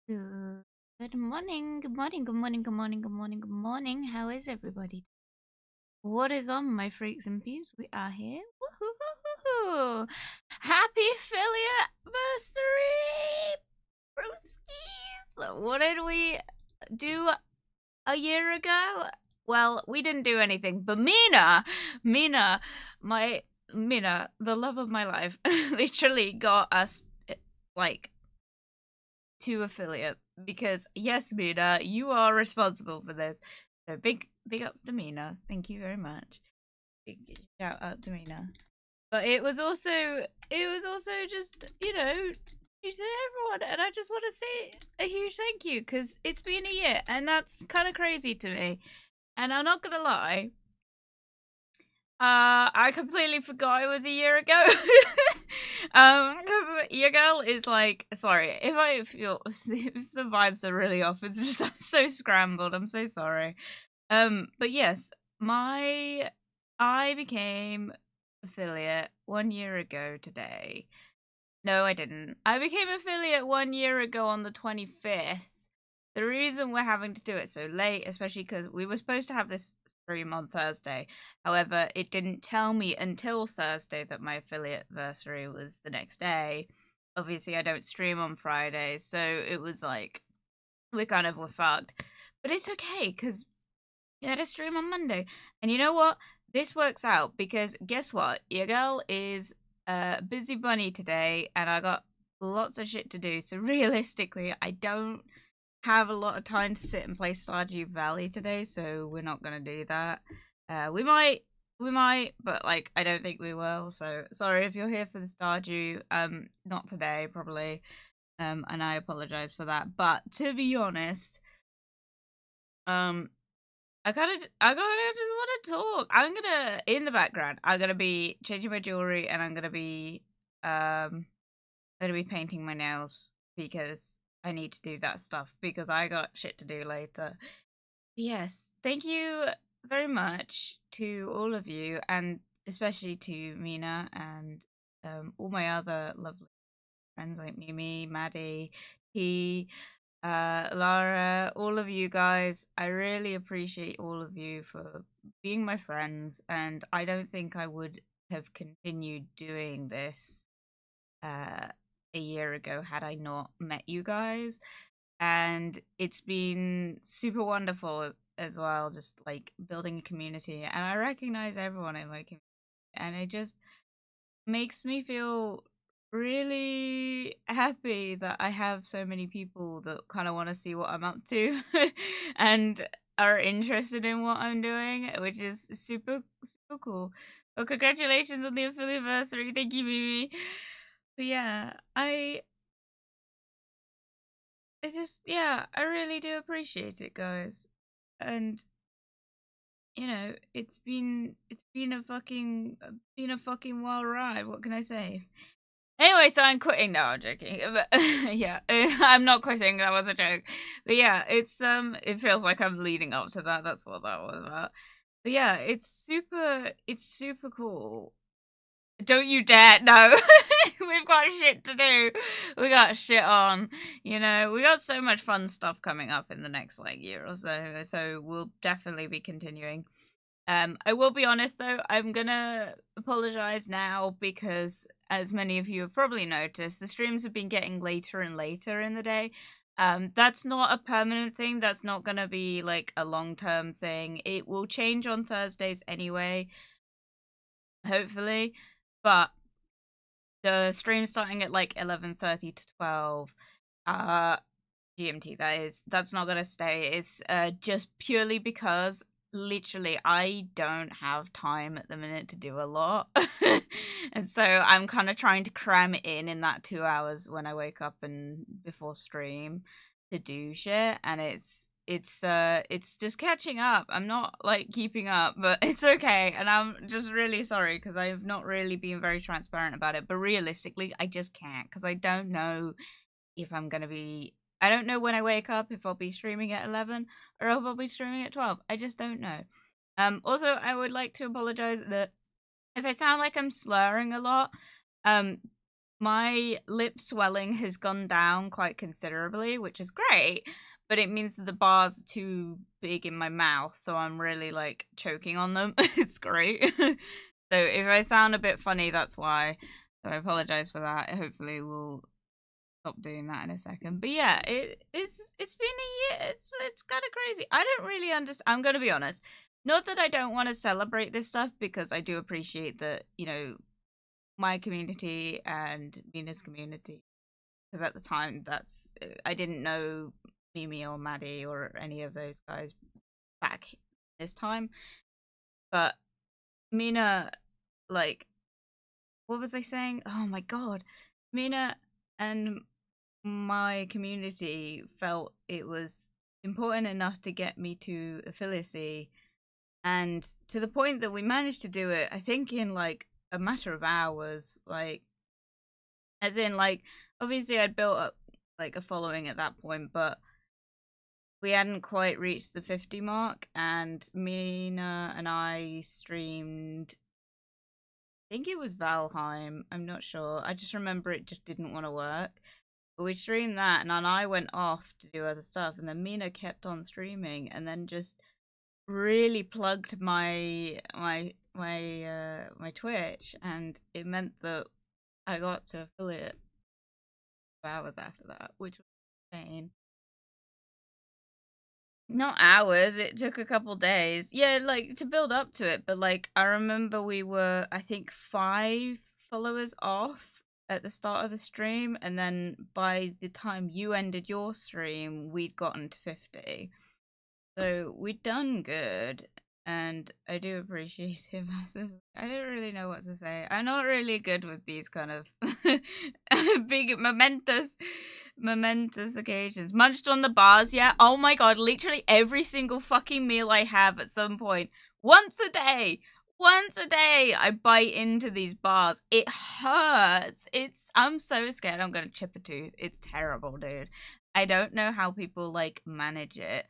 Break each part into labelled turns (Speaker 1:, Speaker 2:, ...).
Speaker 1: Good morning, good morning, good morning, good morning, good morning, good morning. How is everybody? What is on, my freaks and peeps? We are here. Woohoo! Happy affiliate anniversary, brewskis! What did we do a year ago? Well, we didn't do anything, but Mina, the love of my life, literally got us like to affiliate because yes, Mina, you are responsible for this. So big ups to Mina. Thank you very much. Big shout out to Mina. But it was also just, you to everyone, and I just want to say a huge thank you because it's been a year, and that's kind of crazy to me. And I'm not gonna lie, I completely forgot it was a year ago. Because your girl is like, sorry if I feel if the vibes are really off. It's just I'm so scrambled. I'm so sorry. But yes, I became affiliate 1 year ago today. No, I didn't. I became affiliate 1 year ago on the 25th. The reason we're having to do it so late, especially because we were supposed to have this stream on Thursday. However, it didn't tell me until Thursday that my affiliate anniversary was the next day. Obviously, I don't stream on Fridays, so it was like we kind of were fucked. But it's okay because we had a stream on Monday, and you know what? This works out because guess what? Your girl is a busy bunny today, and I got lots of shit to do. So realistically, I don't have a lot of time to sit and play Stardew Valley today, so we're not gonna do that. We might, but like I don't think we will. So sorry if you're here for the Stardew. Not today, probably. And I apologize for that. But to be honest, um, I kind of just want to talk. I'm gonna in the background. I'm gonna be changing my jewelry, and I'm gonna be painting my nails because I need to do that stuff because I got shit to do later. Yes, thank you very much to all of you, and especially to Mina and all my other lovely friends like Mimi, Maddie, T, Lara, all of you guys. I really appreciate all of you for being my friends, and I don't think I would have continued doing this uh, a year ago had I not met you guys. And it's been super wonderful as well, just like building a community. And I recognize everyone in my community, and it just makes me feel really happy that I have so many people that kind of want to see what I'm up to and are interested in what I'm doing, which is super cool. Well, congratulations on the affiliate anniversary. Thank you, Mimi. But yeah, I just, yeah, I really do appreciate it, guys. And it's been a fucking wild ride. What can I say? Anyway, so I'm quitting. No, I'm joking. But yeah, I'm not quitting. That was a joke. But yeah, it feels like I'm leading up to that. That's what that was about. But yeah, it's super cool. Don't you dare! No, we've got shit to do. We got shit on. We got so much fun stuff coming up in the next like year or so. So we'll definitely be continuing. I will be honest though, I'm gonna apologize now because, as many of you have probably noticed, the streams have been getting later and later in the day. That's not a permanent thing. That's not gonna be like a long-term thing. It will change on Thursdays anyway, hopefully. But the stream's starting at like 11:30 to 12 GMT. That's not gonna stay. It's just purely because literally I don't have time at the minute to do a lot. And so I'm kind of trying to cram it in that 2 hours when I wake up and before stream to do shit, and it's just catching up. I'm not like keeping up, but it's okay. And I'm just really sorry because I've not really been very transparent about it. But realistically, I just can't because I don't know if I'm gonna be. I don't know when I wake up if I'll be streaming at 11 or if I'll be streaming at 12. I just don't know. Also, I would like to apologize that if I sound like I'm slurring a lot, um, my lip swelling has gone down quite considerably, which is great, but it means that the bars are too big in my mouth, so I'm really like choking on them. It's great. So if I sound a bit funny, that's why. So I apologize for that. Hopefully we'll stop doing that in a second. But yeah, it's been a year. It's kind of crazy. I don't really understand. I'm gonna be honest. Not that I don't want to celebrate this stuff, because I do appreciate that, you know, my community and Mina's community. Because at the time, I didn't know Mimi or Maddie or any of those guys back this time. But Mina, like, what was I saying? Oh my god. Mina and my community felt it was important enough to get me to Affiliacy, and to the point that we managed to do it, I think, in like a matter of hours. Like, as in, like, obviously I'd built up like a following at that point, but we hadn't quite reached the 50 mark, and Mina and I streamed, I think it was Valheim, I'm not sure. I just remember it just didn't want to work. But we streamed that, and then I went off to do other stuff, and then Mina kept on streaming, and then just really plugged my Twitch, and it meant that I got to affiliate hours after that, which was insane. Not hours, it took a couple days. Yeah, like, to build up to it, but like, I remember we were, I think, 5 followers off at the start of the stream, and then by the time you ended your stream, we'd gotten to 50. So we'd done good, and I do appreciate it massively. I don't really know what to say. I'm not really good with these kind of big momentous occasions. Munched on the bars, yeah. Oh my god, literally every single fucking meal I have at some point, once a day, I bite into these bars. It hurts. I'm so scared I'm gonna chip a tooth. It's terrible, dude. I don't know how people like manage it.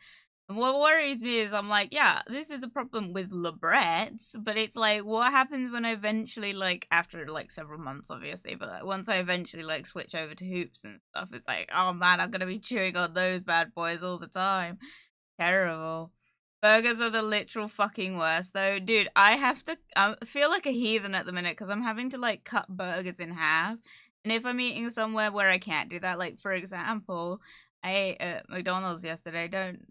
Speaker 1: And what worries me is, I'm like, yeah, this is a problem with Lebrett's, but it's like, what happens when I eventually, like, after like several months, obviously, but like, once I eventually like switch over to hoops and stuff, it's like, oh man, I'm gonna be chewing on those bad boys all the time. Terrible. Burgers are the literal fucking worst, though. Dude, I feel like a heathen at the minute, because I'm having to like cut burgers in half. And if I'm eating somewhere where I can't do that, like, for example, I ate at McDonald's yesterday. I don't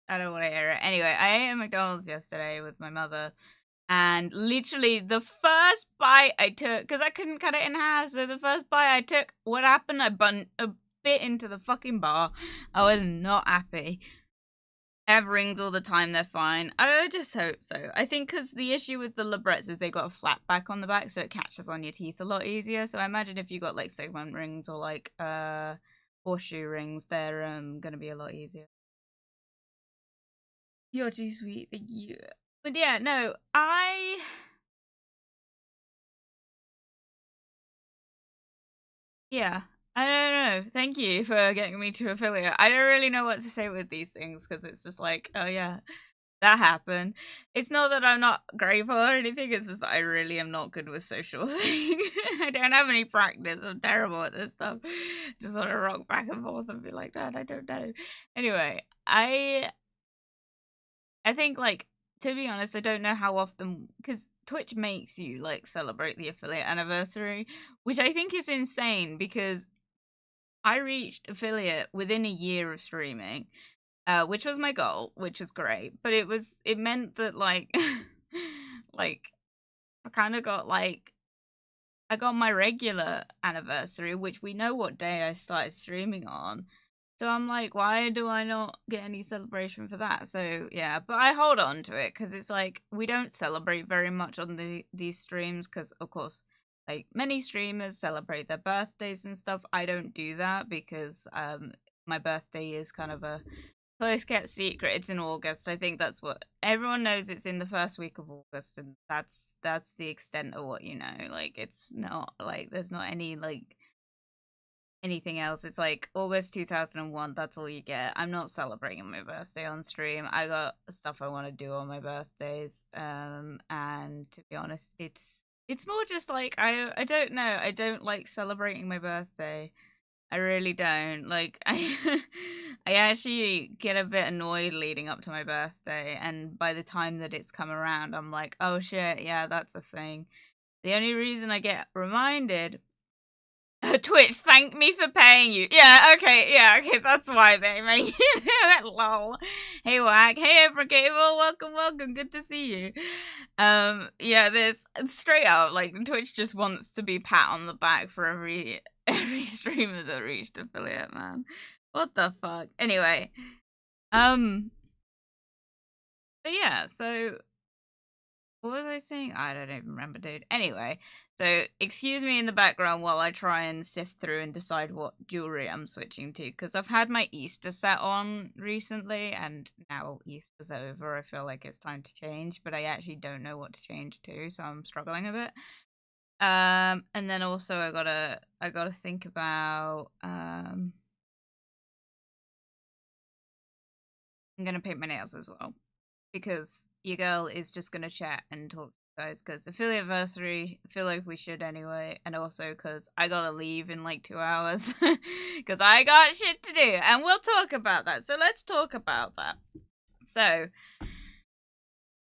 Speaker 1: want to hear it. Anyway, I ate at McDonald's yesterday with my mother, and literally the first bite I took, because I couldn't cut it in half, so the first bite I took, what happened? I bumped a bit into the fucking bar. I was not happy. I have rings all the time, they're fine. I just hope so. I think because the issue with the Lebrett's is they got a flat back on the back, so it catches on your teeth a lot easier. So I imagine if you got like segment rings or like horseshoe rings, they're gonna be a lot easier. You're too sweet, thank you. But yeah, no, yeah, I don't know. Thank you for getting me to affiliate. I don't really know what to say with these things, because it's just like, oh yeah, that happened. It's not that I'm not grateful or anything, it's just that I really am not good with social things. I don't have any practice. I'm terrible at this stuff. Just want to rock back and forth and be like, Dad, I don't know. Anyway, I think, like, to be honest, I don't know how often, because Twitch makes you like celebrate the affiliate anniversary, which I think is insane, because I reached affiliate within a year of streaming, which was my goal, which is great. But it meant that like, like, I kind of got like, I got my regular anniversary, which we know what day I started streaming on. So I'm like, why do I not get any celebration for that? So yeah, but I hold on to it, because it's like, we don't celebrate very much on these streams, because of course, like, many streamers celebrate their birthdays and stuff. I don't do that, because my birthday is kind of a close kept secret. It's in August. I think that's what everyone knows. It's in the first week of August, and that's the extent of what you know. Like, it's not like there's not any like anything else. It's like August 2001. That's all you get. I'm not celebrating my birthday on stream. I got stuff I want to do on my birthdays. And to be honest, it's It's more just like I don't know. I don't like celebrating my birthday. I really don't. Like I actually get a bit annoyed leading up to my birthday, and by the time that it's come around, I'm like, "Oh shit, yeah, that's a thing." The only reason I get reminded Twitch, thank me for paying you. Yeah, okay, that's why they make you do it, lol. Hey, Wack. Hey, Evergable. Welcome. Good to see you. Yeah, there's straight up, like, Twitch just wants to be pat on the back for every streamer that reached affiliate, man. What the fuck? Anyway, but yeah, so what was I saying? I don't even remember, dude. Anyway, so excuse me in the background while I try and sift through and decide what jewelry I'm switching to, because I've had my Easter set on recently, and now Easter's over. I feel like it's time to change, but I actually don't know what to change to, so I'm struggling a bit. And then also I gotta think about I'm gonna paint my nails as well, because your girl is just gonna chat and talk to you guys, because affiliate anniversary, I feel like we should anyway, and also because I gotta leave in like 2 hours because I got shit to do, and we'll talk about that. So let's talk about that. So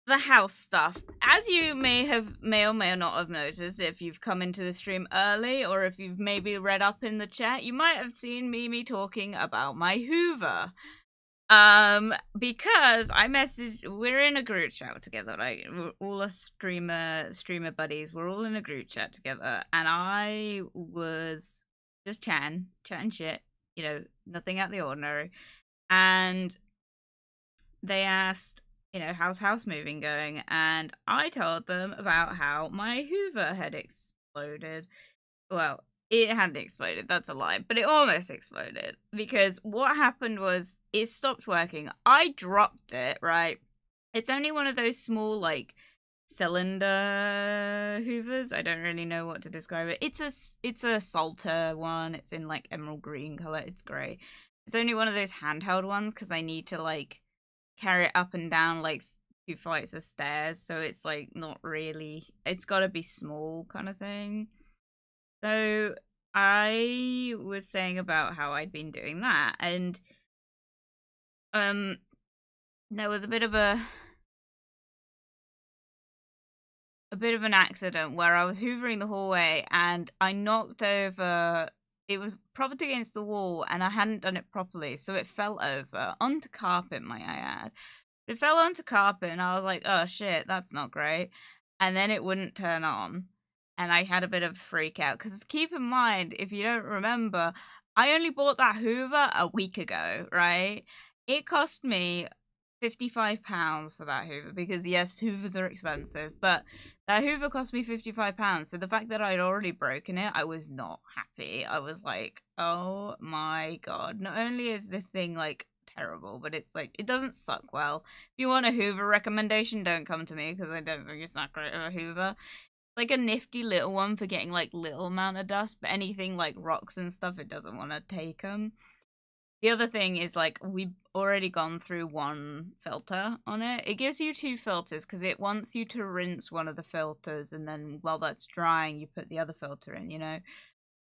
Speaker 1: the house stuff, as you may or may not have noticed, if you've come into the stream early, or if you've maybe read up in the chat, you might have seen me talking about my Hoover. Because I messaged, we're in a group chat together, like, we're all a streamer buddies, we're all in a group chat together, and I was just chatting shit, you know, nothing out of the ordinary, and they asked, you know, how's house moving going, and I told them about how my Hoover had exploded. Well, it hadn't exploded, that's a lie, but it almost exploded, because what happened was it stopped working. I dropped it, right? It's only one of those small, like, cylinder hoovers. I don't really know what to describe it. It's a salter one. It's in, like, emerald green color. It's great. It's only one of those handheld ones because I need to, like, carry it up and down, like, 2 flights of stairs, so it's, like, not really, it's gotta be small kind of thing. So I was saying about how I'd been doing that, and there was a bit of an accident where I was hoovering the hallway and I knocked over, it was propped against the wall and I hadn't done it properly, so it fell over onto carpet, might I add. It fell onto carpet and I was like, oh shit, that's not great. And then it wouldn't turn on. And I had a bit of a freak out. Because keep in mind, if you don't remember, I only bought that Hoover a week ago, right? It cost me £55 for that Hoover. Because yes, Hoovers are expensive. But that Hoover cost me £55. So the fact that I'd already broken it, I was not happy. I was like, oh my god. Not only is this thing like terrible, but it's like, it doesn't suck well. If you want a Hoover recommendation, don't come to me because I don't think it's that great of a Hoover. Like a nifty little one for getting like little amount of dust, but anything like rocks and stuff, it doesn't want to take them. The other thing is, like, we've already gone through one filter on it. It gives you 2 filters because it wants you to rinse one of the filters, and then while that's drying, you put the other filter in, you know?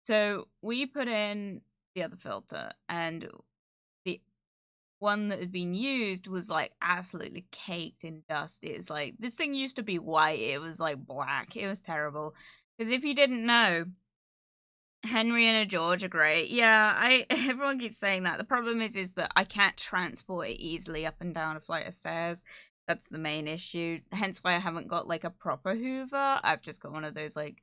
Speaker 1: So we put in the other filter, and the one that had been used was like absolutely caked in dust. It was like, this thing used to be white, it was like black. It was terrible. Because if you didn't know, Henry and a George are great. Yeah, everyone keeps saying that. The problem is that I can't transport it easily up and down a flight of stairs. That's the main issue. Hence why I haven't got like a proper Hoover. I've just got one of those like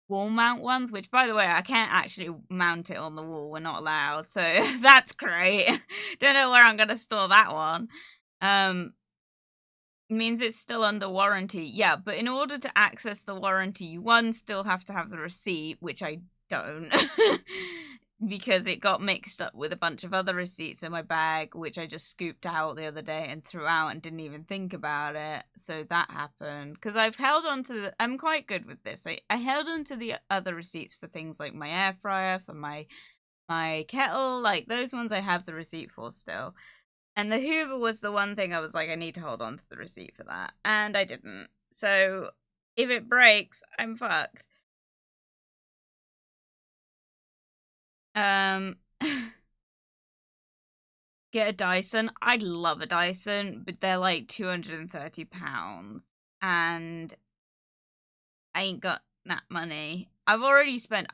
Speaker 1: wall mount ones, which, by the way, I can't actually mount it on the wall. We're not allowed, so that's great. Don't know where I'm gonna store that one. Means it's still under warranty. Yeah, but in order to access the warranty, you still have to have the receipt, which I don't. Because it got mixed up with a bunch of other receipts in my bag, which I just scooped out the other day and threw out and didn't even think about it. So that happened. Because I've held on to I'm quite good with this. I held on to the other receipts for things like my air fryer, for my kettle. Like, those ones I have the receipt for still. And the Hoover was the one thing I was like, I need to hold on to the receipt for that. And I didn't. So if it breaks, I'm fucked. Get a Dyson. I'd love a Dyson, but they're like £230. And I ain't got that money. I spent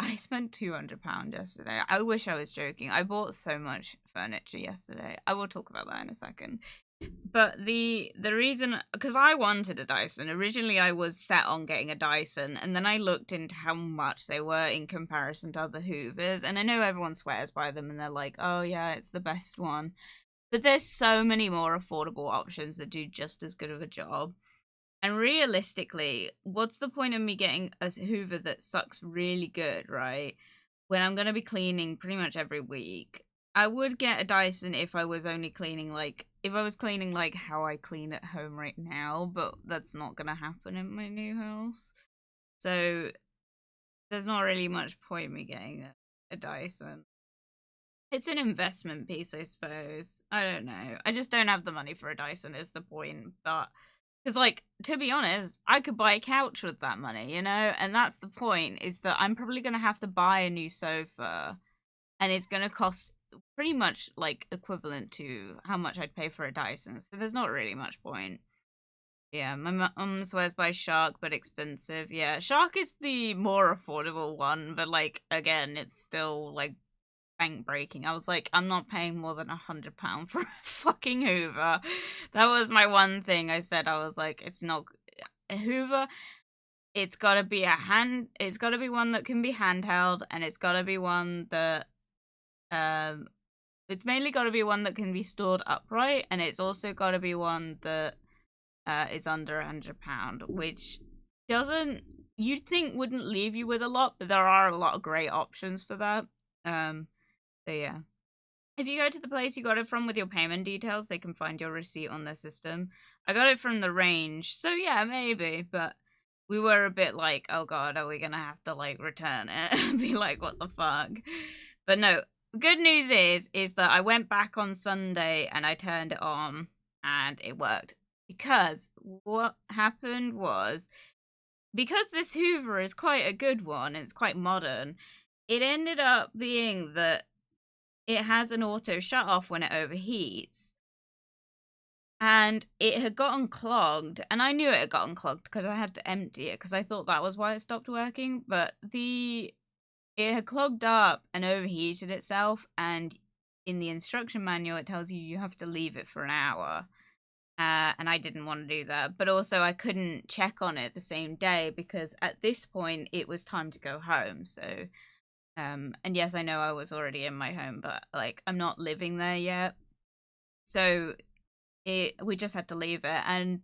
Speaker 1: £200 yesterday. I wish I was joking. I bought so much furniture yesterday. I will talk about that in a second. But the reason, because I wanted a Dyson. Originally I was set on getting a Dyson, and then I looked into how much they were in comparison to other Hoovers, and I know everyone swears by them and they're like, oh yeah, it's the best one. But there's so many more affordable options that do just as good of a job. And realistically, what's the point of me getting a Hoover that sucks really good, right? When I'm going to be cleaning pretty much every week. I would get a Dyson if I was only cleaning if I was cleaning like how I clean at home right now, but that's not going to happen in my new house. So there's not really much point me getting a Dyson. It's an investment piece, I suppose. I don't know. I just don't have the money for a Dyson is the point, but because, like, to be honest, I could buy a couch with that money, you know? And that's the point, is that I'm probably going to have to buy a new sofa. And it's going to cost pretty much, like, equivalent to how much I'd pay for a Dyson. So there's not really much point. Yeah, my mum swears by Shark, but expensive. Yeah, Shark is the more affordable one. But, like, again, it's still, like, bank breaking. I was like, I'm not paying more than £100 for a fucking Hoover. That was my one thing I said. I was like, it's not a Hoover. It's gotta be it's gotta be one that can be handheld, and it's gotta be one that it's mainly gotta be one that can be stored upright, and it's also gotta be one that is under £100, which you'd think wouldn't leave you with a lot, but there are a lot of great options for that. So yeah. If you go to the place you got it from with your payment details, they can find your receipt on their system. I got it from the range, so yeah, maybe, but we were a bit like, oh god, are we gonna have to, like, return it? And be like, what the fuck? But no, the good news is that I went back on Sunday and I turned it on, and it worked. Because what happened was, because this Hoover is quite a good one, and it's quite modern, it ended up being that it has an auto shut off when it overheats. And it had gotten clogged, and I knew it had gotten clogged because I had to empty it because I thought that was why it stopped working. But it had clogged up and overheated itself, and in the instruction manual it tells you have to leave it for an hour. And I didn't want to do that, but also I couldn't check on it the same day because at this point it was time to go home. So and yes, I know I was already in my home, but, like, I'm not living there yet. So we just had to leave it. And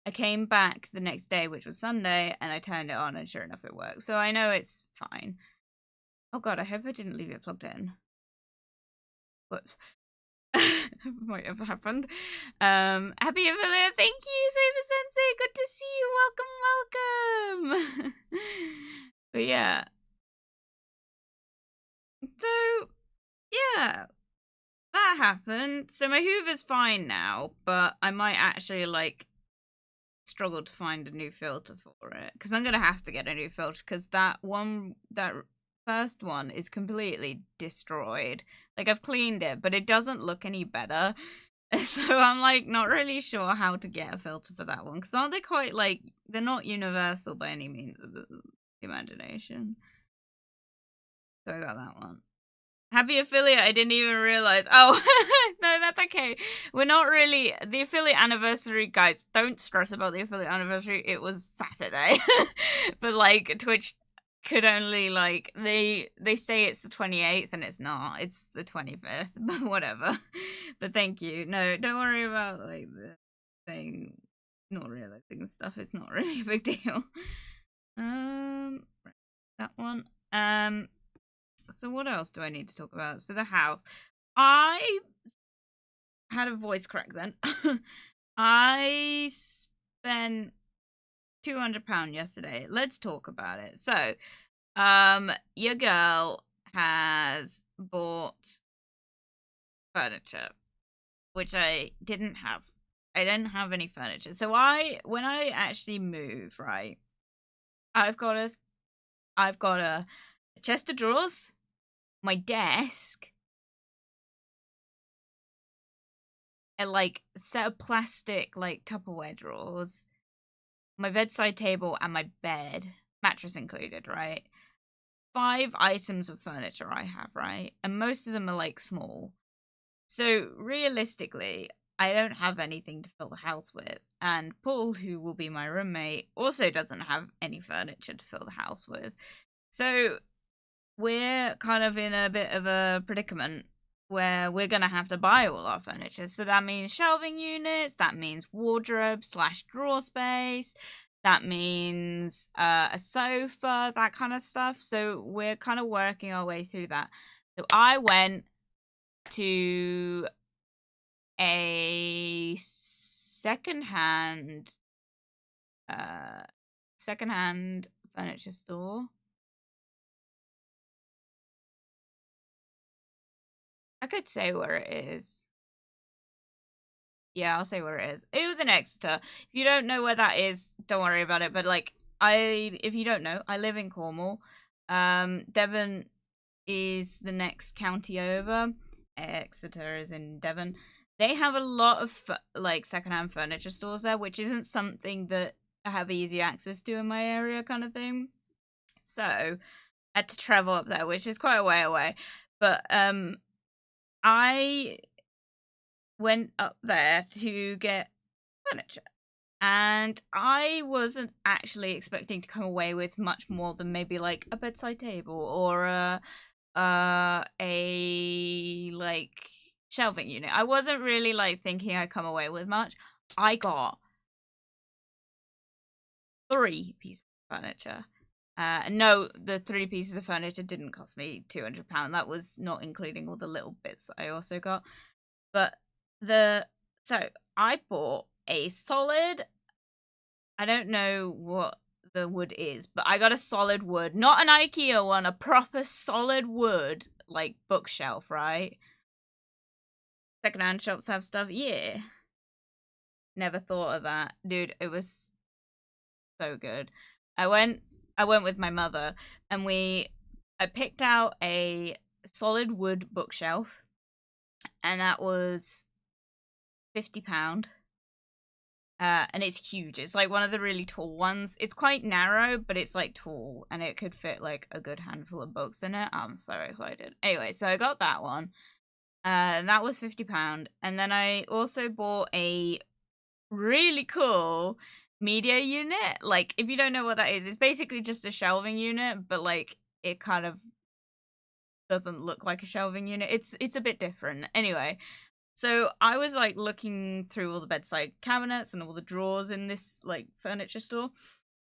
Speaker 1: I came back the next day, which was Sunday, and I turned it on, and sure enough, it worked. So I know it's fine. Oh god, I hope I didn't leave it plugged in. Whoops. Might have happened. Happy Affiliate, thank you, Saber Sensei. Good to see you. Welcome. But yeah. So, yeah, that happened. So my Hoover's fine now, but I might actually, like, struggle to find a new filter for it. Because I'm going to have to get a new filter, because that first one is completely destroyed. Like, I've cleaned it, but it doesn't look any better. So I'm, like, not really sure how to get a filter for that one. Because aren't they quite, like, they're not universal by any means of the imagination. So I got that one. Happy Affiliate, I didn't even realize. Oh, no, that's okay. We're not really... The Affiliate anniversary, guys, don't stress about the Affiliate anniversary. It was Saturday. But, like, Twitch could only, like... They say it's the 28th, and it's not. It's the 25th, but whatever. But thank you. No, don't worry about, like, the thing. Not realizing stuff. It's not really a big deal. That one. So what else do I need to talk about? So the house. I had a voice crack then. I spent £200 yesterday. Let's talk about it. So, your girl has bought furniture, which I didn't have. I didn't have any furniture. So when I actually moved, right, I've got a chest of drawers, my desk, a like set of plastic like Tupperware drawers, my bedside table, and my bed, mattress included, right? 5 items of furniture I have, right? And most of them are like small. So realistically, I don't have anything to fill the house with. And Paul, who will be my roommate, also doesn't have any furniture to fill the house with. So we're kind of in a bit of a predicament where we're going to have to buy all our furniture. So that means shelving units, that means wardrobe / drawer space, that means a sofa, that kind of stuff. So we're kind of working our way through that. So I went to a secondhand furniture store. I could say where it is. Yeah, I'll say where it is. It was in Exeter. If you don't know where that is, don't worry about it. But like, if you don't know, I live in Cornwall. Devon is the next county over. Exeter is in Devon. They have a lot of like secondhand furniture stores there, which isn't something that I have easy access to in my area, kind of thing. So I had to travel up there, which is quite a way away. But I went up there to get furniture. And I wasn't actually expecting to come away with much more than maybe like a bedside table or a like shelving unit. I wasn't really like thinking I'd come away with much. I got 3 pieces of furniture. No, the 3 pieces of furniture didn't cost me £200. That was not including all the little bits I also got. But so I bought a solid, I don't know what the wood is, but I got a solid wood, not an IKEA one, a proper solid wood, like bookshelf, right? Secondhand shops have stuff, yeah. Never thought of that. Dude, it was so good. I went with my mother and I picked out a solid wood bookshelf and that was £50. And it's huge. It's like one of the really tall ones. It's quite narrow, but it's like tall, and it could fit like a good handful of books in it. I'm so excited. Anyway, so I got that one. And that was £50. And then I also bought a really cool media unit. Like, if you don't know what that is, it's basically just a shelving unit, but like it kind of doesn't look like a shelving unit. It's a bit different. Anyway, so I was like looking through all the bedside cabinets and all the drawers in this like furniture store.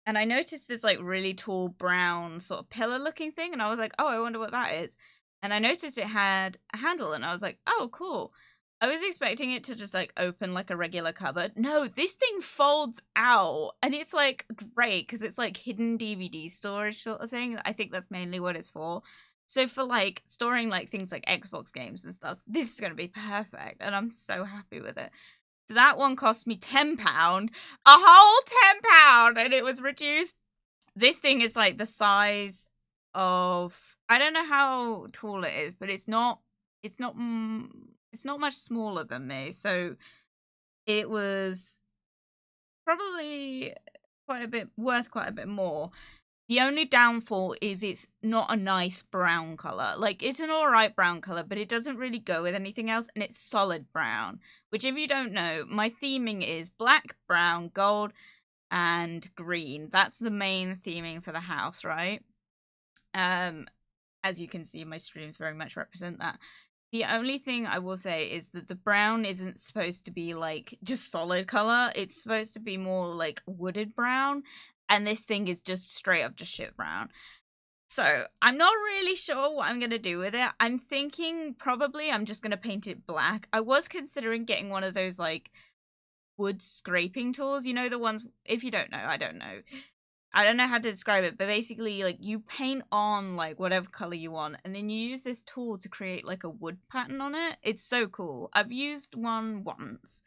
Speaker 1: And I noticed this like really tall brown sort of pillar looking thing. And I was like, oh, I wonder what that is. And I noticed it had a handle and I was like, oh, cool. I was expecting it to just like open like a regular cupboard. No, this thing folds out and it's like great because it's like hidden DVD storage sort of thing. I think that's mainly what it's for. So for like storing like things like Xbox games and stuff, this is going to be perfect. And I'm so happy with it. So that one cost me £10, a whole £10, and it was reduced. This thing is like the size of, I don't know how tall it is, but it's not much smaller than me. So it was probably worth quite a bit more. The only downfall is it's not a nice brown color. Like, it's an alright brown color, but it doesn't really go with anything else, and it's solid brown. Which, if you don't know, my theming is black, brown, gold, and green. That's the main theming for the house, right? As you can see, my streams very much represent that. The only thing I will say is that the brown isn't supposed to be, like, just solid color. It's supposed to be more, like, wooded brown. And this thing is just straight up just shit brown. So, I'm not really sure what I'm going to do with it. I'm thinking probably I'm just going to paint it black. I was considering getting one of those, like, wood scraping tools. You know, the ones, if you don't know, I don't know. I don't know how to describe it, but basically, like, you paint on, like, whatever color you want, and then you use this tool to create, like, a wood pattern on it. It's so cool. I've used one once,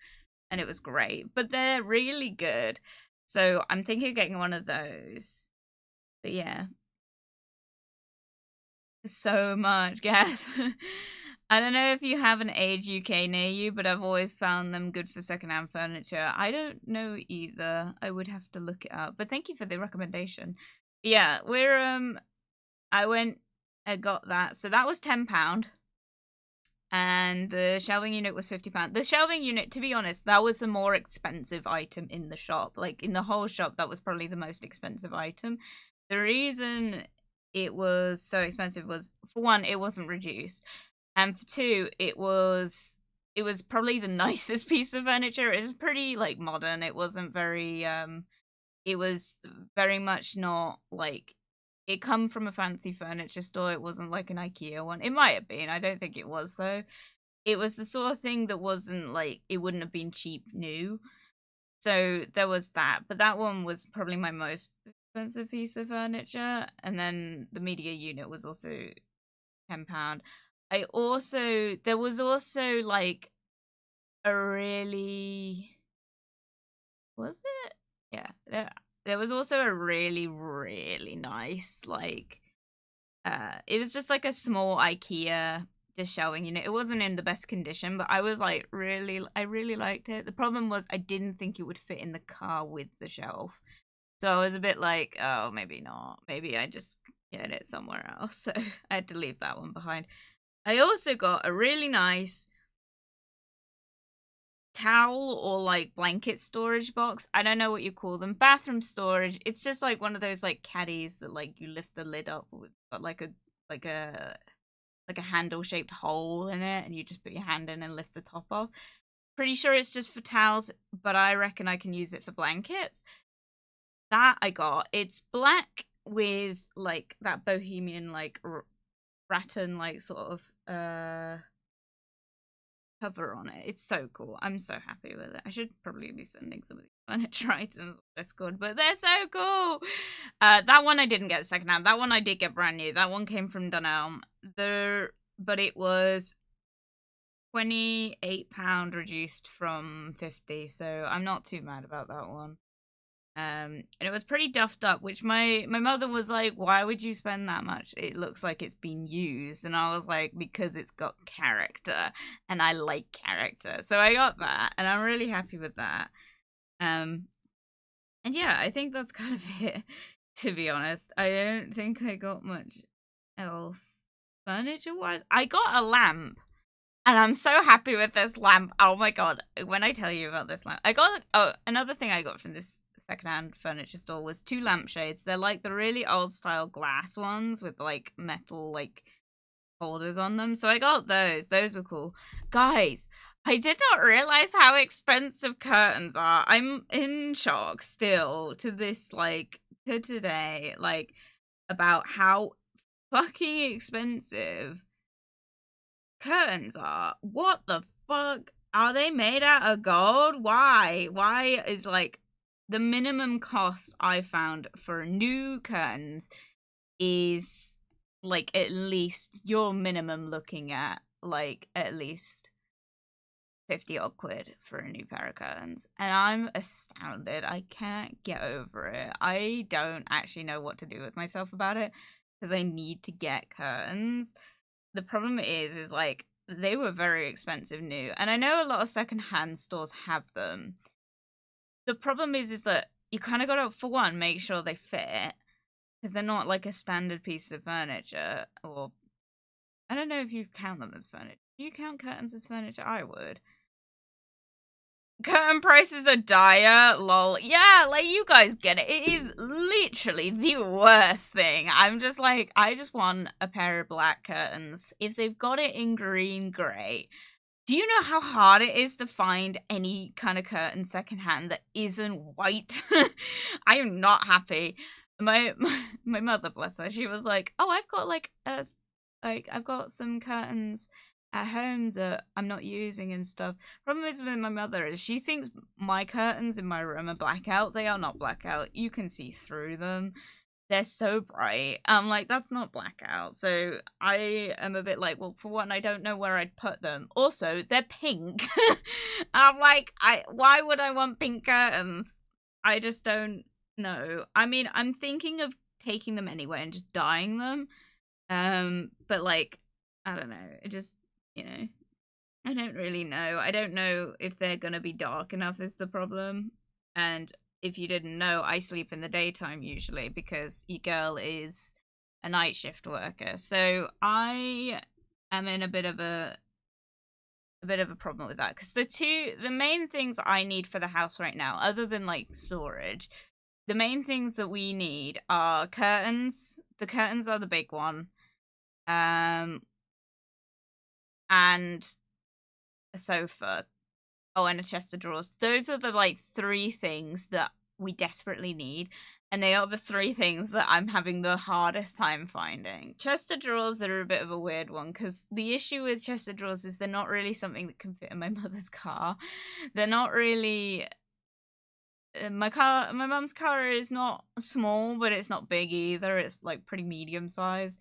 Speaker 1: and it was great, but they're really good. So I'm thinking of getting one of those. But yeah. So much gas. I don't know if you have an Age UK near you, but I've always found them good for secondhand furniture. I don't know either. I would have to look it up. But thank you for the recommendation. Yeah, we're I got that. So that was £10. And the shelving unit was £50. The shelving unit, to be honest, that was the more expensive item in the shop. Like, in the whole shop, that was probably the most expensive item. The reason it was so expensive was, for one, it wasn't reduced. And for two, it was probably the nicest piece of furniture. It was pretty, like, modern. It wasn't very, it was very much not, like, it come from a fancy furniture store. It wasn't like an IKEA one. It might have been. I don't think it was, though. It was the sort of thing that wasn't, like, it wouldn't have been cheap new. So there was that. But that one was probably my most expensive piece of furniture. And then the media unit was also £10. There was also, like, a really... Was it? Yeah. There was also a really, really nice, like, it was just like a small IKEA dish shelving unit. It wasn't in the best condition, but I was like, I really liked it. The problem was I didn't think it would fit in the car with the shelf. So I was a bit like, oh, maybe not. Maybe I just get it somewhere else. So I had to leave that one behind. I also got a really nice towel or like blanket storage box. I don't know what you call them. Bathroom storage. It's just like one of those like caddies that like you lift the lid up with like a handle shaped hole in it, and you just put your hand in and lift the top off. Pretty sure it's just for towels, but I reckon I can use it for blankets. That I got. It's black with like that bohemian like rattan like sort of cover on it. It's so cool. I'm so happy with it. I should probably be sending some of these furniture items on Discord, but they're so cool. That one I didn't get secondhand. That one I did get brand new. That one came from Dunelm. But it was £28 reduced from 50, so I'm not too mad about that one. And it was pretty duffed up, which my mother was like, why would you spend that much? It looks like it's been used. And I was like, because it's got character, and I like character. So I got that, and I'm really happy with that. And yeah, I think that's kind of it, to be honest. I don't think I got much else furniture-wise. I got a lamp. And I'm so happy with this lamp. Oh my god, when I tell you about this lamp. Another thing I got from this secondhand furniture store was 2 lampshades. They're like the really old style glass ones with like metal like holders on them. So I got those. Those were cool. Guys, I did not realize how expensive curtains are. I'm in shock still to today, like, about how fucking expensive curtains are. What the fuck? Are they made out of gold? Why is like the minimum cost I found for new curtains is like at least your minimum looking at like at least 50 odd quid for a new pair of curtains, and I'm astounded. I can't get over it. I don't actually know what to do with myself about it because I need to get curtains. The problem is like they were very expensive new, and I know a lot of secondhand stores have them. The problem is that you kind of gotta, for one, make sure they fit, because they're not like a standard piece of furniture. Or I don't know if you count them as furniture. Do you count curtains as furniture? I would. Curtain prices are dire, lol. Yeah, like, you guys get it. It is literally the worst thing. I'm just like, I just want a pair of black curtains. If they've got it in green, great. Do you know how hard it is to find any kind of curtain secondhand that isn't white? I am not happy. My mother, bless her, she was like, oh, I've got I've got some curtains at home that I'm not using and stuff. Problem is with my mother is she thinks my curtains in my room are blackout. They are not blackout. You can see through them. They're so bright. I'm like, that's not blackout. So I am a bit like, well, for one, I don't know where I'd put them. Also, they're pink. I'm like, why would I want pink curtains? I just don't know. I mean, I'm thinking of taking them anyway and just dyeing them. But like, I don't know. It just, you know, I don't really know. I don't know if they're gonna be dark enough is the problem. And if you didn't know, I sleep in the daytime usually because your girl is a night shift worker. So I am in a bit of a problem with that because the main things I need for the house right now, other than like storage, the main things that we need are curtains. The curtains are the big one. And a sofa. Oh, and a chest of drawers. Those are the like 3 things that we desperately need. And they are the 3 things that I'm having the hardest time finding. Chest of drawers are a bit of a weird one because the issue with chest of drawers is they're not really something that can fit in my mother's car. They're not really. My mum's car is not small, but it's not big either. It's like pretty medium size.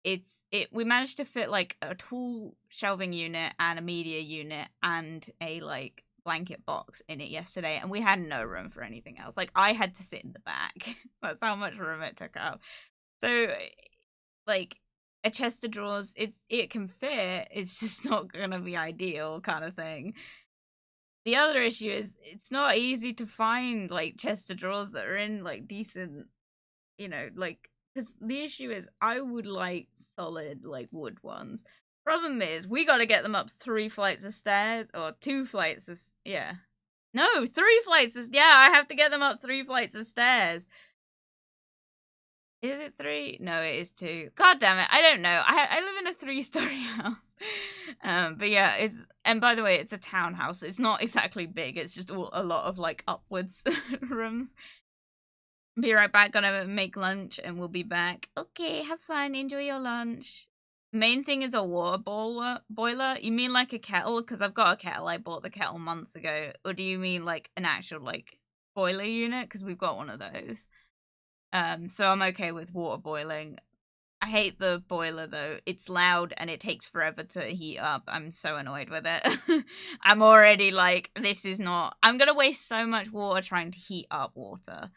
Speaker 1: We managed to fit like a tool shelving unit and a media unit and a like blanket box in it yesterday, and we had no room for anything else. Like I had to sit in the back. That's how much room it took up. So like a chest of drawers, it can fit, it's just not gonna be ideal kind of thing. The other issue is it's not easy to find like chest of drawers that are in like decent, like, because the issue is I would like solid like wood ones. Problem is we got to get them up 3 flights of stairs or 2 flights of no 3 flights of I have to get them up 3 flights of stairs. Is it 3? No, it is 2. God damn it. I don't know. I live in a 3-story house. But yeah, and by the way, it's a townhouse. It's not exactly big. It's just a lot of like upwards rooms. Be right back. Gotta make lunch and we'll be back. Okay, have fun. Enjoy your lunch. Main thing is a water boiler. You mean like a kettle? Because I've got a kettle. I bought the kettle months ago. Or do you mean like an actual like boiler unit? Because we've got one of those. So I'm okay with water boiling. I hate the boiler though. It's loud and it takes forever to heat up. I'm so annoyed with it. I'm already like, I'm gonna waste so much water trying to heat up water.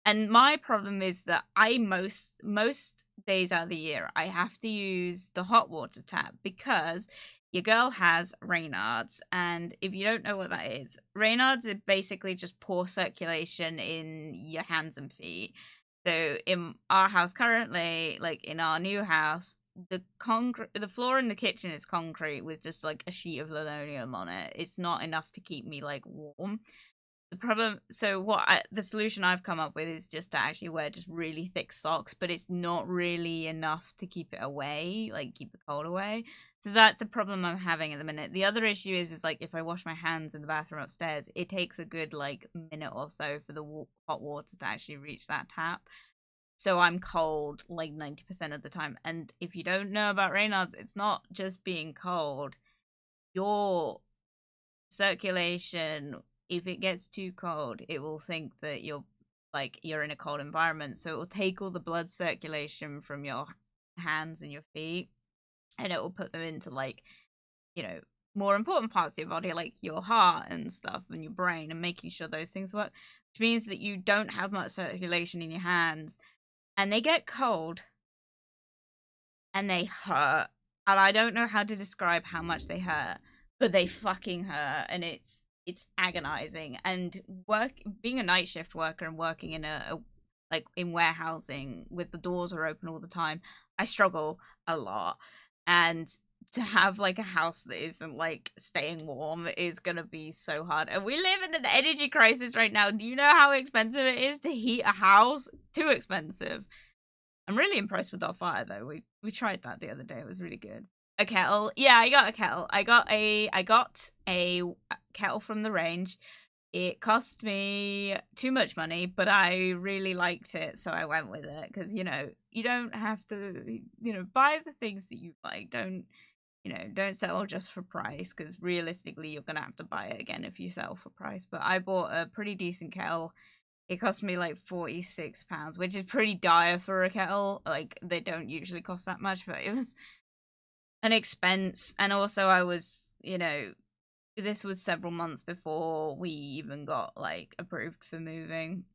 Speaker 1: And my problem is that I most days out of the year I have to use the hot water tap because your girl has Raynaud's, and if you don't know what that is, Raynaud's is basically just poor circulation in your hands and feet. So in our house currently, like in our new house, the floor in the kitchen is concrete with just like a sheet of linoleum on it. It's not enough to keep me like warm. The problem, the solution I've come up with is just to actually wear just really thick socks, but it's not really enough to keep it away, like keep the cold away. So that's a problem I'm having at the minute. The other issue is like if I wash my hands in the bathroom upstairs, it takes a good like minute or so for the hot water to actually reach that tap. So I'm cold like 90% of the time. And if you don't know about Raynaud's, it's not just being cold. Your circulation, if it gets too cold, it will think that you're in a cold environment. So it will take all the blood circulation from your hands and your feet, and it will put them into like, more important parts of your body, like your heart and stuff and your brain, and making sure those things work, which means that you don't have much circulation in your hands. And they get cold and they hurt. And I don't know how to describe how much they hurt, but they fucking hurt, and it's agonizing. And being a night shift worker and working in in warehousing with the doors are open all the time, I struggle a lot. And to have like a house that isn't like staying warm is gonna be so hard. And we live in an energy crisis right now. Do you know how expensive it is to heat a house? Too expensive. I'm really impressed with our fire though. We tried that the other day. It was really good. A kettle. Yeah, I got a kettle. I got a kettle from the range. It cost me too much money, but I really liked it, so I went with it. Because you don't have to buy the things that you like. Don't settle just for price, because realistically you're gonna have to buy it again if you settle for price. But I bought a pretty decent kettle. It cost me like £46, which is pretty dire for a kettle. Like, they don't usually cost that much, but it was an expense. And also I was, this was several months before we even got like approved for moving.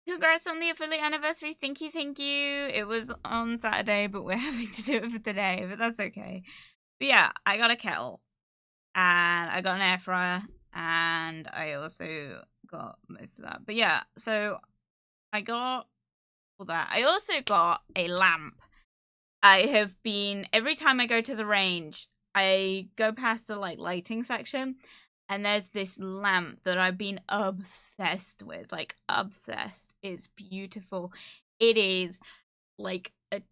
Speaker 1: Congrats on the affiliate anniversary. Thank you, thank you. It was on Saturday, but we're having to do it for today, but that's okay. But yeah, I got a kettle, and I got an air fryer, and I also got most of that. But yeah, so I got all that. I also got a lamp. I have been, every time I go to the range, I go past the like lighting section, and there's this lamp that I've been obsessed with, like obsessed. It's beautiful. It is like a,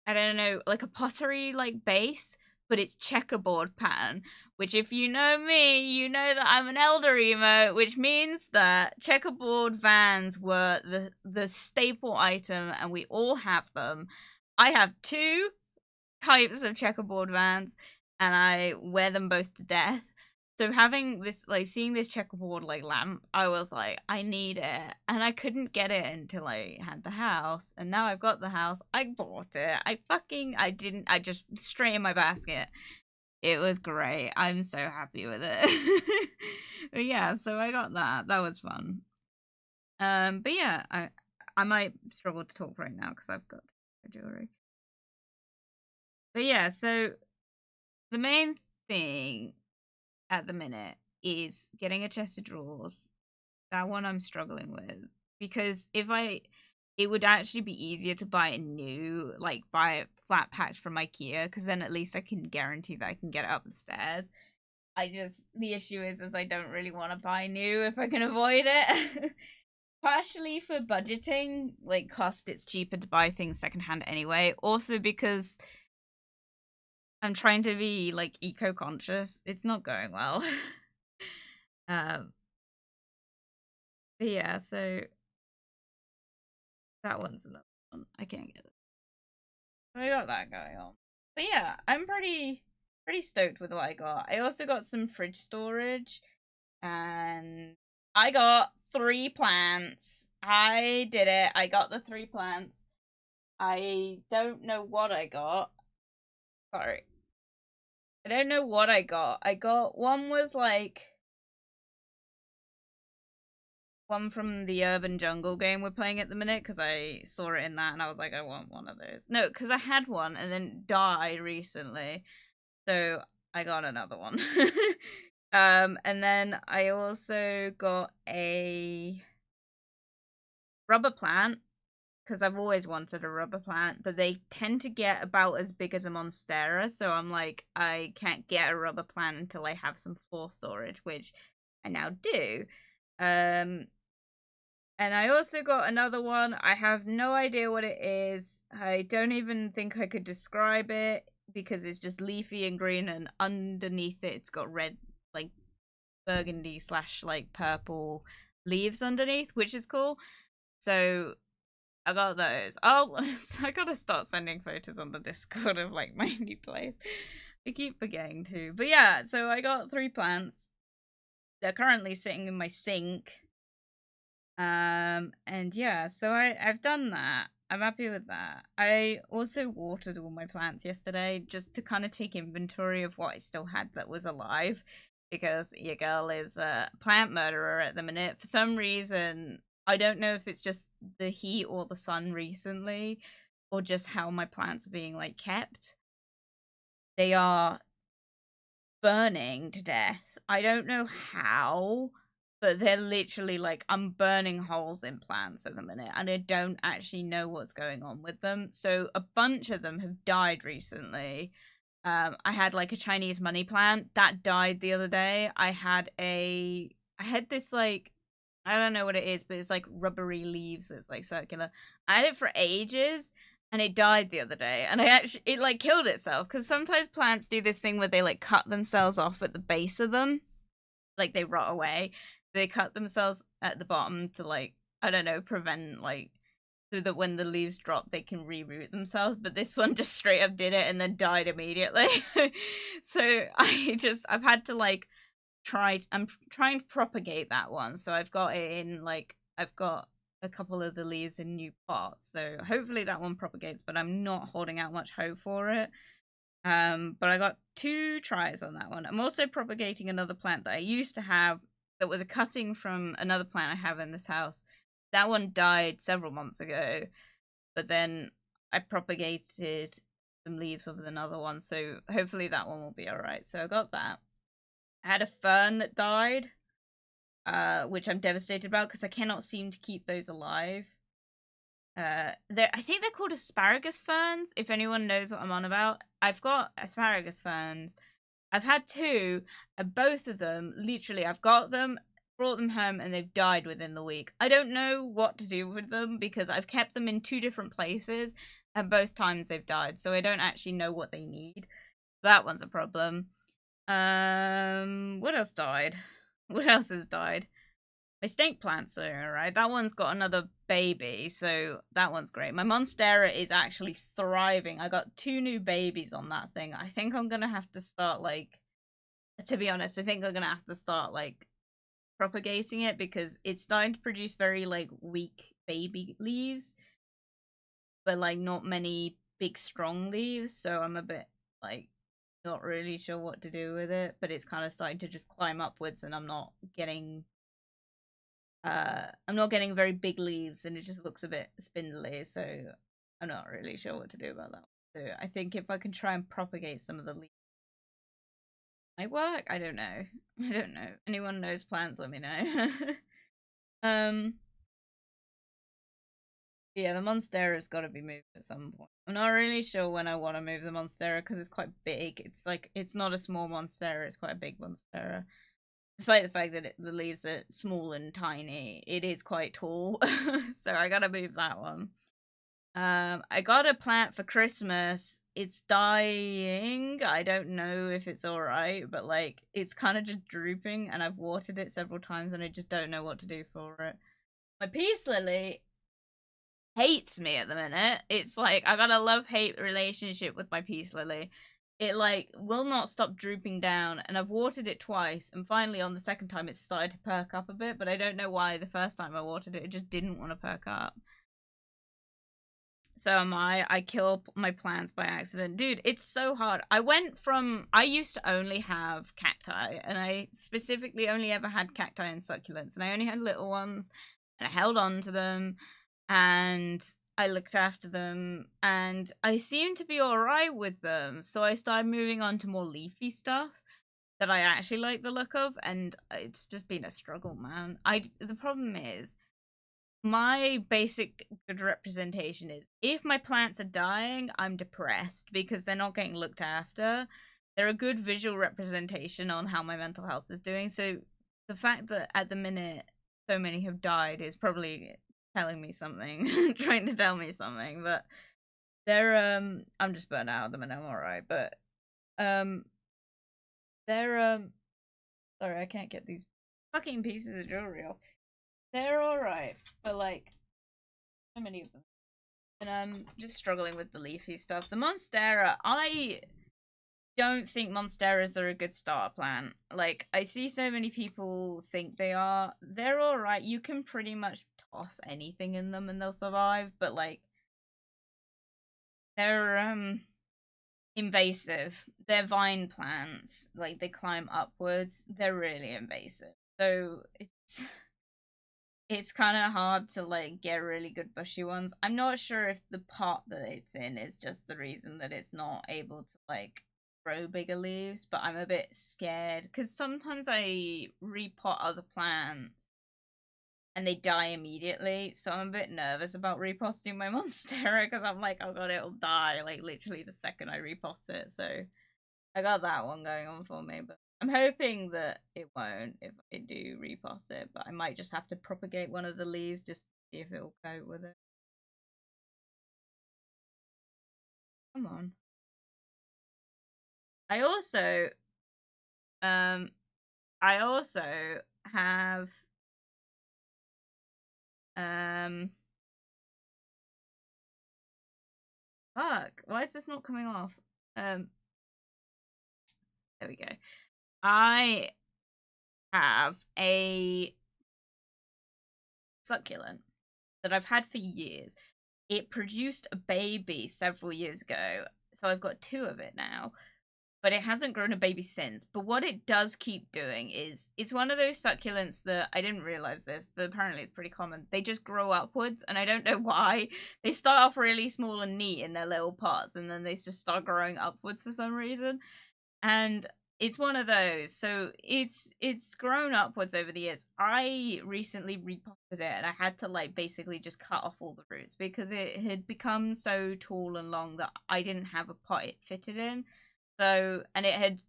Speaker 1: I don't know, like a pottery like base, but it's checkerboard pattern. Which, if you know me, you know that I'm an elder emo, which means that checkerboard vans were the staple item, and we all have them. I have 2 types of checkerboard vans, and I wear them both to death. So having this, like, seeing this checkerboard like lamp, I was like, I need it, and I couldn't get it until I had the house, and now I've got the house. I bought it. I just straight in my basket. It was great. I'm so happy with it. But yeah, so I got that. That was fun. But yeah, I might struggle to talk right now because I've got jewelry. But yeah, so the main thing at the minute is getting a chest of drawers. That one I'm struggling with, because it would actually be easier to buy a new, like buy a flat packed from IKEA, because then at least I can guarantee that I can get it up the stairs. The issue is I don't really want to buy new if I can avoid it. Partially for budgeting, like cost, it's cheaper to buy things secondhand anyway. Also because I'm trying to be like eco-conscious. It's not going well. um but yeah, so that one's another one. I can't get it. So I got that going on. But yeah, I'm pretty stoked with what I got. I also got some fridge storage, and I got 3 plants. I did it. I got the 3 plants. I don't know what I got. Sorry. I don't know what I got. I got one was like one from the Urban Jungle game we're playing at the minute, because I saw it in that and I was like, I want one of those. No, because I had one and then died recently, so I got another one. And then I also got a rubber plant, because I've always wanted a rubber plant, but they tend to get about as big as a monstera, so I'm like, I can't get a rubber plant until I have some floor storage, which I now do. And I also got another one. I have no idea what it is. I don't even think I could describe it, because it's just leafy and green, and underneath it, it's got red, like burgundy / like purple leaves underneath, which is cool. So I got those. I gotta start sending photos on the Discord of like my new place. I keep forgetting to. But yeah, so I got 3 plants. They're currently sitting in my sink. And yeah, so I've done that. I'm happy with that. I also watered all my plants yesterday, just to kind of take inventory of what I still had that was alive, because your girl is a plant murderer at the minute. For some reason, I don't know if it's just the heat or the sun recently, or just how my plants are being like kept. They are burning to death. I don't know how, but they're literally like, I'm burning holes in plants at the minute, and I don't actually know what's going on with them. So a bunch of them have died recently. I had like a Chinese money plant that died the other day. I had this like, I don't know what it is, but it's like rubbery leaves that's like circular. I had it for ages, and it died the other day, and it like killed itself, because sometimes plants do this thing where they like cut themselves off at the base of them, like they rot away. They cut themselves at the bottom to, like, I don't know, prevent like, so that when the leaves drop they can reroot themselves. But this one just straight up did it and then died immediately. So I've had to like I'm trying to propagate that one. So I've got it in like, I've got a couple of the leaves in new pots, so hopefully that one propagates, but I'm not holding out much hope for it. But I got 2 tries on that one. I'm also propagating another plant that I used to have, that was a cutting from another plant I have in this house, that one died several months ago, but then I propagated some leaves of another one, so hopefully that one will be alright. So I got that. I had a fern that died, which I'm devastated about because I cannot seem to keep those alive. I think they're called asparagus ferns, if anyone knows what I'm on about. I've got asparagus ferns. I've had two, and both of them, literally, I've got them, brought them home, and they've died within the week. I don't know what to do with them because I've kept them in 2 different places, and both times they've died, so I don't actually know what they need. That one's a problem. What else died? What else has died? My snake plants are alright. That one's got another baby, so that one's great. My Monstera is actually thriving. I got 2 new babies on that thing. I think I'm gonna have to start, like, to be honest, I think I'm gonna have to start, like, propagating it because it's starting to produce very, like, weak baby leaves, but, like, not many big, strong leaves, so I'm a bit, like, not really sure what to do with it, but it's kind of starting to just climb upwards and I'm not getting very big leaves and it just looks a bit spindly, so I'm not really sure what to do about that. So I think if I can try and propagate some of the leaves might work. I don't know. I don't know. Anyone knows plants, let me know. Yeah, the Monstera's got to be moved at some point. I'm not really sure when I want to move the Monstera because it's quite big. It's like, it's not a small Monstera, it's quite a big Monstera. Despite the fact that the leaves are small and tiny, it is quite tall. So I gotta move that one. I got a plant for Christmas. It's dying. I don't know if it's alright, but like it's kind of just drooping and I've watered it several times and I just don't know what to do for it. My peace lily hates me at the minute. It's like I got a love-hate relationship with my peace lily. It like will not stop drooping down and I've watered it twice and finally on the second time it started to perk up a bit, but I don't know why the first time I watered it just didn't want to perk up. So am I. I kill my plants by accident. Dude, it's so hard. I used to only have cacti, and I specifically only ever had cacti and succulents, and I only had little ones, and I held on to them, and I looked after them, and I seemed to be alright with them, so I started moving on to more leafy stuff that I actually like the look of, and it's just been a struggle, man. The problem is, my basic good representation is if my plants are dying, I'm depressed because they're not getting looked after. They're a good visual representation on how my mental health is doing. So the fact that at the minute so many have died is probably telling me something, trying to tell me something. But they're I'm just burnt out at the minute. I'm alright, but they're sorry, I can't get these fucking pieces of jewelry off. They're alright, but like so many of them. And I'm just struggling with the leafy stuff. The Monstera, I don't think Monsteras are a good starter plant. Like, I see so many people think they are. They're alright. You can pretty much toss anything in them and they'll survive, but like, they're invasive. They're vine plants. Like, they climb upwards. They're really invasive. So it's kind of hard to like get really good bushy ones. I'm not sure if the pot that it's in is just the reason that it's not able to like grow bigger leaves, but I'm a bit scared because sometimes I repot other plants and they die immediately, so I'm a bit nervous about repotting my Monstera because I'm like, oh god, it'll die like literally the second I repot it. So I got that one going on for me, but I'm hoping that it won't if I do repot it, but I might just have to propagate one of the leaves just to see if it'll cope with it. Come on. I also um I also have um fuck, why is this not coming off? Um there we go. I have a succulent that I've had for years. It produced a baby several years ago, so I've got 2 of it now. but it hasn't grown a baby since. But what it does keep doing is it's one of those succulents that I didn't realize this, but apparently it's pretty common. They just grow upwards, and I don't know why. They start off really small and neat in their little pots, and then they just start growing upwards for some reason. And it's one of those. So it's grown upwards over the years. I recently repotted it, and I had to like basically just cut off all the roots because it had become so tall and long that I didn't have a pot it fitted in. So, and it had,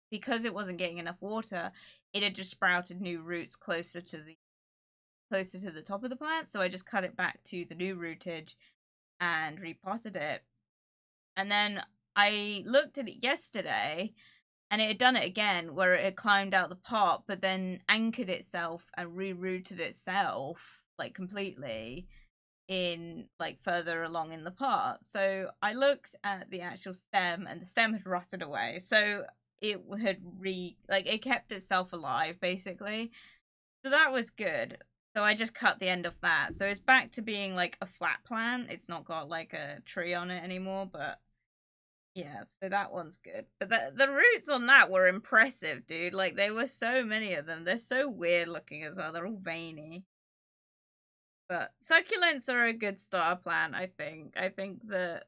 Speaker 1: because it wasn't getting enough water, it had just sprouted new roots closer to the top of the plant. So I just cut it back to the new rootage and repotted it. And then I looked at it yesterday, and it had done it again, where it had climbed out the pot, but then anchored itself and rerouted itself like completely in like further along in the pot. So I looked at the actual stem, and the stem had rotted away. So it had it kept itself alive basically. So that was good. So I just cut the end of that. So it's back to being like a flat plant. It's not got like a tree on it anymore, but yeah, so that one's good. But the roots on that were impressive, dude. Like, there were so many of them. They're so weird looking as well. They're all veiny. But succulents are a good starter plant, I think. I think that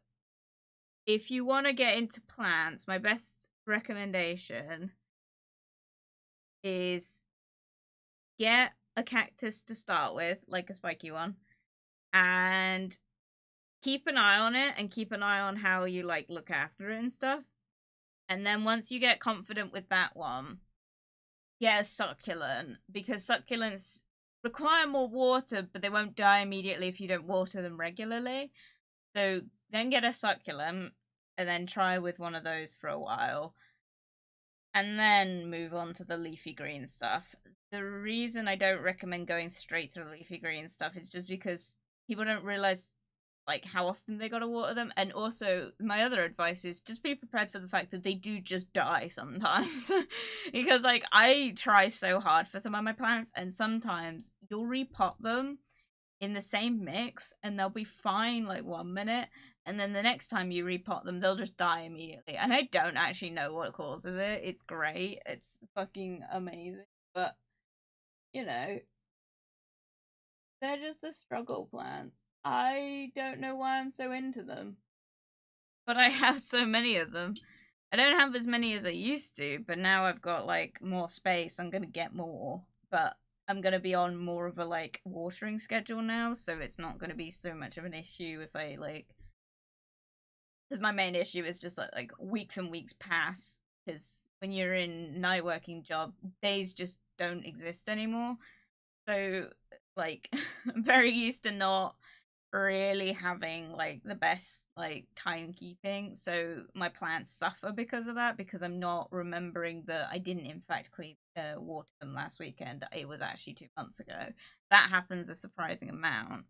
Speaker 1: if you want to get into plants, my best recommendation is get a cactus to start with, like a spiky one, and keep an eye on it and keep an eye on how you like look after it and stuff. And then once you get confident with that one, get a succulent, because succulents require more water, but they won't die immediately if you don't water them regularly. So then get a succulent and then try with one of those for a while. And then move on to the leafy green stuff. The reason I don't recommend going straight to the leafy green stuff is just because people don't realize like how often they gotta water them. And also my other advice is just be prepared for the fact that they do just die sometimes. Because like I try so hard for some of my plants, and sometimes you'll repot them in the same mix and they'll be fine like 1 minute, and then the next time you repot them they'll just die immediately, and I don't actually know what causes it. It's great, it's fucking amazing, but you know, they're just the struggle plants. I don't know why I'm so into them, but I have so many of them. I don't have as many as I used to, but now I've got like more space. I'm gonna get more, but I'm gonna be on more of a like watering schedule now, so it's not gonna be so much of an issue if I like. Because my main issue is just that like weeks and weeks pass, because when you're in night working job, days just don't exist anymore. So like I'm very used to not really having like the best like timekeeping, so my plants suffer because of that, because I'm not remembering that I didn't in fact clean water them last weekend. It was actually 2 months ago. That happens a surprising amount,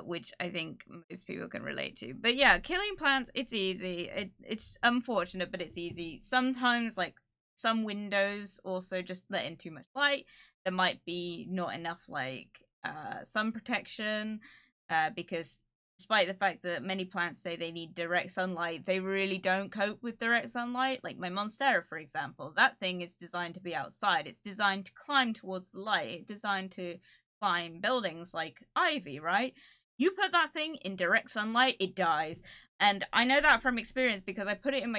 Speaker 1: which I think most people can relate to. But yeah, killing plants, it's easy. It's unfortunate, but it's easy. Sometimes like some windows also just let in too much light. There might be not enough like sun protection, because despite the fact that many plants say they need direct sunlight, they really don't cope with direct sunlight. Like my monstera, for example, that thing is designed to be outside. It's designed to climb towards the light. It's designed to climb buildings like ivy, right? You put that thing in direct sunlight, it dies. And I know that from experience because I put it in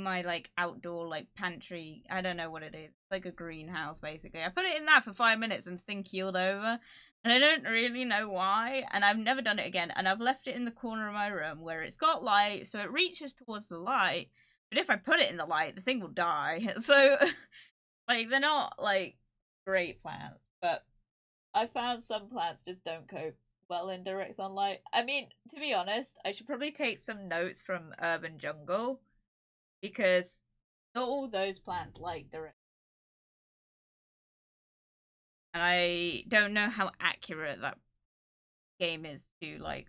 Speaker 1: my outdoor like pantry. I don't know what it is. It's like a greenhouse basically. I put it in that for 5 minutes and the thing keeled over. And I don't really know why, and I've never done it again. And I've left it in the corner of my room where it's got light, so it reaches towards the light. But if I put it in the light, the thing will die. So, like, they're not, like, great plants. But I found some plants just don't cope well in direct sunlight. I mean, to be honest, I should probably take some notes from Urban Jungle, because not all those plants like direct. And I don't know how accurate that game is to like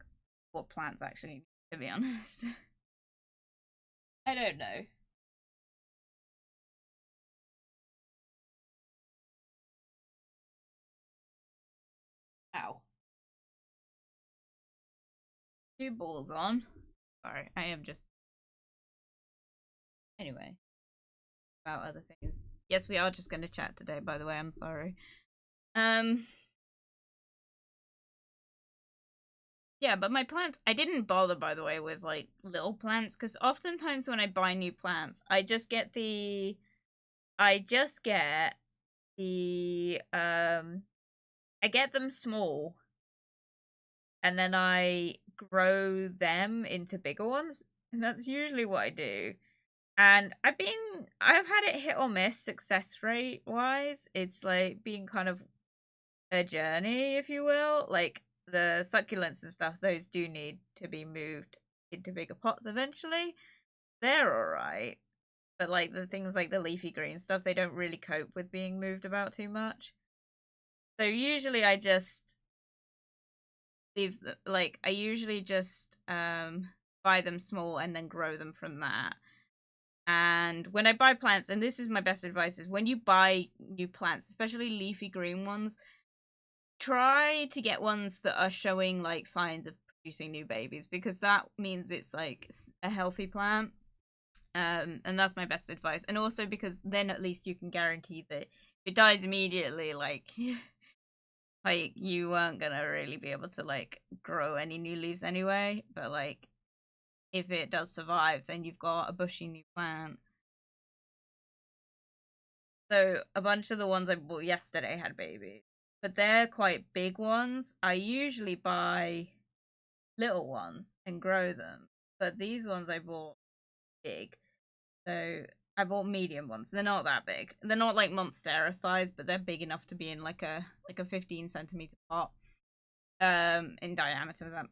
Speaker 1: what plants actually need, to be honest. I don't know. Ow. Two balls on. Sorry, I am just Anyway, about other things. Yes, we are just going to chat today, by the way. I'm sorry. Yeah, but my plants, I didn't bother, by the way, with like little plants, because oftentimes when I buy new plants, I just get I get them small, and then I grow them into bigger ones, and that's usually what I do. And I've had it hit or miss success rate wise. It's like being kind of a journey, if you will. Like the succulents and stuff, those do need to be moved into bigger pots eventually. They're alright. But like the things like the leafy green stuff, they don't really cope with being moved about too much. So usually I just I usually just buy them small and then grow them from that. And when I buy plants, and this is my best advice, is when you buy new plants, especially leafy green ones, try to get ones that are showing like signs of producing new babies, because that means it's like a healthy plant. And that's my best advice. And also because then at least you can guarantee that if it dies immediately, like like you weren't gonna really be able to like grow any new leaves anyway. But like if it does survive, then you've got a bushy new plant. So a bunch of the ones I bought yesterday had babies, but they're quite big ones. I usually buy little ones and grow them, but these ones I bought big. So I bought medium ones. They're not that big. They're not like Monstera size, but they're big enough to be in like a 15 centimeter pot. In diameter that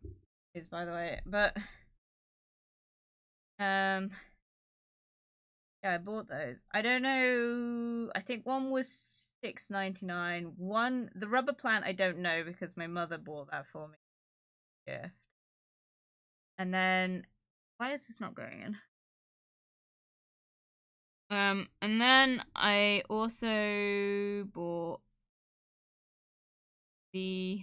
Speaker 1: is, by the way. But yeah, I bought those. I don't know. I think one was $6.99. One, the rubber plant, I don't know because my mother bought that for me. Yeah. And then, why is this not going in? And then I also bought the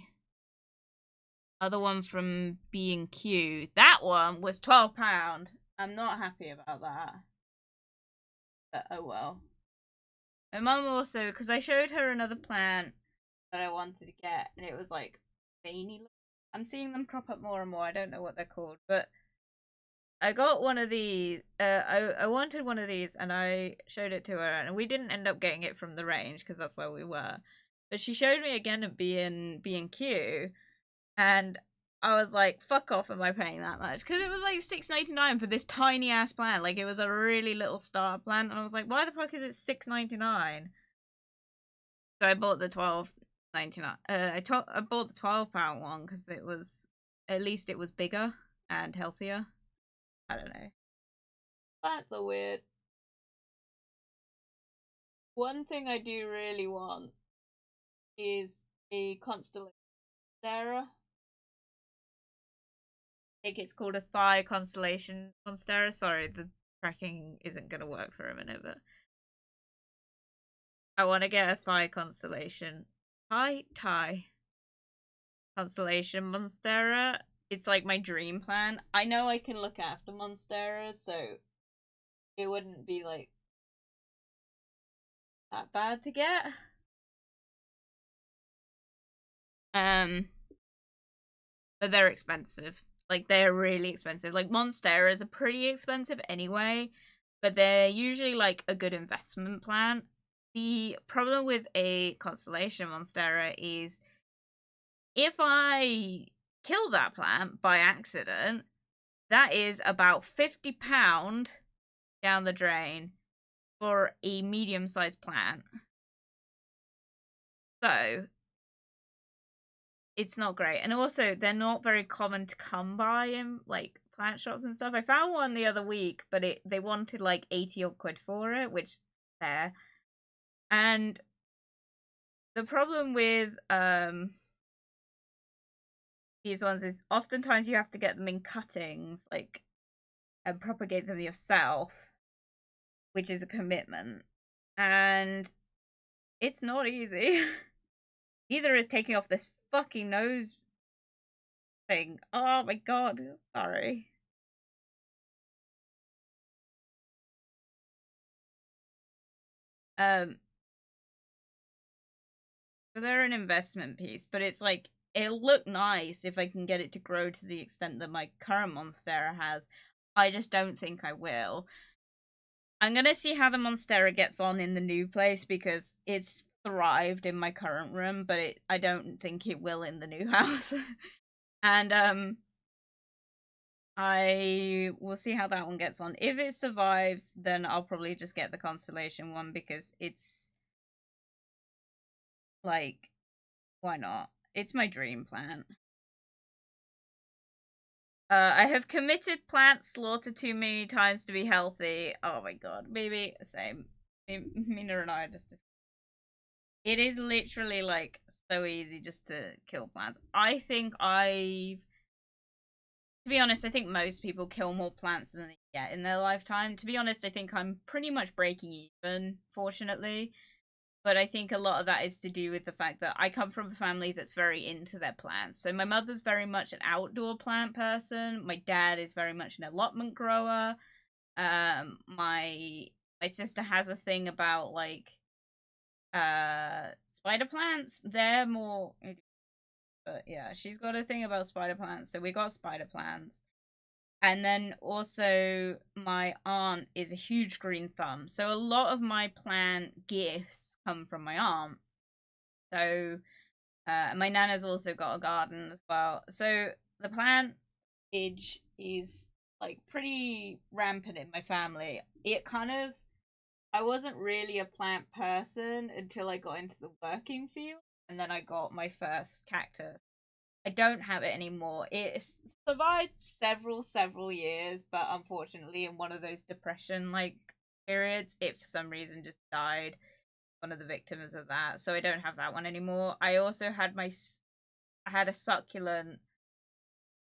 Speaker 1: other one from B&Q. That one was £12. I'm not happy about that. But oh well. My mum also, because I showed her another plant that I wanted to get, and it was like veiny. I'm seeing them crop up more and more. I don't know what they're called, but I got one of these. I wanted one of these, and I showed it to her, and we didn't end up getting it from the range because that's where we were. But she showed me again at B&Q, and I was like, "Fuck off! Am I paying that much?" Because it was like $6.99 for this tiny ass plant. Like it was a really little star plant, and I was like, "Why the fuck is it $6.99?" So I bought the $12.99. I bought the £12 one because it was at least it was bigger and healthier. I don't know. That's a weird. One thing I do really want is a constellation Monstera. I think it's called a thigh constellation Monstera. Sorry, the tracking isn't gonna work for a minute, but I want to get a thigh constellation. Thigh constellation Monstera. It's like my dream plan. I know I can look after Monstera, so it wouldn't be like that bad to get. Um, but they're expensive. Like they're really expensive. Like Monsteras are pretty expensive anyway, but they're usually like a good investment plan. The problem with a constellation Monstera is if I kill that plant by accident, that is about £50 down the drain for a medium-sized plant. So it's not great. And also they're not very common to come by in like plant shops and stuff. I found one the other week, but they wanted like 80 odd quid for it, which fair. And the problem with these ones is oftentimes you have to get them in cuttings, like, and propagate them yourself, which is a commitment. And it's not easy. Neither is taking off this fucking nose thing. Oh my god, sorry. So they're an investment piece, but it's like it'll look nice if I can get it to grow to the extent that my current Monstera has. I just don't think I will. I'm gonna see how the Monstera gets on in the new place because it's thrived in my current room, but I don't think it will in the new house. And I will see how that one gets on. If it survives, then I'll probably just get the Constellation one because it's like, why not? It's my dream plant. I have committed plant slaughter too many times to be healthy. Oh my god, maybe same. Mina and I are just. It is literally like so easy just to kill plants. To be honest, I think most people kill more plants than they get in their lifetime. To be honest, I think I'm pretty much breaking even, fortunately. But I think a lot of that is to do with the fact that I come from a family that's very into their plants. So my mother's very much an outdoor plant person. My dad is very much an allotment grower. My sister has a thing about like spider plants. They're more, but yeah, she's got a thing about spider plants. So we got spider plants. And then also, my aunt is a huge green thumb. So a lot of my plant gifts come from my aunt. So my nana's also got a garden as well. So the plant age is like pretty rampant in my family. It kind of, I wasn't really a plant person until I got into the working field. And then I got my first cactus. I don't have it anymore. It survived several years, but unfortunately, in one of those depression like periods, it for some reason just died. One of the victims of that, so I don't have that one anymore. I also had I had a succulent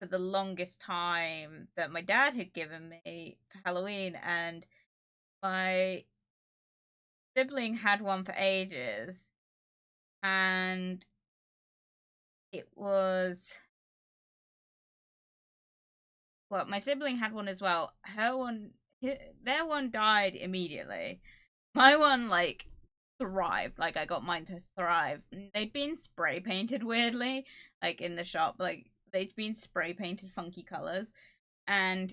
Speaker 1: for the longest time that my dad had given me for Halloween, and my sibling had one for ages, and it was well, my sibling had one as well. Their one died immediately. My one like thrived. Like I got mine to thrive. They'd been spray painted weirdly, like in the shop. Like they'd been spray painted funky colors, and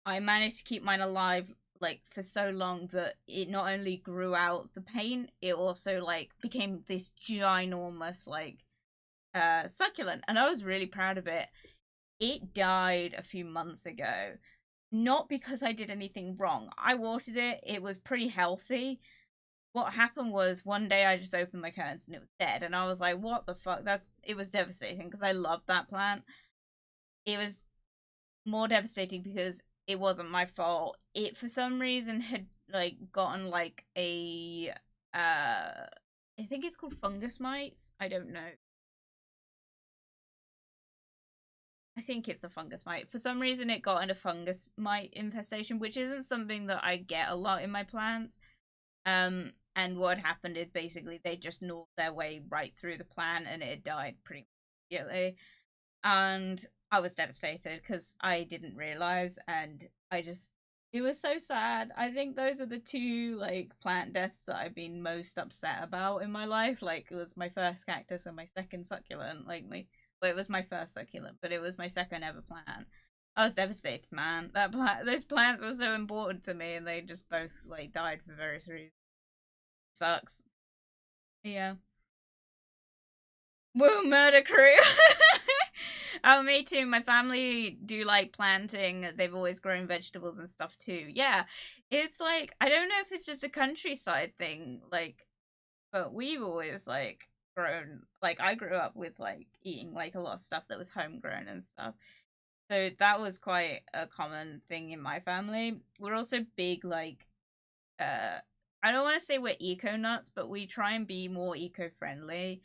Speaker 1: I managed to keep mine alive like for so long that it not only grew out the paint, it also like became this ginormous like succulent, and I was really proud of it. It died a few months ago. Not because I did anything wrong. I watered it. It was pretty healthy. What happened was one day I just opened my curtains and it was dead, and I was like, "What the fuck?" It was devastating because I loved that plant. It was more devastating because it wasn't my fault. It for some reason had like gotten like a I think it's called fungus mites. I don't know. I think it's a fungus mite. For some reason, it got in a fungus mite infestation, which isn't something that I get a lot in my plants. And what happened is basically they just gnawed their way right through the plant, and it died pretty immediately. And I was devastated because I didn't realize, and it was so sad. I think those are the two like plant deaths that I've been most upset about in my life. Like it was my first cactus and my second succulent. Well, it was my first succulent, but it was my second ever plant. I was devastated, man. Those plants were so important to me, and they just both like died for various reasons. Sucks. Yeah. Woo, murder crew. Oh, me too. My family do like planting. They've always grown vegetables and stuff too. Yeah. It's like, I don't know if it's just a countryside thing, like, but we've always like grown, like, I grew up with like eating like a lot of stuff that was homegrown and stuff. So that was quite a common thing in my family. We're also big, like, I don't want to say we're eco nuts, but we try and be more eco friendly.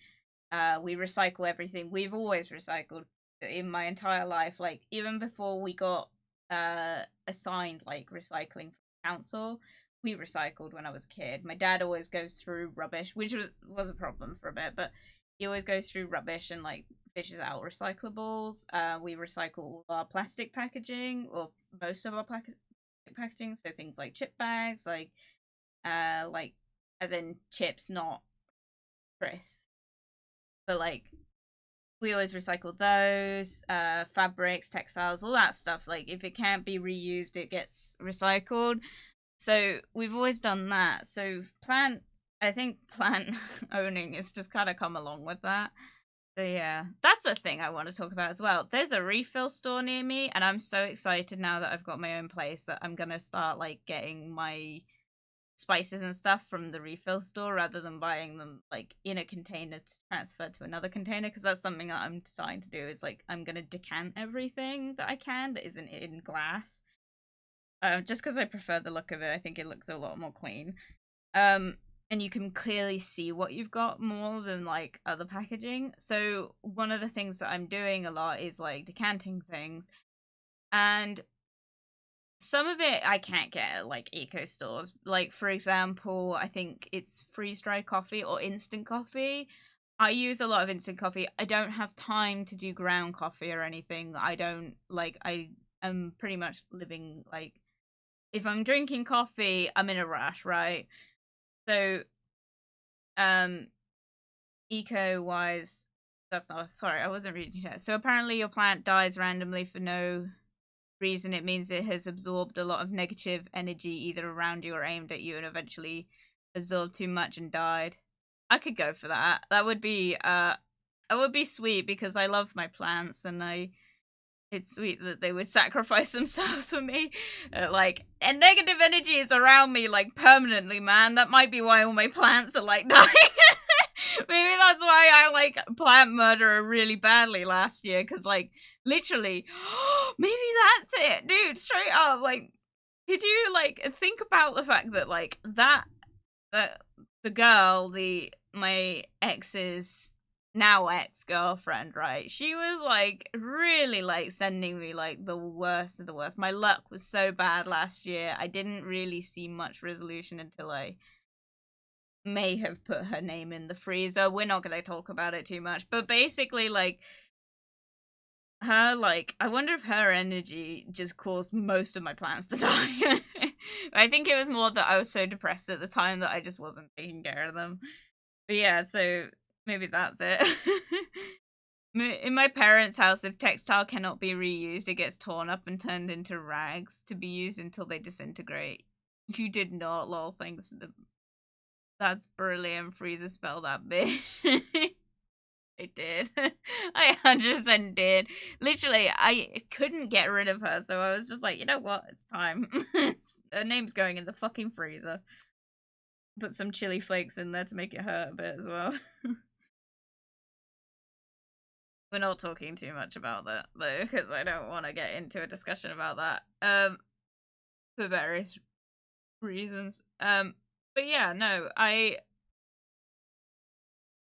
Speaker 1: We recycle everything. We've always recycled in my entire life. Like even before we got assigned like recycling from council, we recycled when I was a kid. My dad always goes through rubbish, which was a problem for a bit, but he always goes through rubbish and like fishes out recyclables. We recycle all our plastic packaging, or most of our plastic packaging, so things like chip bags, like as in chips, not crisps. But like, we always recycle those, fabrics, textiles, all that stuff. Like, if it can't be reused, it gets recycled. So we've always done that. So I think plant owning is just kind of come along with that. So yeah, that's a thing I want to talk about as well. There's a refill store near me, and I'm so excited now that I've got my own place that I'm gonna start like getting my spices and stuff from the refill store rather than buying them like in a container to transfer to another container, because that's something that I'm starting to do. Is like, I'm gonna decant everything that I can that isn't in glass, just because I prefer the look of it. I think it looks a lot more clean, and you can clearly see what you've got more than like other packaging. So one of the things that I'm doing a lot is like decanting things, and some of it I can't get at like eco stores. Like, for example, I think it's freeze dried coffee or instant coffee. I use a lot of instant coffee. I don't have time to do ground coffee or anything. I am pretty much living like, if I'm drinking coffee, I'm in a rush, right? So, eco wise, that's not, sorry, I wasn't reading that. So apparently your plant dies randomly for no reason. It means it has absorbed a lot of negative energy either around you or aimed at you, and eventually absorbed too much and died. I could go for that. That would be sweet, because I love my plants, and it's sweet that they would sacrifice themselves for me. And negative energy is around me like permanently, man. That might be why all my plants are like dying. Maybe that's why I like plant murder really badly last year, because like literally, maybe that's it, dude. Straight up, like, could you like think about the fact that like that the girl, my ex's now ex-girlfriend, right? She was like really like sending me like the worst of the worst. My luck was so bad last year. I didn't really see much resolution until I may have put her name in the freezer. We're not going to talk about it too much, but basically like her, like, I wonder if her energy just caused most of my plants to die. I think it was more that I was so depressed at the time that I just wasn't taking care of them. But yeah, so maybe that's it. In my parents' house, if textile cannot be reused, it gets torn up and turned into rags to be used until they disintegrate. You did not, lol, thanks. That's brilliant. Freezer spell that bitch. I did. I 100% did. Literally, I couldn't get rid of her, so I was just like, you know what? It's time. Her name's going in the fucking freezer. Put some chili flakes in there to make it hurt a bit as well. We're not talking too much about that, though, because I don't want to get into a discussion about that. For various reasons. But yeah, no, I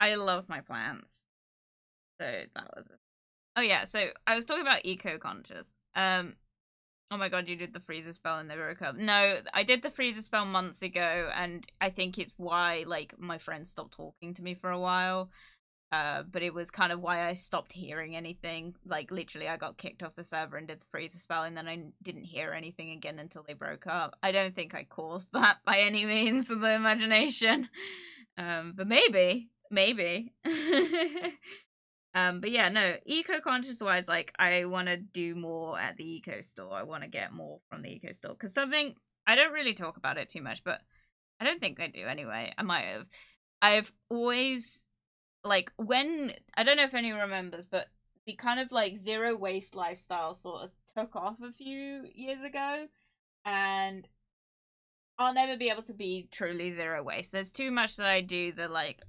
Speaker 1: love my plants. So that was it. Oh yeah, so I was talking about eco-conscious. Oh my god, you did the freezer spell and they broke up. No, I did the freezer spell months ago, and I think it's why like my friends stopped talking to me for a while. But it was kind of why I stopped hearing anything. Like literally, I got kicked off the server and did the freezer spell, and then I didn't hear anything again until they broke up. I don't think I caused that by any means of the imagination. But maybe. But yeah, no, eco-conscious wise, like, I want to do more at the eco store. I want to get more from the eco store, because something, I don't really talk about it too much, but I don't think I do anyway. I might have. I've always, like, when, I don't know if anyone remembers, but the kind of like zero waste lifestyle sort of took off a few years ago, and I'll never be able to be truly zero waste. There's too much that I do that, like,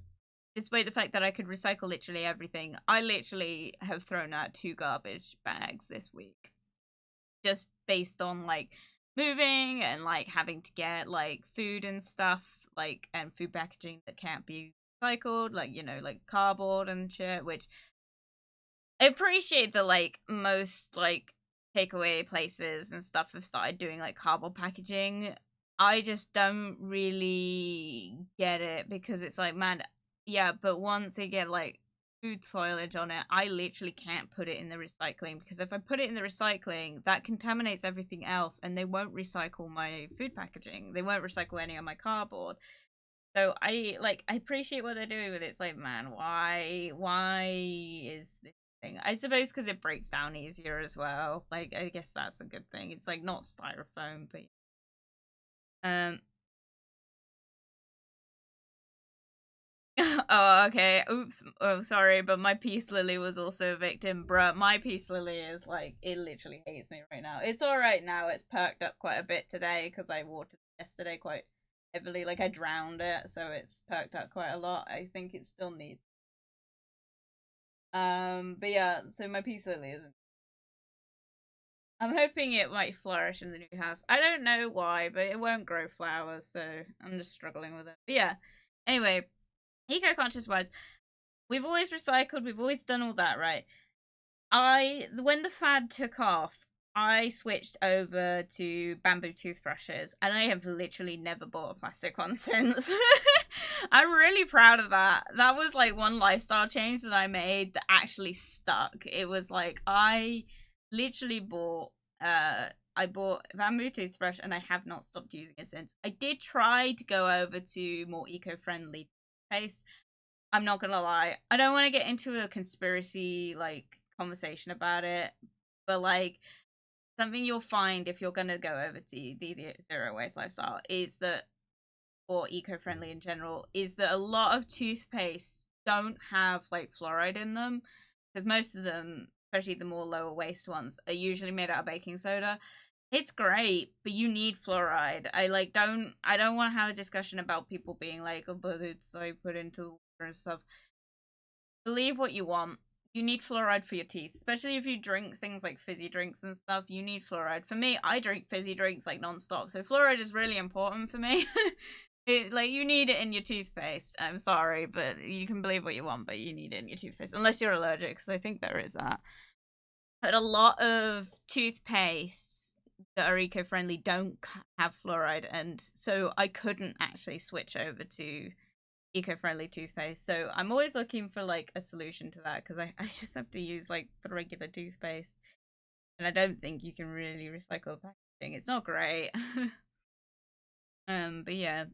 Speaker 1: despite the fact that I could recycle literally everything, I literally have thrown out 2 garbage bags this week. Just based on, like, moving and, like, having to get, like, food and stuff, like, and food packaging that can't be recycled, like, you know, like, cardboard and shit, which I appreciate that, like, most, like, takeaway places and stuff have started doing, like, cardboard packaging. I just don't really get it, because it's like, man, yeah, but once they get like food soilage on it, I literally can't put it in the recycling, because if I put it in the recycling, that contaminates everything else, and they won't recycle my food packaging. They won't recycle any of my cardboard. So I appreciate what they're doing, but it's like, man, why is this thing? I suppose because it breaks down easier as well. Like, I guess that's a good thing. It's like not styrofoam, but um. Oh, okay. Oops. Oh, sorry, but my peace lily was also a victim, bruh. My peace lily is like, it literally hates me right now. It's all right now. It's perked up quite a bit today because I watered it yesterday quite heavily. Like I drowned it, so it's perked up quite a lot. I think it still needs. But yeah. So my peace lily isn't. I'm hoping it might flourish in the new house. I don't know why, but it won't grow flowers, so I'm just struggling with it. But yeah. Anyway, eco-conscious wise. We've always recycled, we've always done all that, right? When the fad took off, I switched over to bamboo toothbrushes, and I have literally never bought a plastic one since. I'm really proud of that. That was like one lifestyle change that I made that actually stuck. It was like I literally I bought a bamboo toothbrush and I have not stopped using it since. I did try to go over to more eco-friendly paste. I'm not gonna lie. I don't want to get into a conspiracy like conversation about it, but like something you'll find if you're gonna go over to the zero waste lifestyle is that, or eco-friendly in general, is that a lot of toothpaste don't have like fluoride in them because most of them, especially the more lower waste ones, are usually made out of baking soda. It's great, but you need fluoride. I don't want to have a discussion about people being like, oh, but it's like put into the water and stuff. Believe what you want. You need fluoride for your teeth, especially if you drink things like fizzy drinks and stuff. You need fluoride. For me, I drink fizzy drinks like non-stop, so fluoride is really important for me. You need it in your toothpaste. I'm sorry, but you can believe what you want, but you need it in your toothpaste unless you're allergic, because I think there is that. But a lot of toothpastes that are eco-friendly don't have fluoride, and so I couldn't actually switch over to eco-friendly toothpaste. So I'm always looking for like a solution to that because I just have to use like the regular toothpaste, and I don't think you can really recycle packaging. It's not great. But yeah,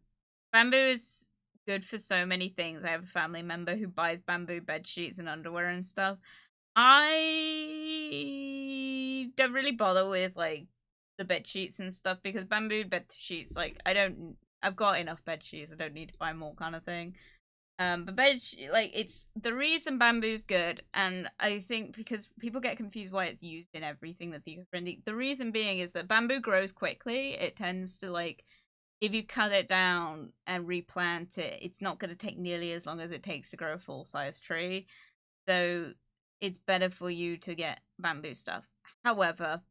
Speaker 1: bamboo is good for so many things. I have a family member who buys bamboo bed sheets and underwear and stuff. I don't really bother with like the bed sheets and stuff because bamboo bed sheets, like I've got enough bed sheets. I don't need to buy more kind of thing. But it's the reason bamboo's good, and I think because people get confused why it's used in everything that's eco-friendly. The reason being is that bamboo grows quickly. It tends to like, if you cut it down and replant it, it's not going to take nearly as long as it takes to grow a full-size tree. So it's better for you to get bamboo stuff. However,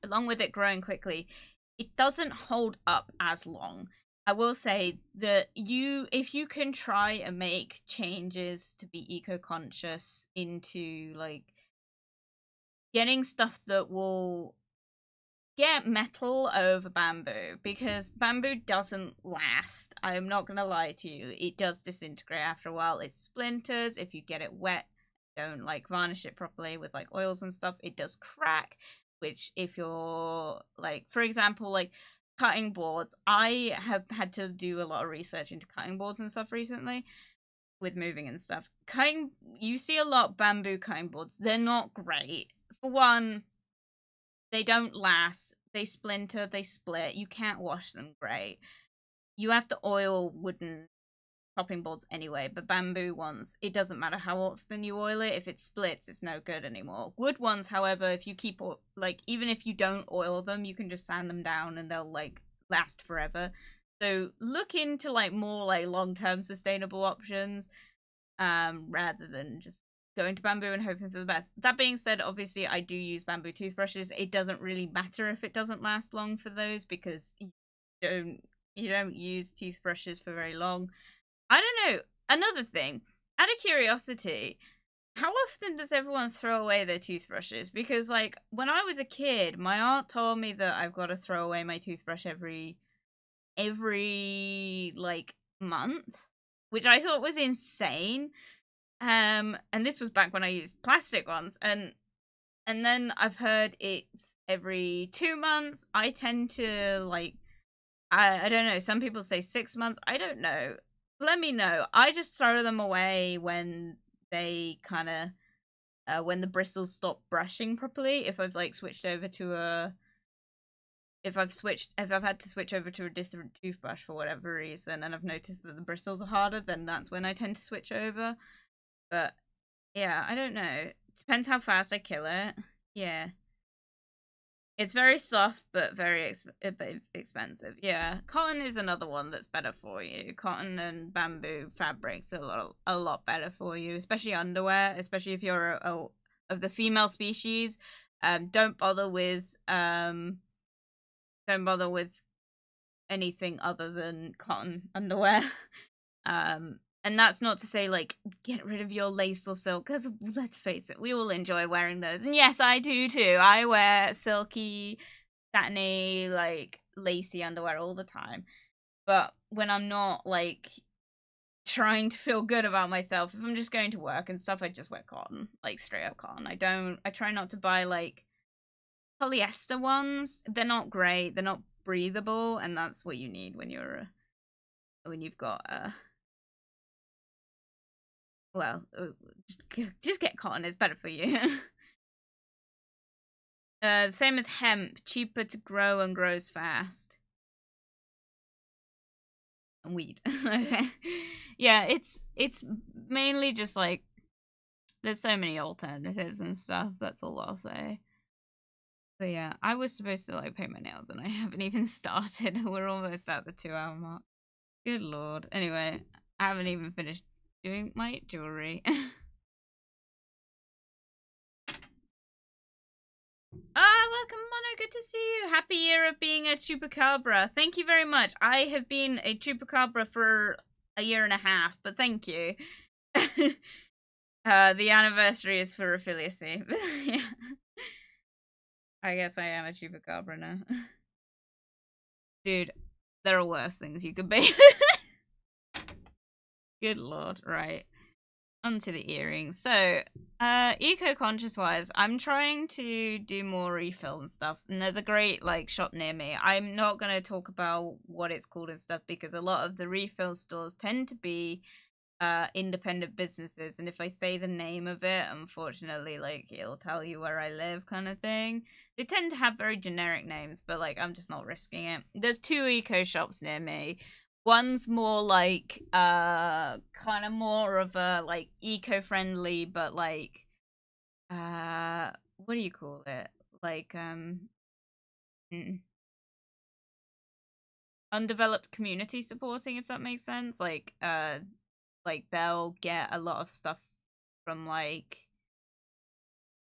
Speaker 1: along with it growing quickly, it doesn't hold up as long. I will say that if you can try and make changes to be eco-conscious into like getting stuff that will get metal over bamboo, because bamboo doesn't last. I'm not gonna lie to you, it does disintegrate after a while. It splinters if you get it wet, don't like varnish it properly with like oils and stuff, it does crack. Which if you're like, for example, like cutting boards, I have had to do a lot of research into cutting boards and stuff recently with moving and stuff. You see a lot of bamboo cutting boards, they're not great. For one, they don't last. They splinter, they split. You can't wash them great. You have to oil wooden chopping boards anyway, but bamboo ones, it doesn't matter how often you oil it. If it splits, it's no good anymore. Wood ones, however, if you keep, like, even if you don't oil them, you can just sand them down and they'll, like, last forever. So look into, like, more, like, long-term sustainable options, rather than just going to bamboo and hoping for the best. That being said, obviously I do use bamboo toothbrushes. It doesn't really matter if it doesn't last long for those, because you don't use toothbrushes for very long. I don't know. Another thing, out of curiosity, how often does everyone throw away their toothbrushes? Because like when I was a kid, my aunt told me that I've got to throw away my toothbrush every like month, which I thought was insane. And this was back when I used plastic ones, and then I've heard it's every 2 months. I tend to like, I don't know, some people say 6 months. I don't know. let me know. I just throw them away when they kind of when the bristles stop brushing properly. If I've like switched over to a if I've had to switch over to a different toothbrush for whatever reason and I've noticed that the bristles are harder, then that's when I tend to switch over. But yeah, I don't know. Depends how fast I kill it. Yeah. It's very soft, but very expensive. Yeah, cotton is another one that's better for you. Cotton and bamboo fabrics are a lot better for you, especially underwear. Especially if you're of the female species. Don't bother with don't bother with anything other than cotton underwear. And that's not to say like get rid of your lace or silk, because let's face it, we all enjoy wearing those. And yes, I do too. I wear silky, satiny, like lacy underwear all the time. But when I'm not like trying to feel good about myself, if I'm just going to work and stuff, I just wear cotton, like straight up cotton. I try not to buy like polyester ones. They're not great. They're not breathable, and that's what you need when you've got well, just get cotton. It's better for you. Same as hemp, cheaper to grow and grows fast. And weed. Okay. Yeah, it's mainly just like there's so many alternatives and stuff. That's all I'll say. So yeah, I was supposed to like paint my nails and I haven't even started. We're almost at the 2-hour mark. Good lord. Anyway, I haven't even finished doing my jewelry. Welcome, Mono. Good to see you. Happy year of being a chupacabra. Thank you very much. I have been a chupacabra for a year and a half, but thank you. The anniversary is for Affiliation. Yeah. I guess I am a chupacabra now. Dude, there are worse things you could be. Good lord, right. Onto the earrings. So, eco-conscious wise, I'm trying to do more refill and stuff, and there's a great like shop near me. I'm not gonna talk about what it's called and stuff because a lot of the refill stores tend to be independent businesses, and if I say the name of it, unfortunately, like it'll tell you where I live kind of thing. They tend to have very generic names, but like I'm just not risking it. There's 2 eco shops near me. One's more like kind of more of a like eco-friendly, but like what do you call it? Like undeveloped community supporting, if that makes sense. Like they'll get a lot of stuff from like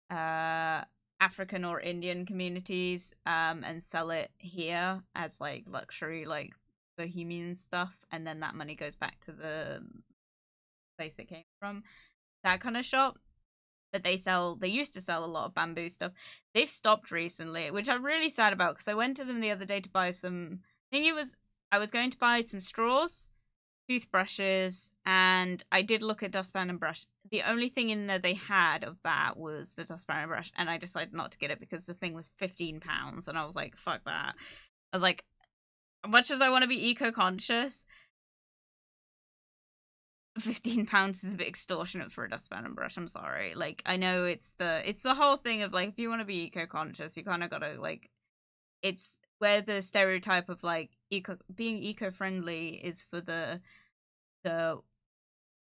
Speaker 1: African or Indian communities and sell it here as like luxury like bohemian stuff, and then that money goes back to the place it came from, that kind of shop. But they used to sell a lot of bamboo stuff. They've stopped recently, which I'm really sad about because I went to them the other day to buy some, I was going to buy some straws, toothbrushes, and I did look at dustpan and brush. The only thing in there they had of that was the dustpan and brush, and I decided not to get it because the thing was £15, and I was like, fuck that. I was like, much as I want to be eco-conscious, £15 is a bit extortionate for a dustpan and brush. I'm sorry. Like, I know it's the whole thing of like, if you want to be eco-conscious, you kind of gotta like, it's where the stereotype of like being eco-friendly is for the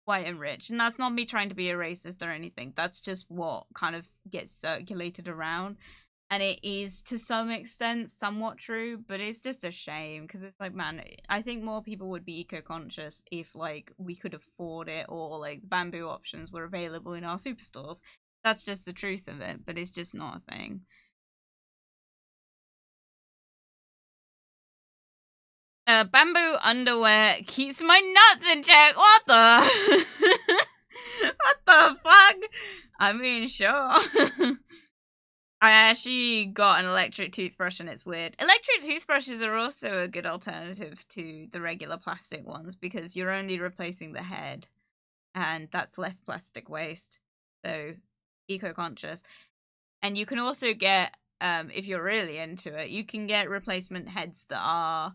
Speaker 1: white and rich, and that's not me trying to be a racist or anything. That's just what kind of gets circulated around, and it is to some extent somewhat true, but it's just a shame because it's like, man, I think more people would be eco-conscious if like we could afford it, or like the bamboo options were available in our superstores. That's just the truth of it, but it's just not a thing. Bamboo underwear keeps my nuts in check. What the? What the fuck? I mean, sure. I actually got an electric toothbrush and it's weird. Electric toothbrushes are also a good alternative to the regular plastic ones because you're only replacing the head and that's less plastic waste. So, eco-conscious. And you can also get, if you're really into it, you can get replacement heads that are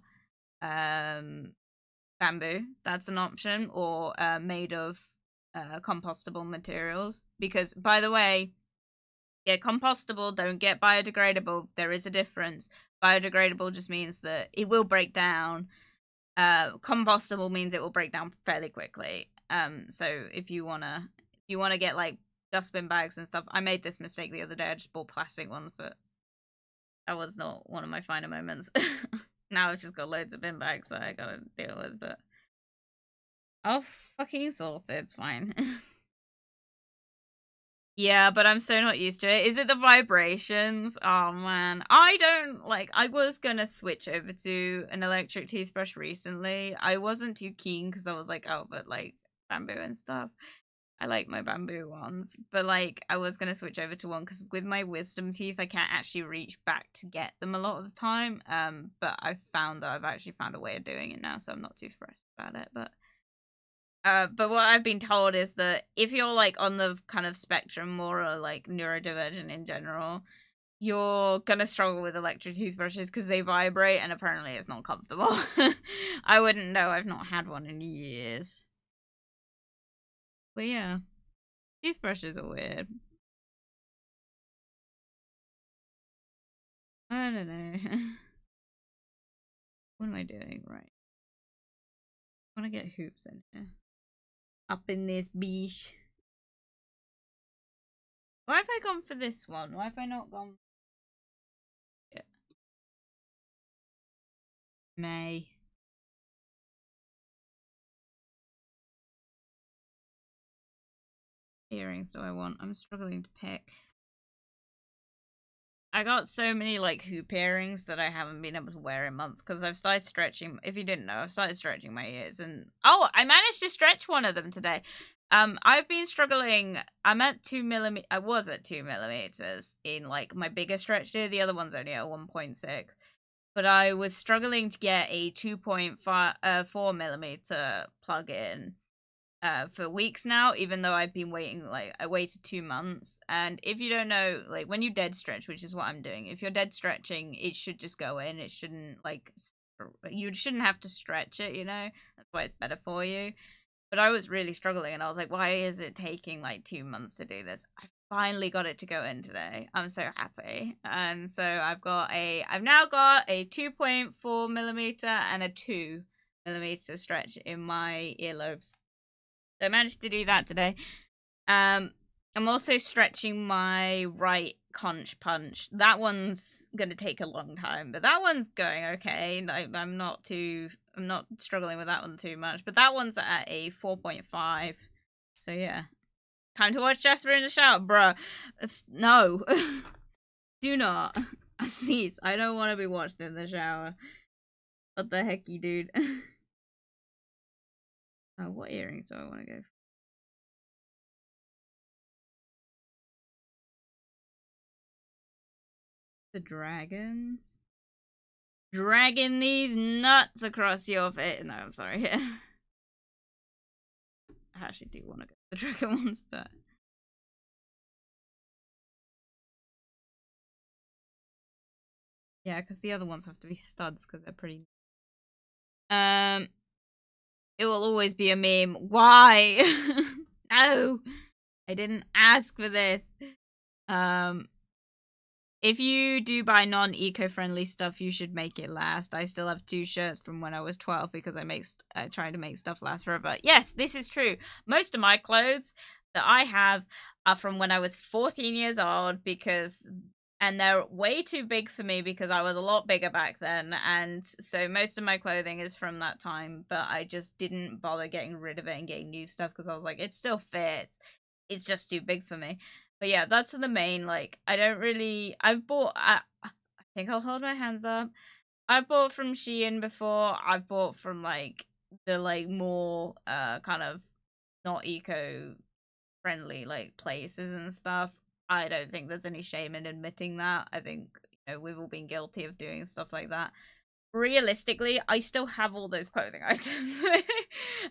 Speaker 1: bamboo. That's an option, or made of compostable materials. Because, by the way, get compostable, don't get biodegradable. There is a difference. Biodegradable just means that it will break down. Compostable means it will break down fairly quickly. So if you wanna get like dustbin bags and stuff, I made this mistake the other day. I just bought plastic ones, but that was not one of my finer moments. Now I've just got loads of bin bags that I gotta deal with, but I'll fucking sort it. It's fine. Yeah, but I'm so not used to it. Is it the vibrations? Oh man. I don't like, I was gonna switch over to an electric toothbrush recently. I wasn't too keen because I was like, oh, but like bamboo and stuff. I like my bamboo ones. But like, I was gonna switch over to one because with my wisdom teeth, I can't actually reach back to get them a lot of the time. But I found that I've actually found a way of doing it now, so I'm not too stressed about it. But what I've been told is that if you're like on the kind of spectrum more or like neurodivergent in general, you're gonna struggle with electric toothbrushes because they vibrate and apparently it's not comfortable. I wouldn't know. I've not had one in years. But yeah, toothbrushes are weird. I don't know. What am I doing? Right. I want to get hoops in here. Up in this beach. Why have I gone for this one? Why have I not gone? Yeah. May. Earrings do I want? I'm struggling to pick. I got so many like hoop earrings that I haven't been able to wear in months because I've started stretching. If you didn't know, I've started stretching my ears, and oh, I managed to stretch one of them today. I've been struggling. I'm at 2 millimeters. I was at 2 millimeters in like my biggest stretch ear. The other one's only at 1.6. But I was struggling to get a 2.4 millimeter plug in for weeks now, even though I've been waiting. Like, I waited 2 months. And if you don't know, like, when you dead stretch, which is what I'm doing, if you're dead stretching, it should just go in. It shouldn't, like, you shouldn't have to stretch it, you know? That's why it's better for you. But I was really struggling, and I was like, why is it taking, like, 2 months to do this? I finally got it to go in today. I'm so happy. And so I've now got a 2.4 millimeter and a 2 millimeter stretch in my earlobes. So I managed to do that today. I'm also stretching my right conch punch. That one's gonna take a long time, but that one's going okay. I'm not struggling with that one too much. But that one's at a 4.5. So yeah. Time to watch Jasper in the shower, bruh. No. Do not. Please, I don't want to be watched in the shower. What the hecky, dude? Oh, what earrings do I want to go for? The dragons? Dragging these nuts across your face. No, I'm sorry. I actually do want to go for the dragon ones, but... Yeah, because the other ones have to be studs because they're pretty... It will always be a meme. Why? No! I didn't ask for this. If you do buy non-eco-friendly stuff, you should make it last. I still have 2 shirts from when I was 12 because I try to make stuff last forever. Yes, this is true. Most of my clothes that I have are from when I was 14 years old and they're way too big for me because I was a lot bigger back then. And so most of my clothing is from that time, but I just didn't bother getting rid of it and getting new stuff because I was like, it still fits. It's just too big for me. But yeah, that's the main, like, I think I'll hold my hands up. I've bought from Shein before. I've bought from, like, the, like, more, kind of not eco-friendly, like, places and stuff. I don't think there's any shame in admitting that. I think, you know, we've all been guilty of doing stuff like that. Realistically, I still have all those clothing items.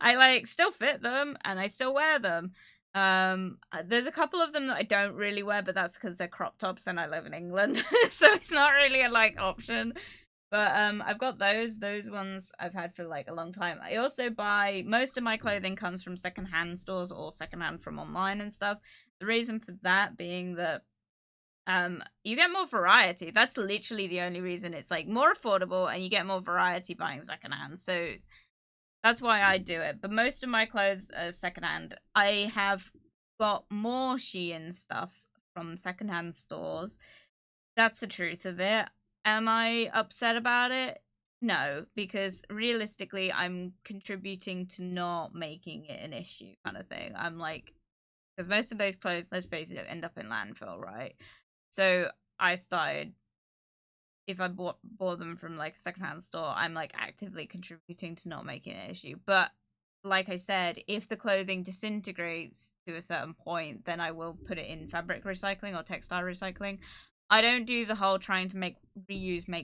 Speaker 1: I, like, still fit them, and I still wear them. There's a couple of them that I don't really wear, but that's because they're crop tops and I live in England. So it's not really a like option. But I've got those ones I've had for like a long time. I also buy, most of my clothing comes from secondhand stores or secondhand from online and stuff. The reason for that being that you get more variety. That's literally the only reason. It's like more affordable and you get more variety buying secondhand. So that's why I do it. But most of my clothes are secondhand. I have got more Shein stuff from secondhand stores. That's the truth of it. Am I upset about it? No, because realistically, I'm contributing to not making it an issue, kind of thing. I'm like, because most of those clothes, let's face it, end up in landfill, right? So I started, if I bought them from like a secondhand store, I'm like actively contributing to not making it an issue. But like I said, if the clothing disintegrates to a certain point, then I will put it in fabric recycling or textile recycling. I don't do the whole trying to make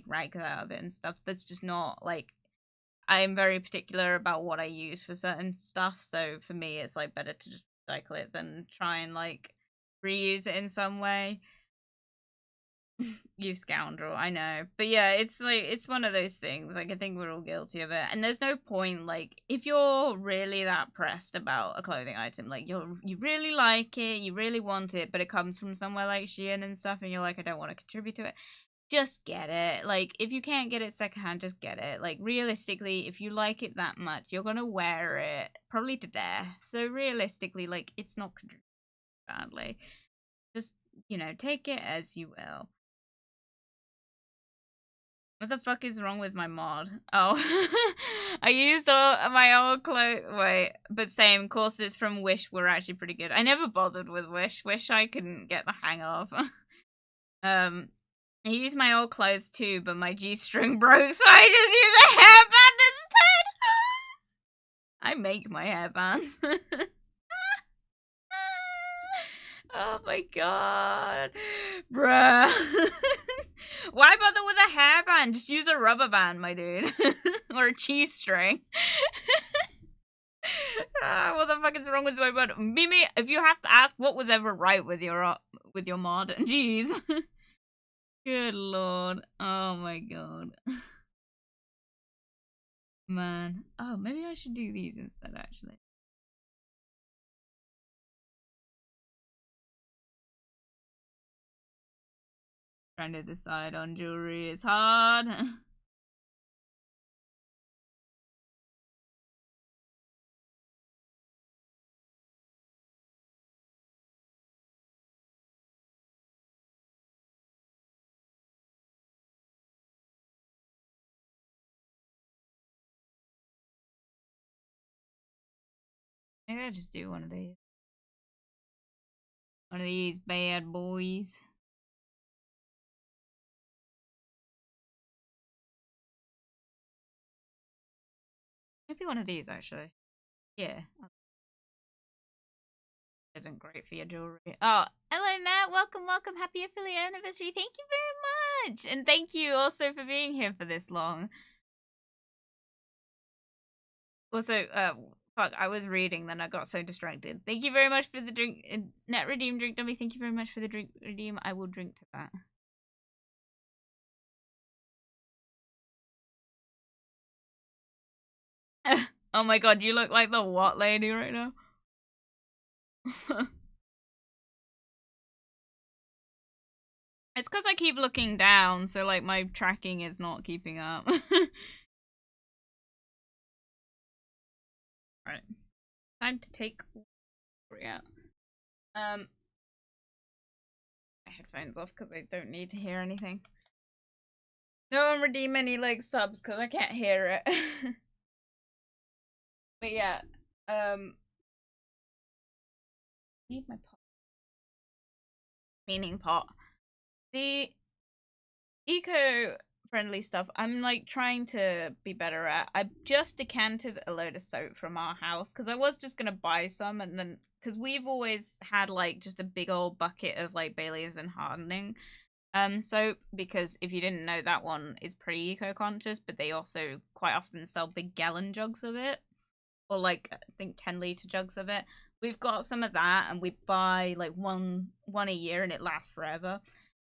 Speaker 1: rags out of it and stuff. That's just not like, I'm very particular about what I use for certain stuff. So for me, it's like better to just recycle it than try and like reuse it in some way. You scoundrel, I know. But yeah, it's like, it's one of those things. Like, I think we're all guilty of it. And there's no point, like, if you're really that pressed about a clothing item, like, you really like it, you really want it, but it comes from somewhere like Shein and stuff, and you're like, I don't want to contribute to it, just get it. Like, if you can't get it secondhand, just get it. Like, realistically, if you like it that much, you're gonna wear it, probably to death. So realistically, like, it's not contributing badly. Just, you know, take it as you will. What the fuck is wrong with my mod? Oh, I used all my old clothes. Wait, but same courses from Wish were actually pretty good. I never bothered with Wish. Wish I couldn't get the hang of. I used my old clothes too, but my G-string broke, so I just used a hairband instead. I make my hairbands. Oh my god, bruh. Why bother with a hairband? Just use a rubber band, my dude. Or a cheese string. What the fuck is wrong with my mod? Mimi, if you have to ask, what was ever right with your mod? Jeez. Good lord. Oh my god. Man. Oh, maybe I should do these instead, actually. Trying to decide on jewelry is hard. Maybe I'll just do one of these. One of these bad boys. Maybe one of these, actually. Yeah. Isn't great for your jewelry. Oh, hello, Matt. Welcome, welcome. Happy affiliate anniversary. Thank you very much. And thank you also for being here for this long. Also, fuck, I was reading, then I got so distracted. Thank you very much for the drink. Net redeem, drink dummy. Thank you very much for the drink redeem. I will drink to that. Oh my god, you look like the what lady right now? It's because I keep looking down, so like my tracking is not keeping up. Right. Time to take out. My headphones off because I don't need to hear anything. No one redeem any like subs because I can't hear it. But yeah, need my pot. Meaning pot. The eco-friendly stuff I'm like trying to be better at. I just decanted a load of soap from our house because I was just gonna buy some, and then because we've always had like just a big old bucket of like Bailey's and hardening soap, because if you didn't know, that one is pretty eco-conscious, but they also quite often sell big gallon jugs of it, or like I think 10-liter jugs of it. We've got some of that, and we buy like one a year, and it lasts forever.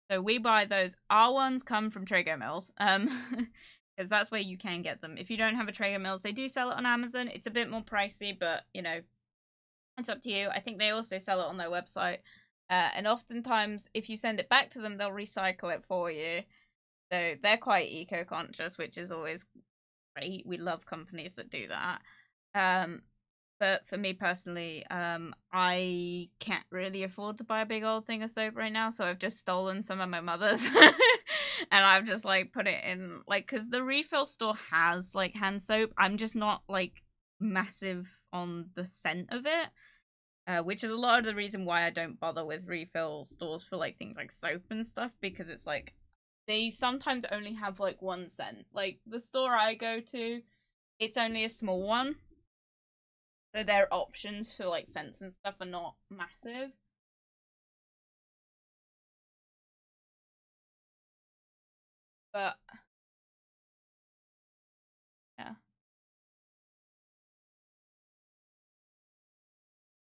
Speaker 1: So we buy those. Our ones come from Traeger Mills, because that's where you can get them. If you don't have a Traeger Mills, they do sell it on Amazon. It's a bit more pricey, but you know, it's up to you. I think they also sell it on their website. And oftentimes, if you send it back to them, they'll recycle it for you. So they're quite eco-conscious, which is always great. We love companies that do that. But for me personally, I can't really afford to buy a big old thing of soap right now, so I've just stolen some of my mother's. And I've just like put it in, like, because the refill store has like hand soap. I'm just not like massive on the scent of it, which is a lot of the reason why I don't bother with refill stores for like things like soap and stuff, because it's like they sometimes only have like one scent. Like the store I go to, it's only a small one, so their options for like scents and stuff are not massive. But yeah,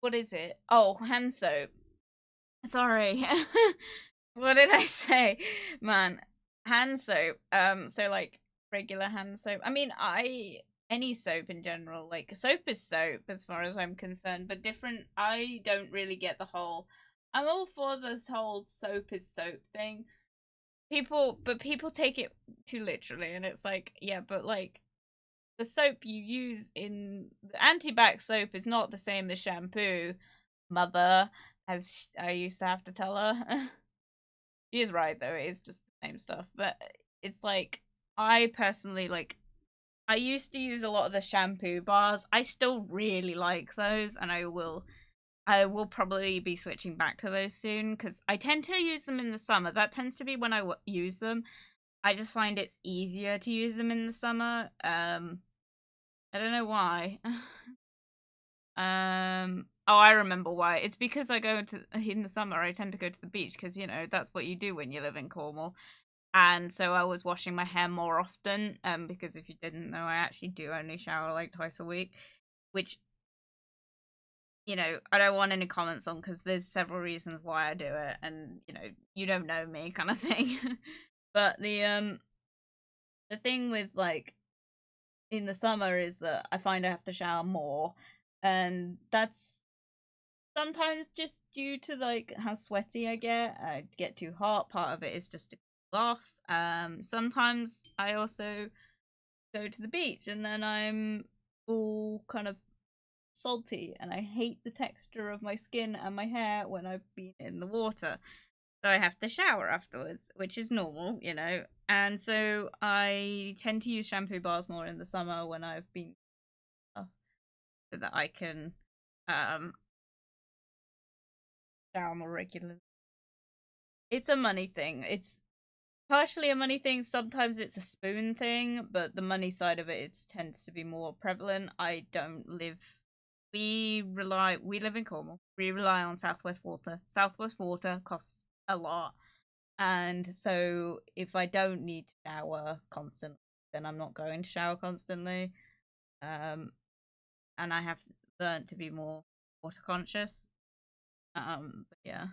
Speaker 1: what is it? Oh, hand soap. Sorry. What did I say? Man, hand soap. So like regular hand soap. I mean, I any soap in general, like soap is soap as far as I'm concerned, but different. I don't really get the whole. I'm all for this whole soap is soap thing. People take it too literally, and it's like, yeah, but like the soap you use in the anti-bac soap is not the same as shampoo, mother, as I used to have to tell her. She is right though, it is just the same stuff. But it's like, I personally like, I used to use a lot of the shampoo bars. I still really like those, and I will probably be switching back to those soon, because I tend to use them in the summer. That tends to be when I use them. I just find it's easier to use them in the summer. I don't know why. Oh, I remember why. It's because I go to in the summer. I tend to go to the beach because you know that's what you do when you live in Cornwall. And so I was washing my hair more often. Because if you didn't know, I actually do only shower like twice a week, which I don't want any comments on, because there's several reasons why I do it, and you don't know me, kind of thing. But the thing with like in the summer is that I find I have to shower more, and that's sometimes just due to like how sweaty I get. I get too hot. Part of it is just to cool off. Sometimes I also go to the beach, and then I'm all kind of salty, and I hate the texture of my skin and my hair when I've been in the water. So I have to shower afterwards, which is normal. And so I tend to use shampoo bars more in the summer when I've been so that I can um shower more regularly. It's a money thing. It's partially a money thing. Sometimes it's a spoon thing, but the money side of it tends to be more prevalent. I don't live. We live in Cornwall. We rely on Southwest Water. Southwest Water costs a lot, and so if I don't need to shower constantly, then I'm not going to shower constantly. And I have learned to be more water conscious. But yeah.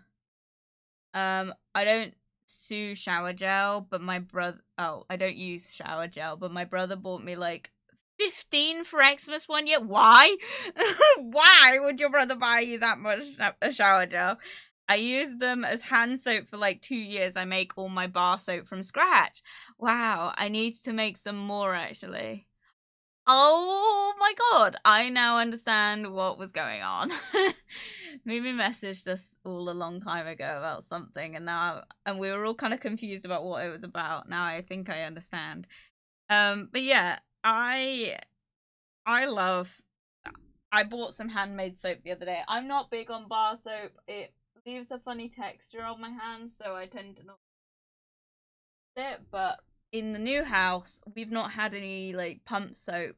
Speaker 1: I don't sue shower gel, but my brother. Oh, I don't use shower gel, but my brother bought me like 15 for Xmas one year. Why? Why would your brother buy you that much shower gel? I used them as hand soap for like 2 years. I make all my bar soap from scratch. Wow, I need to make some more actually. Oh my god, I now understand what was going on. Mimi messaged us all a long time ago about something, and we were all kind of confused about what it was about. Now I think I understand. But yeah, I love I bought some handmade soap the other day. I'm not big on bar soap. It leaves a funny texture on my hands, so I tend to not it, but in the new house, we've not had any like pump soap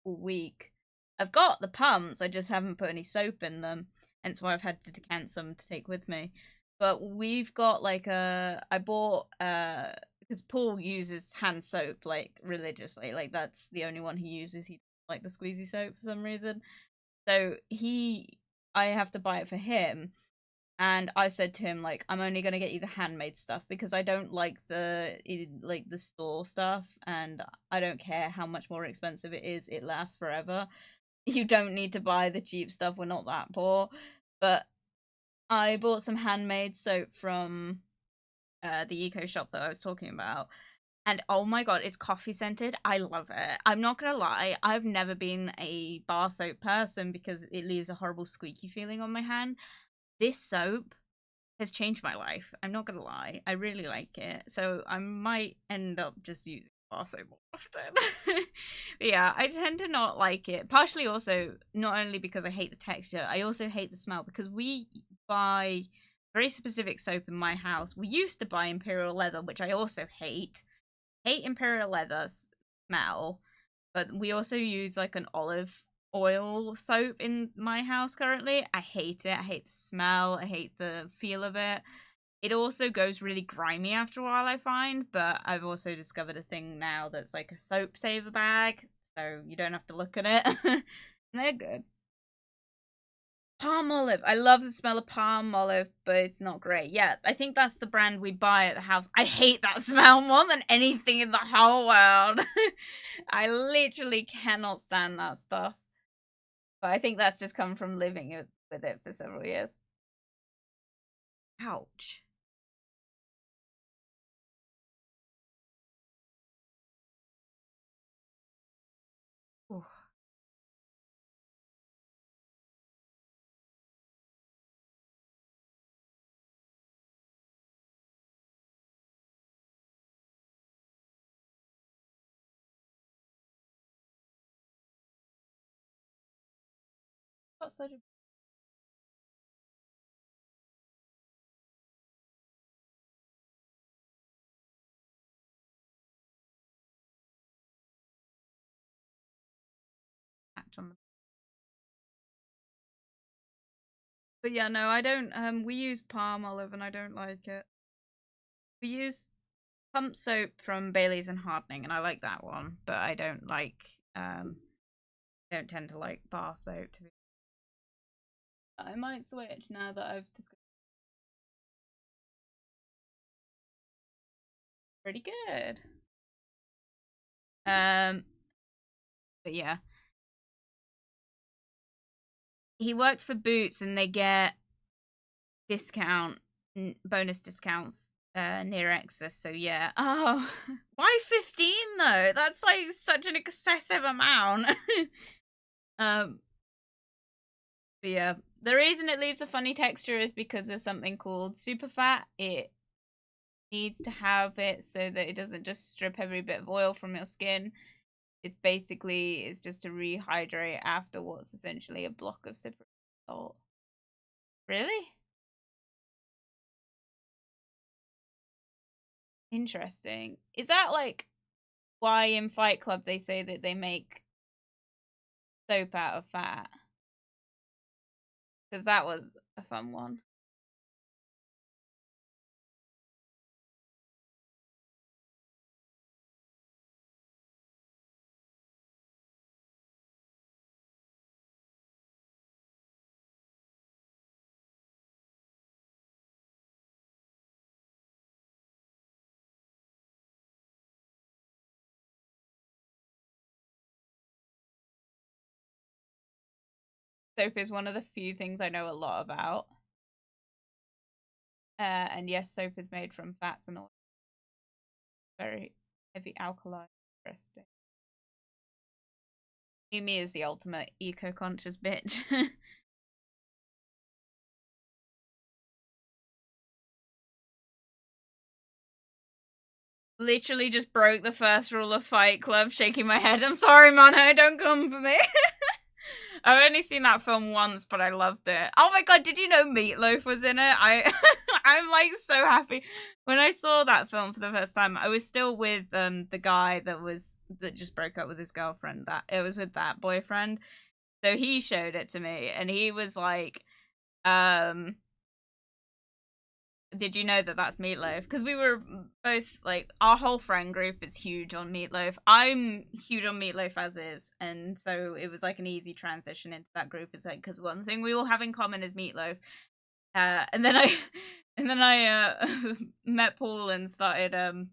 Speaker 1: all week. I've got the pumps, I just haven't put any soap in them, hence why I've had to decant some to take with me. But we've got like I bought because Paul uses hand soap like religiously, like that's the only one he uses. He like the squeezy soap for some reason. So I have to buy it for him, And I said to him, like, I'm only gonna get you the handmade stuff because I don't like the store stuff, and I don't care how much more expensive it is, it lasts forever. You don't need to buy the cheap stuff, we're not that poor. But I bought some handmade soap from the eco shop that I was talking about. And oh my god, it's coffee scented. I love it. I'm not gonna lie, I've never been a bar soap person because it leaves a horrible squeaky feeling on my hand. This soap has changed my life. I'm not gonna lie. I really like it. So I might end up just using bar soap more often. But yeah, I tend to not like it. Partially also, not only because I hate the texture, I also hate the smell because we buy very specific soap in my house. We used to buy Imperial Leather, which I also hate. Hate Imperial Leather smell, but we also use like an olive oil soap in my house currently. I hate it. I hate the smell. I hate the feel of it. It also goes really grimy after a while, I find, but I've also discovered a thing now that's like a soap saver bag, so you don't have to look at it. And they're good. Palm olive. I love the smell of palm olive, but it's not great. Yeah, I think that's the brand we buy at the house. I hate that smell more than anything in the whole world. I literally cannot stand that stuff. But I think that's just come from living with it for several years. Ouch. Ooh. What sort of act on the... But yeah, no, I don't. We use palm olive and I don't like it. We use pump soap from Bailey's and Hardening, and I like that one, but I don't like don't tend to like bar soap. To be... I might switch now that I've discovered. Pretty good. But yeah, he worked for Boots, and they get discount, bonus discount near excess. So yeah. Oh, why 15 though? That's like such an excessive amount. um, but yeah, the reason it leaves a funny texture is because there's something called super fat. It needs to have it so that it doesn't just strip every bit of oil from your skin. It's just to rehydrate after what's essentially a block of super salt. Really? Interesting. Is that like why in Fight Club they say that they make soap out of fat? Because that was a fun one. Soap is one of the few things I know a lot about. And yes, soap is made from fats and oil. Very heavy alkali. Interesting. Yumi is the ultimate eco-conscious bitch. Literally just broke the first rule of Fight Club, shaking my head. I'm sorry, Mono, don't come for me. I've only seen that film once, but I loved it. Oh my god, did you know Meatloaf was in it? I'm like so happy. When I saw that film for the first time, I was still with the guy that just broke up with his girlfriend. That it was with that boyfriend. So he showed it to me and he was like, did you know that that's Meatloaf? Because we were both like, our whole friend group is huge on Meatloaf. I'm huge on Meatloaf as is, and so it was like an easy transition into that group. It's like because one thing we all have in common is Meatloaf. And then I met Paul and started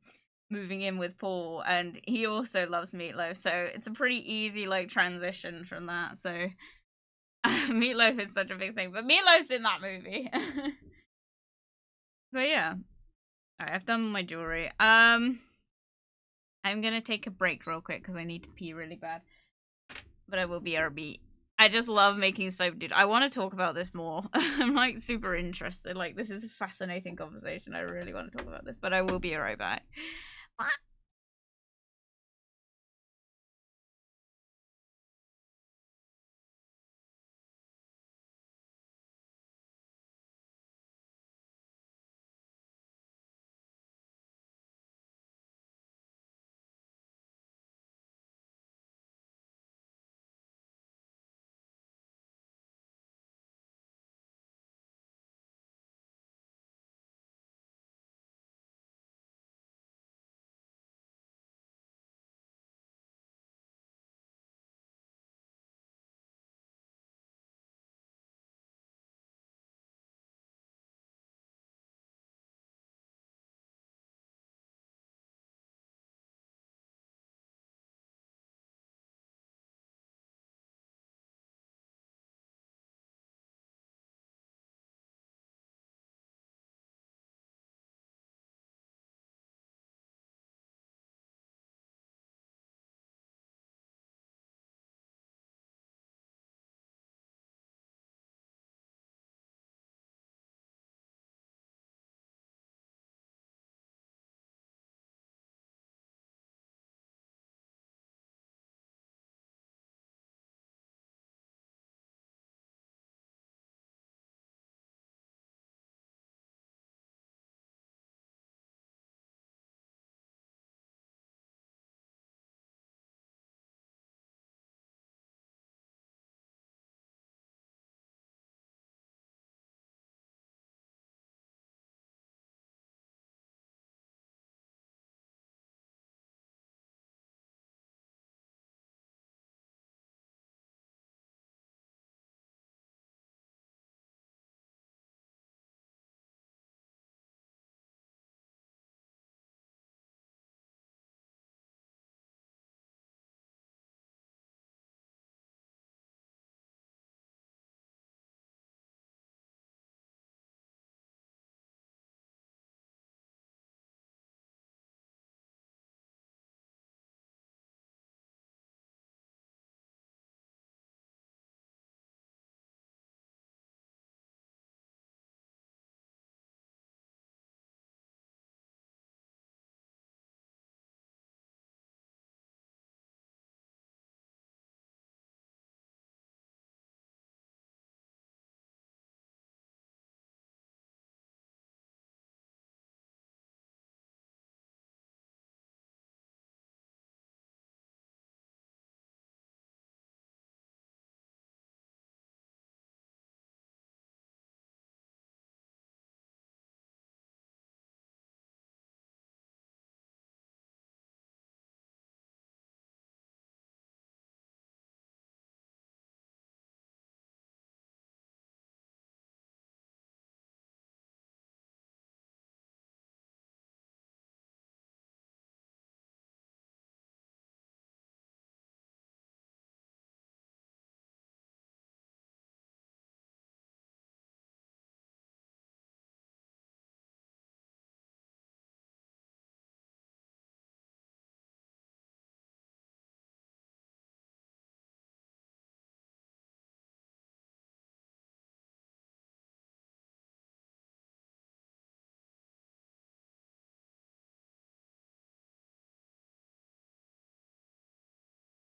Speaker 1: moving in with Paul, and he also loves meatloaf, so it's a pretty easy like transition from that. So meatloaf is such a big thing, but meatloaf's in that movie. But yeah, all right, I've done my jewelry. I'm gonna take a break real quick because I need to pee really bad, but I will be RB. I just love making soap, dude. I want to talk about this more. I'm like super interested. Like, this is a fascinating conversation. I really want to talk about this, but I will be right back.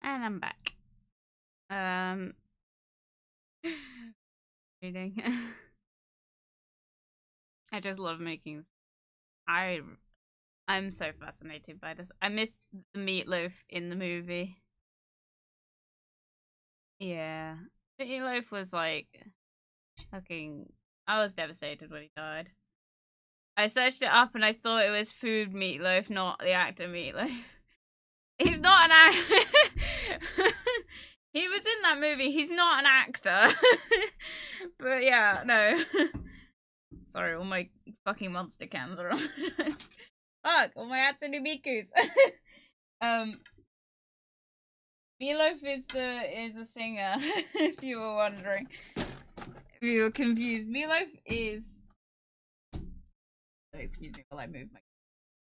Speaker 1: And I'm back. Reading. I just love making. I'm so fascinated by this. I missed the meatloaf in the movie. Yeah, meatloaf was like fucking. I was devastated when he died. I searched it up and I thought it was food meatloaf, not the actor meatloaf. He's not an actor. He was in that movie. He's not an actor. But yeah, no. Sorry, all my fucking monster cans are on. Fuck, all my Hatsune Mikus. Meatloaf is a singer, if you were wondering. If you were confused. Meatloaf is... Oh, excuse me while I move my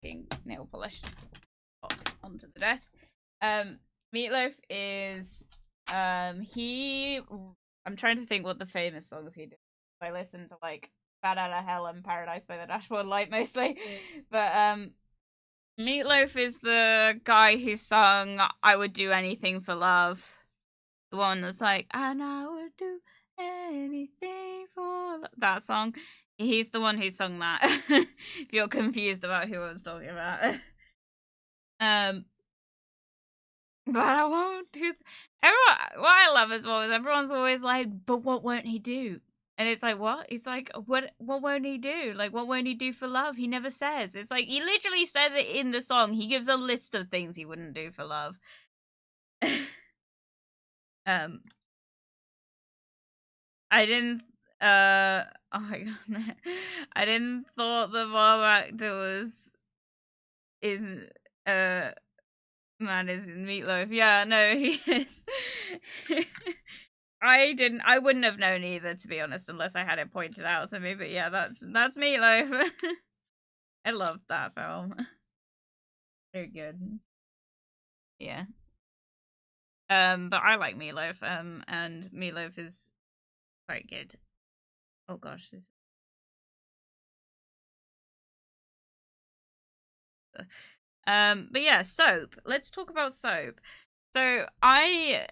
Speaker 1: fucking nail polish box onto the desk. Meatloaf is... he... I'm trying to think what the famous songs he did. I listen to, like, Bad Outta Hell and Paradise by the Dashboard Light, mostly. But, Meatloaf is the guy who sung I Would Do Anything for Love. The one that's like, and I would do anything for love. That song. He's the one who sung that. If you're confused about who I was talking about. But I won't do... Everyone, what I love as well is everyone's always like, but what won't he do? And it's like, what? He's like, what won't he do? Like, what won't he do for love? He never says. It's like, he literally says it in the song. He gives a list of things he wouldn't do for love. I didn't, oh my god, I didn't thought the Bob actor is man is in Meatloaf. Yeah, no, he is. I wouldn't have known either, to be honest, unless I had it pointed out to me, but yeah, that's Meatloaf. I love that film. Very good. Yeah. But I like Meatloaf, and Meatloaf is quite good. Oh gosh, this... But yeah, soap. Let's talk about soap. So I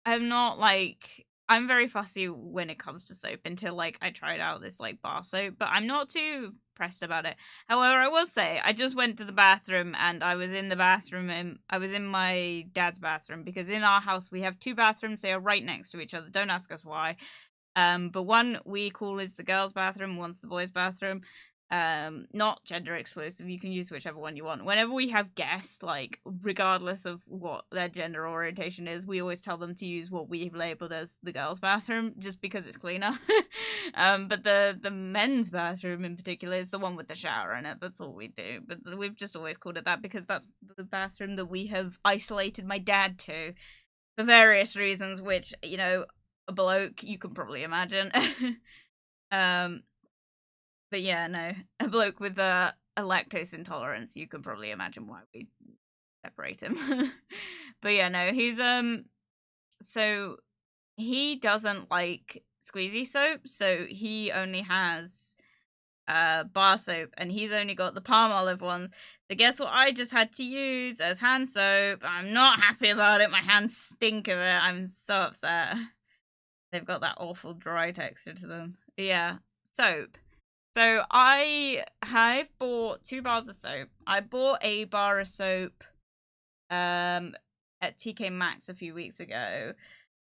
Speaker 1: am not like... I'm very fussy when it comes to soap until like I tried out this like bar soap, but I'm not too pressed about it. However, I will say I just went to the bathroom and I was in the bathroom and I was in my dad's bathroom because in our house we have two bathrooms. They are right next to each other. Don't ask us why. But one we call is the girls' bathroom, one's the boys' bathroom. Not gender exclusive, you can use whichever one you want. Whenever we have guests, like regardless of what their gender orientation is, we always tell them to use what we've labeled as the girls' bathroom just because it's cleaner. But the men's bathroom in particular is the one with the shower in it. That's all we do, but we've just always called it that because that's the bathroom that we have isolated my dad to for various reasons, which, you know, a bloke, you can probably imagine. But yeah, no, a bloke with a lactose intolerance, you can probably imagine why we separate him. But yeah, no, he's so he doesn't like squeezy soap, so he only has bar soap, and he's only got the palm olive one. So guess what I just had to use as hand soap? I'm not happy about it. My hands stink of it. I'm so upset. They've got that awful dry texture to them. But yeah, soap. So I've bought 2 bars of soap. I bought a bar of soap at TK Maxx a few weeks ago.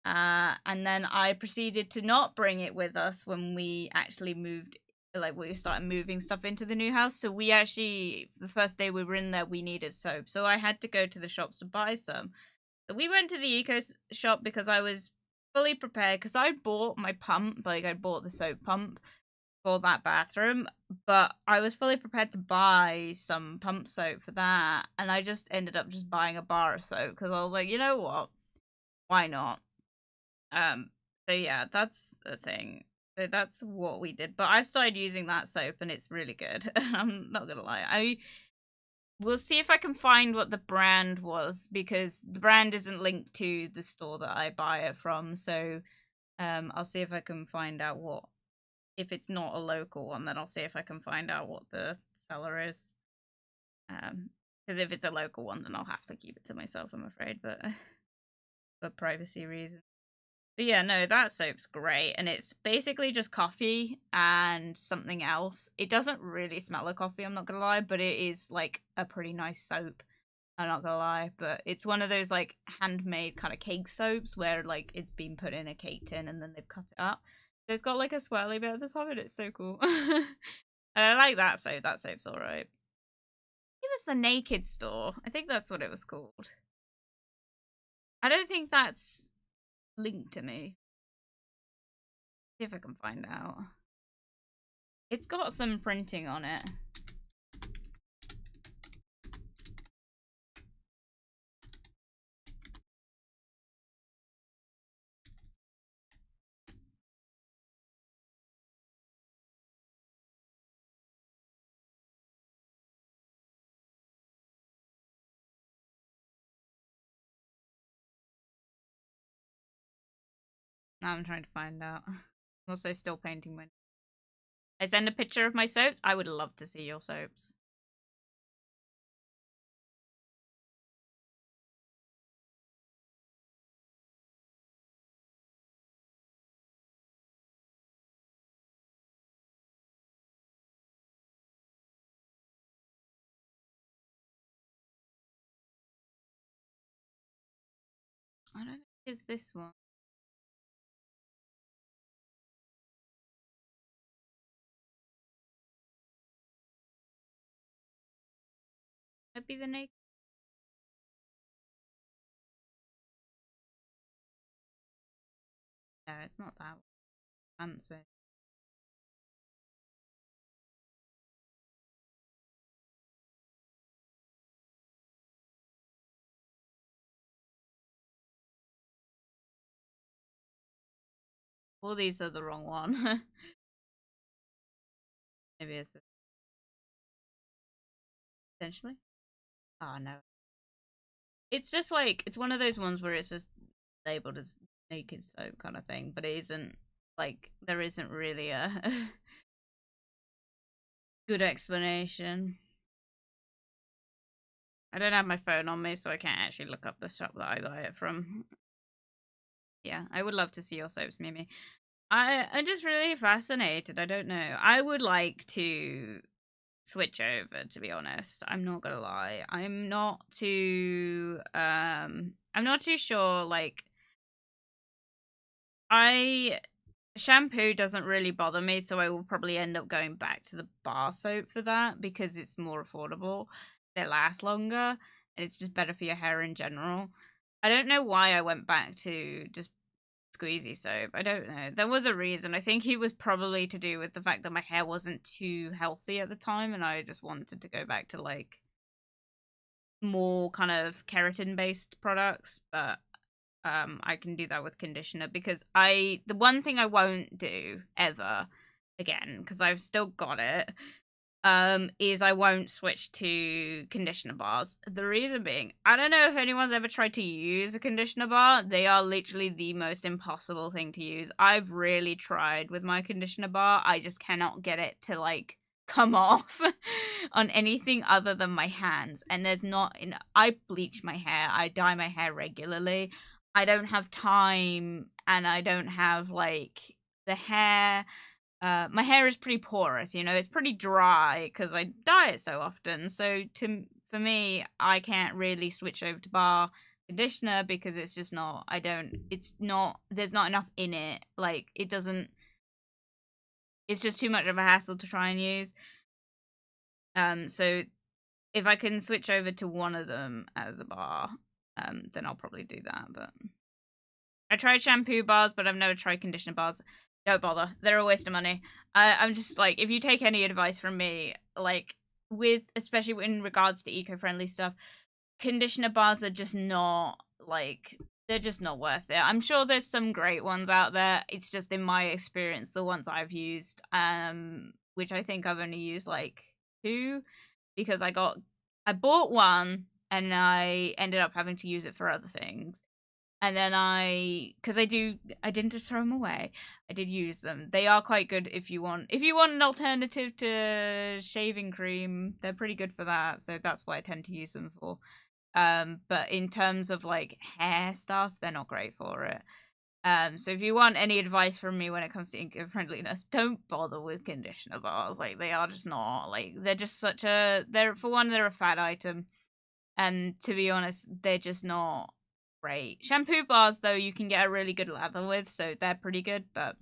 Speaker 1: And then I proceeded to not bring it with us when we actually moved, like we started moving stuff into the new house. So we actually, the first day we were in there, we needed soap. So I had to go to the shops to buy some. So we went to the Eco shop because I was fully prepared because I bought my pump, like I bought the soap pump for that bathroom, but I was fully prepared to buy some pump soap for that, and I just ended up just buying a bar of soap because I was like, you know what, why not? So yeah, that's the thing. So that's what we did, but I've started using that soap and it's really good. I'm not gonna lie, I will see if I can find what the brand was because the brand isn't linked to the store that I buy it from, so I'll see if I can find out what... If it's not a local one, then I'll see if I can find out what the seller is. Because if it's a local one, then I'll have to keep it to myself, I'm afraid, but for privacy reasons. But yeah, no, that soap's great, and it's basically just coffee and something else. It doesn't really smell like coffee, I'm not gonna lie, but it is like a pretty nice soap. I'm not gonna lie, but it's one of those like handmade kind of cake soaps where like it's been put in a cake tin and then they've cut it up. So it's got like a swirly bit at the top and it's so cool. And I like that soap. That soap's alright. It was the Naked Store. I think that's what it was called. I don't think that's linked to me. See if I can find out. It's got some printing on it. Now I'm trying to find out. I'm also still painting my... I send a picture of my soaps? I would love to see your soaps. I don't think it's this one. Could it be the naked? No, it's not that one. Fancy. All these are the wrong one. Maybe it's this. Potentially. Oh no. It's just like, it's one of those ones where it's just labeled as naked soap kind of thing, but it isn't, like, there isn't really a good explanation. I don't have my phone on me, so I can't actually look up the shop that I got it from. Yeah, I would love to see your soaps, Mimi. I'm just really fascinated. I don't know. I would like to switch over, to be honest. I'm not gonna lie. I'm not too sure, like, shampoo doesn't really bother me, so I will probably end up going back to the bar soap for that because it's more affordable. They last longer and it's just better for your hair in general. I don't know why I went back to just squeezy soap. I don't know. There was a reason. I think it was probably to do with the fact that my hair wasn't too healthy at the time and I just wanted to go back to like more kind of keratin based products, but I can do that with conditioner because the one thing I won't do ever again, because I've still got it, is I won't switch to conditioner bars. The reason being, I don't know if anyone's ever tried to use a conditioner bar. They are literally the most impossible thing to use. I've really tried with my conditioner bar. I just cannot get it to like come off on anything other than my hands. And there's not, I bleach my hair. I dye my hair regularly. I don't have time and I don't have like the hair. My hair is pretty porous, you know, it's pretty dry because I dye it so often. So for me, I can't really switch over to bar conditioner because it's just not, there's not enough in it. Like, it's just too much of a hassle to try and use. So if I can switch over to one of them as a bar, then I'll probably do that. But I tried shampoo bars, but I've never tried conditioner bars. Don't bother. They're a waste of money. I'm just like, if you take any advice from me, like, especially in regards to eco-friendly stuff, conditioner bars are just not, like, they're just not worth it. I'm sure there's some great ones out there. It's just, in my experience, the ones I've used, which I think I've only used, like, 2, because I bought one, and I ended up having to use it for other things. And then I didn't just throw them away. I did use them. They are quite good if you want an alternative to shaving cream. They're pretty good for that. So that's what I tend to use them for. But in terms of like hair stuff, they're not great for it. So if you want any advice from me when it comes to eco-friendliness, don't bother with conditioner bars. Like, they are just not, like, they're just they're a fad item. And to be honest, they're just not great. Shampoo bars, though, you can get a really good lather with, so they're pretty good, but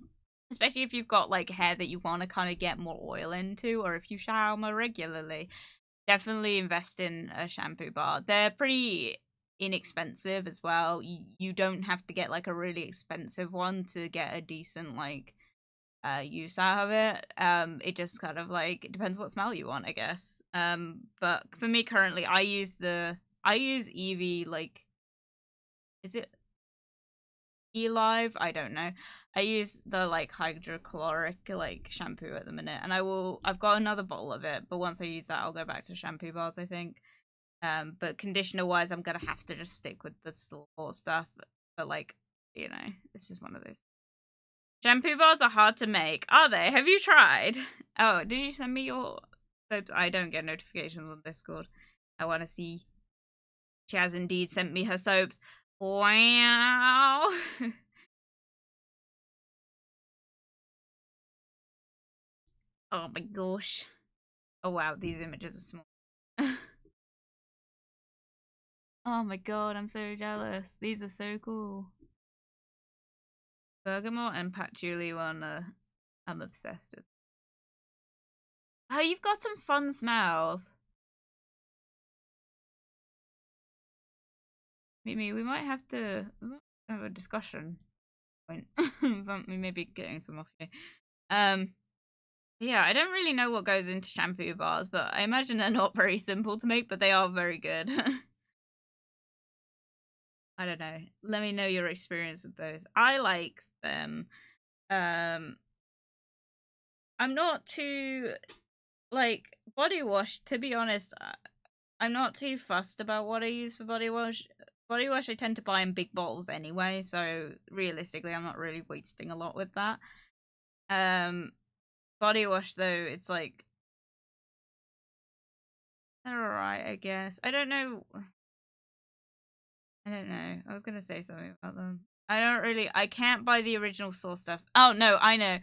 Speaker 1: especially if you've got like hair that you want to kind of get more oil into, or if you shower more regularly, definitely invest in a shampoo bar. They're pretty inexpensive as well. You don't have to get like a really expensive one to get a decent like use out of it. It just kind of like, it depends what smell you want, I guess. But for me currently, I use Eevee, like, is it Elive? I don't know. I use the like hydrochloric like shampoo at the minute, and I've got another bottle of it, but once I use that, I'll go back to shampoo bars, I think. But conditioner wise, I'm gonna have to just stick with the store stuff. But like, you know, it's just one of those. Shampoo bars are hard to make, are they? Have you tried? Oh, did you send me your soaps? I don't get notifications on Discord. I want to see. She has indeed sent me her soaps. Wow. Oh my gosh. Oh wow, these images are small. Oh my god, I'm so jealous. These are so cool. Bergamot and patchouli one, I'm obsessed with. Oh, you've got some fun smells. Mimi, we might have to have a discussion point about me maybe getting some off here. Yeah, I don't really know what goes into shampoo bars, but I imagine they're not very simple to make, but they are very good. I don't know. Let me know your experience with those. I like them. I'm not too like body wash, to be honest. I'm not too fussed about what I use for body wash. Body wash I tend to buy in big bottles anyway, so realistically I'm not really wasting a lot with that. Body wash though, it's like they're alright, I guess. I don't know. I was gonna say something about them. I can't buy the original source stuff. Oh no, I know.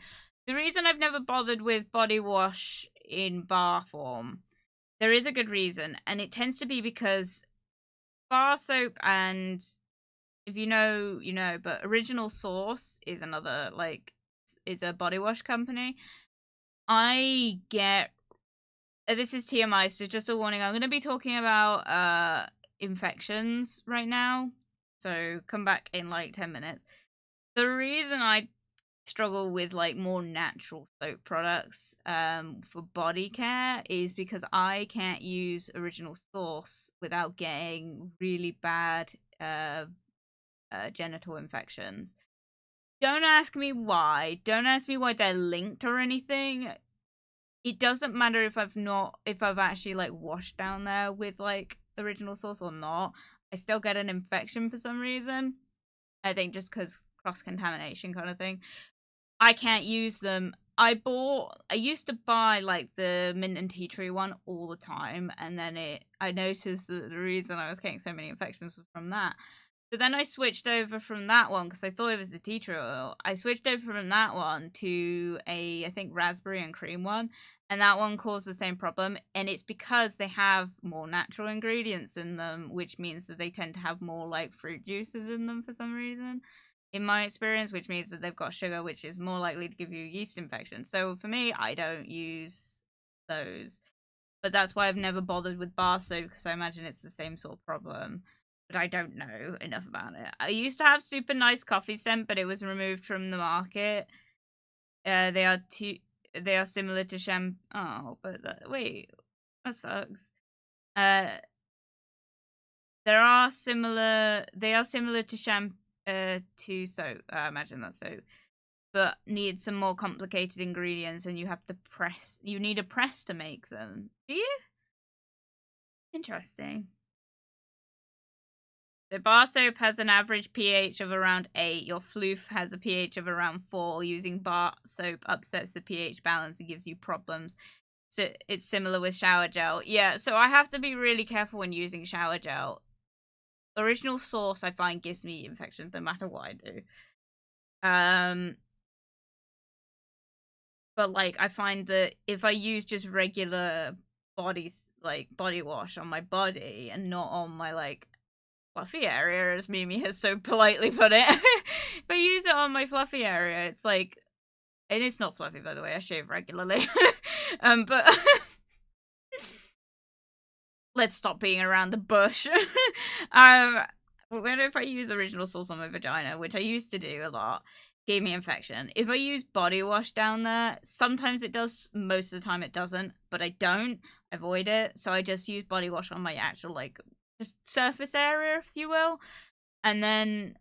Speaker 1: The reason I've never bothered with body wash in bar form, there is a good reason, and it tends to be because bar soap, and if you know, you know, but Original Source is another, like, is a body wash company. I get, this is TMI, so just a warning, I'm going to be talking about infections right now, so come back in like 10 minutes. The reason I struggle with like more natural soap products for body care is because I can't use Original Source without getting really bad genital infections. Don't ask me why. Don't ask me why they're linked or anything. It doesn't matter if I've actually like washed down there with like Original Source or not. I still get an infection for some reason. I think just because cross-contamination kind of thing. I can't use them. I used to buy like the mint and tea tree one all the time, and then I noticed that the reason I was getting so many infections was from that. So then I switched over from that one because I thought it was the tea tree oil. I switched over from that one to I think raspberry and cream one, and that one caused the same problem. And it's because they have more natural ingredients in them, which means that they tend to have more like fruit juices in them for some reason, in my experience, which means that they've got sugar, which is more likely to give you yeast infection. So for me, I don't use those. But that's why I've never bothered with bar soap, because I imagine it's the same sort of problem. But I don't know enough about it. I used to have super nice coffee scent, but it was removed from the market. They are similar to shampoo. Oh, but wait, that sucks. They are similar to shampoo, to soap. Imagine that soap, but need some more complicated ingredients, and you need a press to make them. Do you? Interesting. The bar soap has an average pH of around 8. Your floof has a pH of around 4. Using bar soap upsets the pH balance and gives you problems. So it's similar with shower gel. Yeah, so I have to be really careful when using shower gel. Original Source, I find, gives me infections no matter what I do. But like, I find that if I use just regular body wash on my body and not on my like fluffy area, as Mimi has so politely put it, if I use it on my fluffy area, it's like, and it's not fluffy, by the way, I shave regularly. But let's stop being around the bush. What if I use Original Source on my vagina, which I used to do a lot? gave me infection. If I use body wash down there, sometimes it does, most of the time it doesn't, but I don't avoid it. So I just use body wash on my actual, like, just surface area, if you will. And then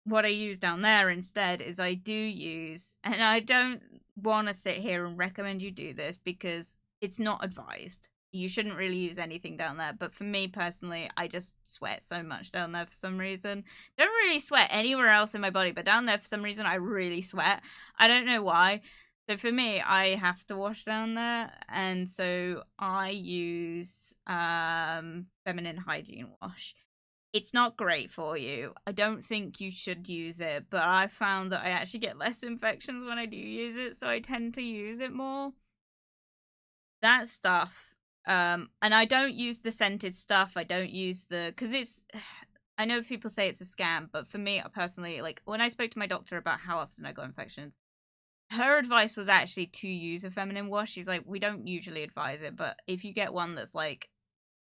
Speaker 1: what I use down there instead is I do use, and I don't want to sit here and recommend you do this because it's not advised. You shouldn't really use anything down there. But for me personally, I just sweat so much down there for some reason. Don't really sweat anywhere else in my body, but down there for some reason I really sweat. I don't know why. So for me, I have to wash down there, and so I use feminine hygiene wash. It's not great for you. I don't think you should use it, but I found that I actually get less infections when I do use it, so I tend to use it more. That stuff. And I don't use the scented stuff. I don't use the, because it's, I know people say it's a scam, but for me personally, like when I spoke to my doctor about how often I got infections, her advice was actually to use a feminine wash. She's like, we don't usually advise it, but if you get one that's like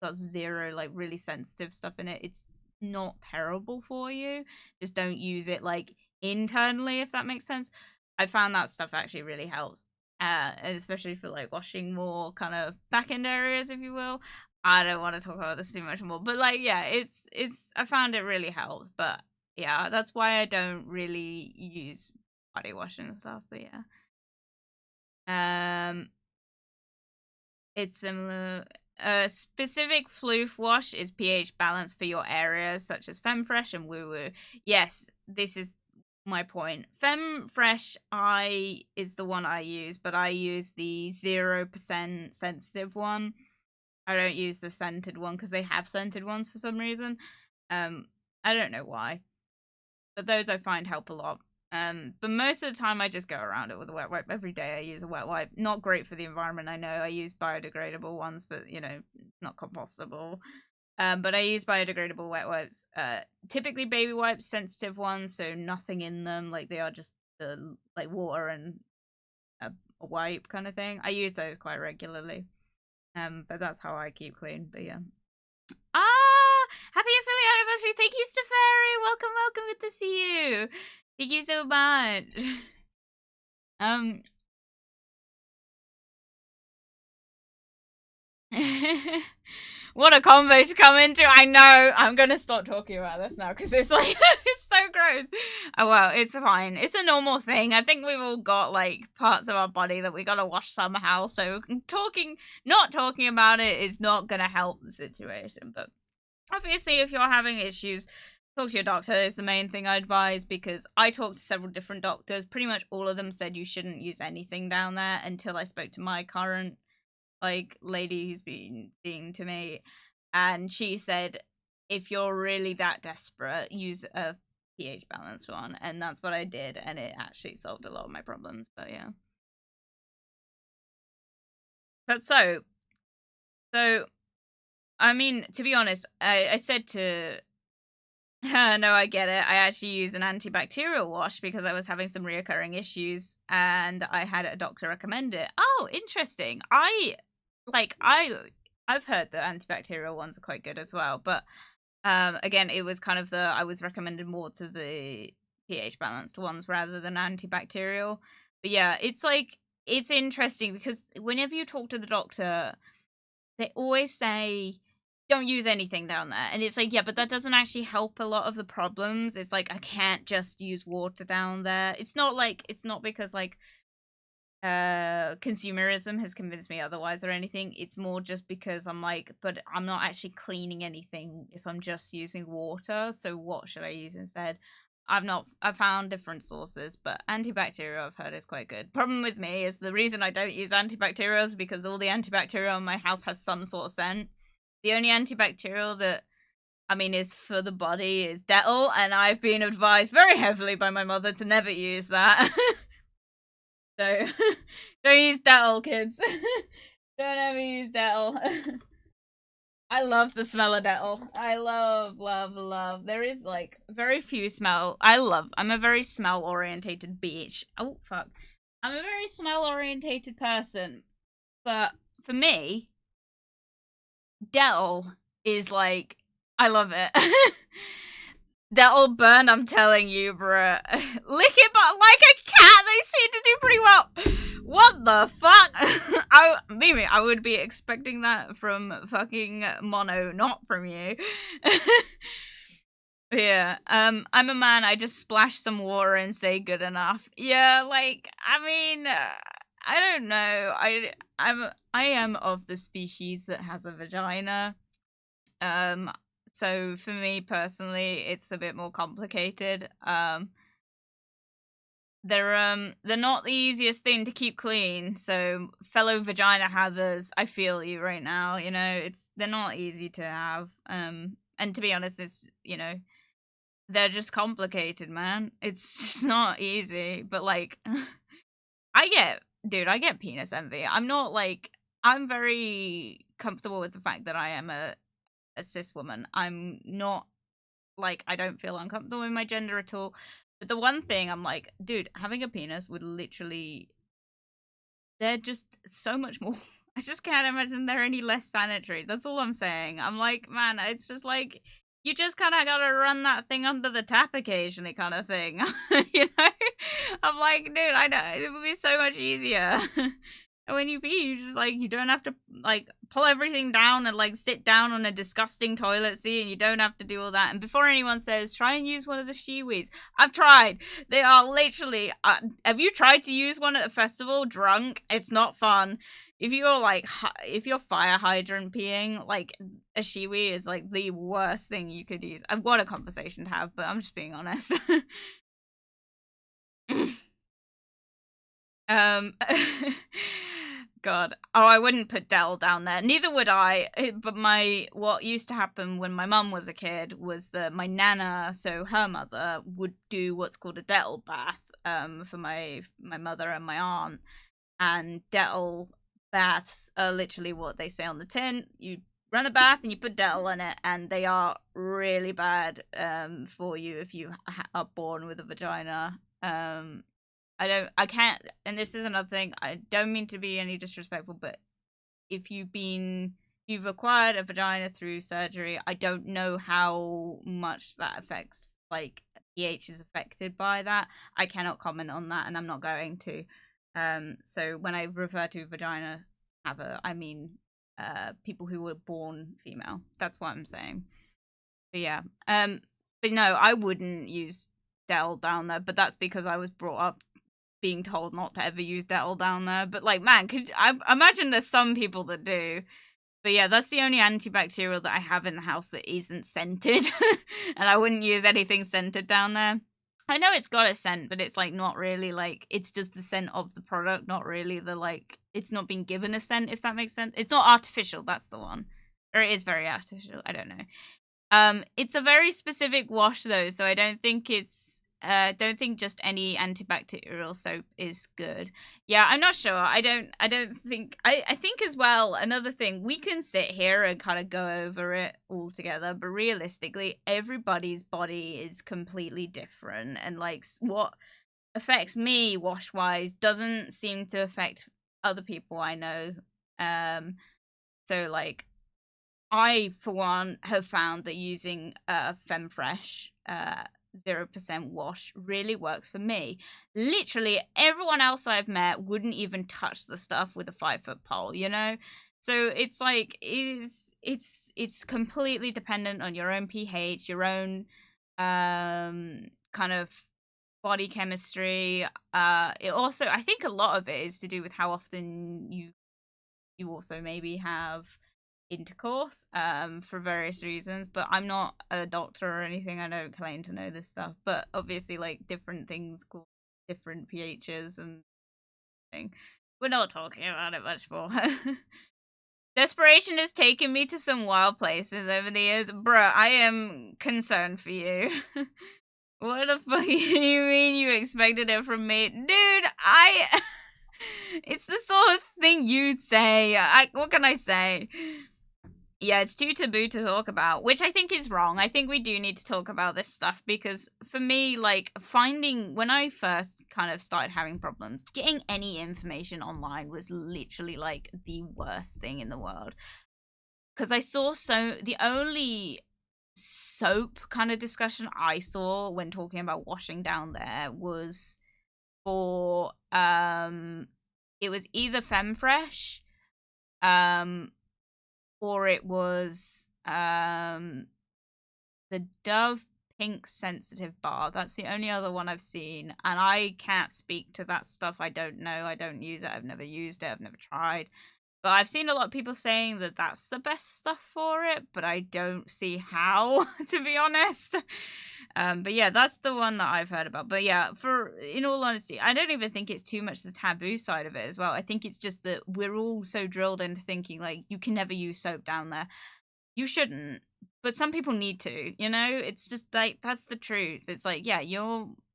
Speaker 1: got zero like really sensitive stuff in it, it's not terrible for you. Just don't use it like internally, if that makes sense. I found that stuff actually really helps, especially for like washing more kind of back end areas, if you will. I don't want to talk about this too much more, but like, yeah, it's I found it really helps. But yeah, that's why I don't really use body wash and stuff. But yeah, it's similar. A specific floof wash is pH balance for your areas, such as FemFresh and Woo Woo. Yes, this is my point. FemFresh is the one I use, but I use the 0% sensitive one. I don't use the scented one because they have scented ones for some reason. I don't know why, but those I find help a lot. But most of the time I just go around it with a wet wipe. Every day I use a wet wipe. Not great for the environment, I know. I use biodegradable ones, but, you know, not compostable. But I use biodegradable wet wipes. Typically baby wipes, sensitive ones, so nothing in them. Like, they are just like water and a wipe kind of thing. I use those quite regularly. But that's how I keep clean. But yeah. Happy affiliate anniversary. Thank you, Stefari. Welcome, welcome. Good to see you. Thank you so much. What a combo to come into. I know. I'm gonna stop talking about this now because it's like it's so gross. Oh well, it's fine. It's a normal thing. I think we've all got like parts of our body that we gotta wash somehow. So not talking about it is not gonna help the situation. But obviously, if you're having issues, talk to your doctor is the main thing I advise, because I talked to several different doctors. Pretty much all of them said you shouldn't use anything down there until I spoke to my current like lady who's been seeing to me, and she said if you're really that desperate, use a pH balanced one, and that's what I did, and it actually solved a lot of my problems. But yeah. But so I mean, to be honest, I said to no, I get it. I actually use an antibacterial wash because I was having some reoccurring issues and I had a doctor recommend it. Oh, interesting. I've heard that antibacterial ones are quite good as well, but again, it was kind of I was recommended more to the pH balanced ones rather than antibacterial. But yeah, it's interesting because whenever you talk to the doctor, they always say don't use anything down there, and it's like, yeah, but that doesn't actually help a lot of the problems. It's like I can't just use water down there. It's not because like consumerism has convinced me otherwise or anything. It's more just because I'm like, but I'm not actually cleaning anything if I'm just using water, so what should I use instead? I've found different sources, but antibacterial I've heard is quite good. Problem with me is the reason I don't use antibacterial is because all the antibacterial in my house has some sort of scent. The only antibacterial that, I mean, is for the body is Dettol, and I've been advised very heavily by my mother to never use that. So, don't use Dettol, kids. Don't ever use Dettol. I love the smell of Dettol. I love. There is like very few smell. I'm a very smell orientated bitch. Oh fuck. I'm a very smell orientated person, but for me, Dettol is like, I love it. That'll burn, I'm telling you, bruh. Lick it, but like a cat, they seem to do pretty well. What the fuck? I would be expecting that from fucking Mono, not from you. Yeah, I'm a man, I just splash some water and say good enough. Yeah, like, I mean, I don't know. I am of the species that has a vagina. So for me personally, it's a bit more complicated. They're not the easiest thing to keep clean. So fellow vagina havers, I feel you right now. You know, they're not easy to have. And to be honest, it's, you know, they're just complicated, man. It's just not easy. But like, I get penis envy. I'm very comfortable with the fact that I am a cis woman. I'm not like, I don't feel uncomfortable with my gender at all. But the one thing I'm like, dude, having a penis would literally, they're just so much more. I just can't imagine they're any less sanitary. That's all I'm saying. I'm like, man, it's just like, you just kind of gotta run that thing under the tap occasionally, kind of thing. You know? I'm like, dude, I know it would be so much easier. And when you pee, you just like, you don't have to like pull everything down and like sit down on a disgusting toilet seat, and you don't have to do all that. And before anyone says, try and use one of the shiwis, I've tried. They are literally. Have you tried to use one at a festival drunk? It's not fun. If you're like, if you're fire hydrant peeing, like a shiwi is like the worst thing you could use. I've got a conversation to have, but I'm just being honest. God. Oh, I wouldn't put Dell down there. Neither would I. But what used to happen when my mum was a kid was that my nana, so her mother, would do what's called a Dell bath for my mother and my aunt. And Dell baths are literally what they say on the tin. You run a bath and you put Dell in it, and they are really bad for you if you are born with a vagina. I can't, and this is another thing, I don't mean to be any disrespectful, but if you've acquired a vagina through surgery, I don't know how much that affects, like, pH is affected by that. I cannot comment on that, and I'm not going to. So when I refer to vagina haver, I mean, people who were born female. That's what I'm saying. But yeah, but no, I wouldn't use Dell down there, but that's because I was brought up being told not to ever use Dettol down there. But like, man, I imagine there's some people that do. But yeah, that's the only antibacterial that I have in the house that isn't scented. And I wouldn't use anything scented down there. I know it's got a scent, but it's like not really like, it's just the scent of the product, not really the like, it's not been given a scent, if that makes sense. It's not artificial, that's the one. Or it is very artificial, I don't know. It's a very specific wash though, so I don't think just any antibacterial soap is good. Yeah, I'm not sure. I think as well, another thing, we can sit here and kind of go over it all together, but realistically, everybody's body is completely different, and like what affects me wash-wise doesn't seem to affect other people I know. So like, I, for one, have found that using Femfresh 0% wash really works for me. Literally, everyone else I've met wouldn't even touch the stuff with a 5-foot pole, you know? So it's like, it's completely dependent on your own pH, your own kind of body chemistry. It also, I think a lot of it is to do with how often you also maybe have intercourse for various reasons, but I'm not a doctor or anything. I don't claim to know this stuff, but obviously like different things cause different pHs and thing. We're not talking about it much more. Desperation has taken me to some wild places over the years. Bruh, I am concerned for you. What the fuck you mean you expected it from me? Dude, it's the sort of thing you'd say. What can I say? Yeah, it's too taboo to talk about, which I think is wrong. I think we do need to talk about this stuff because for me, like, when I first kind of started having problems, getting any information online was literally like the worst thing in the world. Because I saw the only soap kind of discussion I saw when talking about washing down there was for it was either Femfresh or it was the Dove Pink Sensitive Bar. That's the only other one I've seen, and I can't speak to that stuff. I don't know. I don't use it. I've never used it. I've never tried. But I've seen a lot of people saying that that's the best stuff for it, but I don't see how, to be honest. But yeah, that's the one that I've heard about. But yeah, in all honesty, I don't even think it's too much the taboo side of it as well. I think it's just that we're all so drilled into thinking, like, you can never use soap down there. You shouldn't, but some people need to, you know? It's just like, that's the truth. It's like, yeah,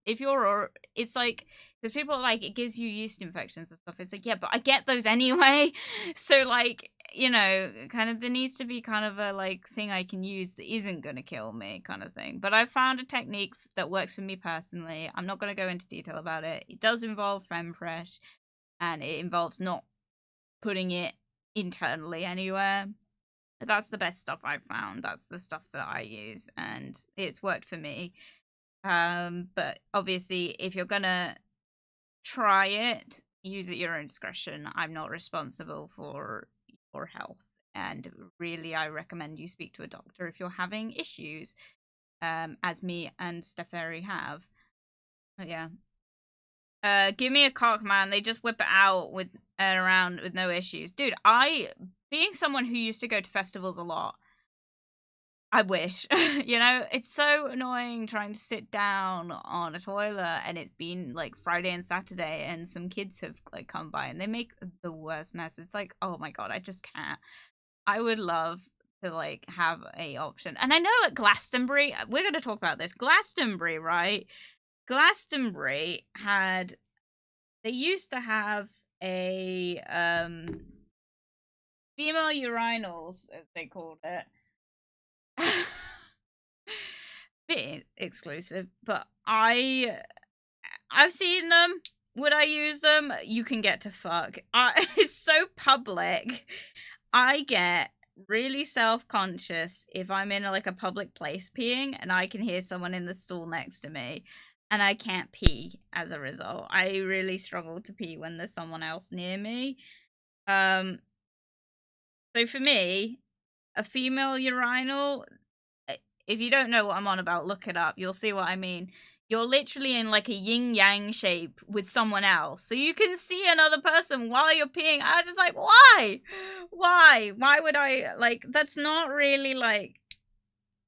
Speaker 1: it's like, because people are like, it gives you yeast infections and stuff. It's like, yeah, but I get those anyway. So like, you know, kind of there needs to be kind of a like thing I can use that isn't going to kill me kind of thing. But I found a technique that works for me personally. I'm not going to go into detail about it. It does involve Femfresh, and it involves not putting it internally anywhere. That's the best stuff I've found. That's the stuff that I use, and it's worked for me. But obviously, if you're gonna try it, use at your own discretion. I'm not responsible for your health, and really, I recommend you speak to a doctor if you're having issues, as me and Steferi have. But yeah. Give me a cock, man. They just whip it out with around with no issues. Dude, being someone who used to go to festivals a lot, I wish. You know, it's so annoying trying to sit down on a toilet, and it's been like Friday and Saturday, and some kids have like come by and they make the worst mess. It's like, oh my god, I just can't. I would love to like have a option. And I know at Glastonbury, we're going to talk about this. Glastonbury, right? Glastonbury they used to have a female urinals, as they called it. Bit exclusive, but I've seen them. Would I use them? You can get to fuck. It's so public. I get really self-conscious if I'm in like a public place peeing and I can hear someone in the stool next to me and I can't pee as a result. I really struggle to pee when there's someone else near me. So for me, a female urinal, if you don't know what I'm on about, look it up. You'll see what I mean. You're literally in like a yin-yang shape with someone else. So you can see another person while you're peeing. I was just like, why? Why would I, like, that's not really like,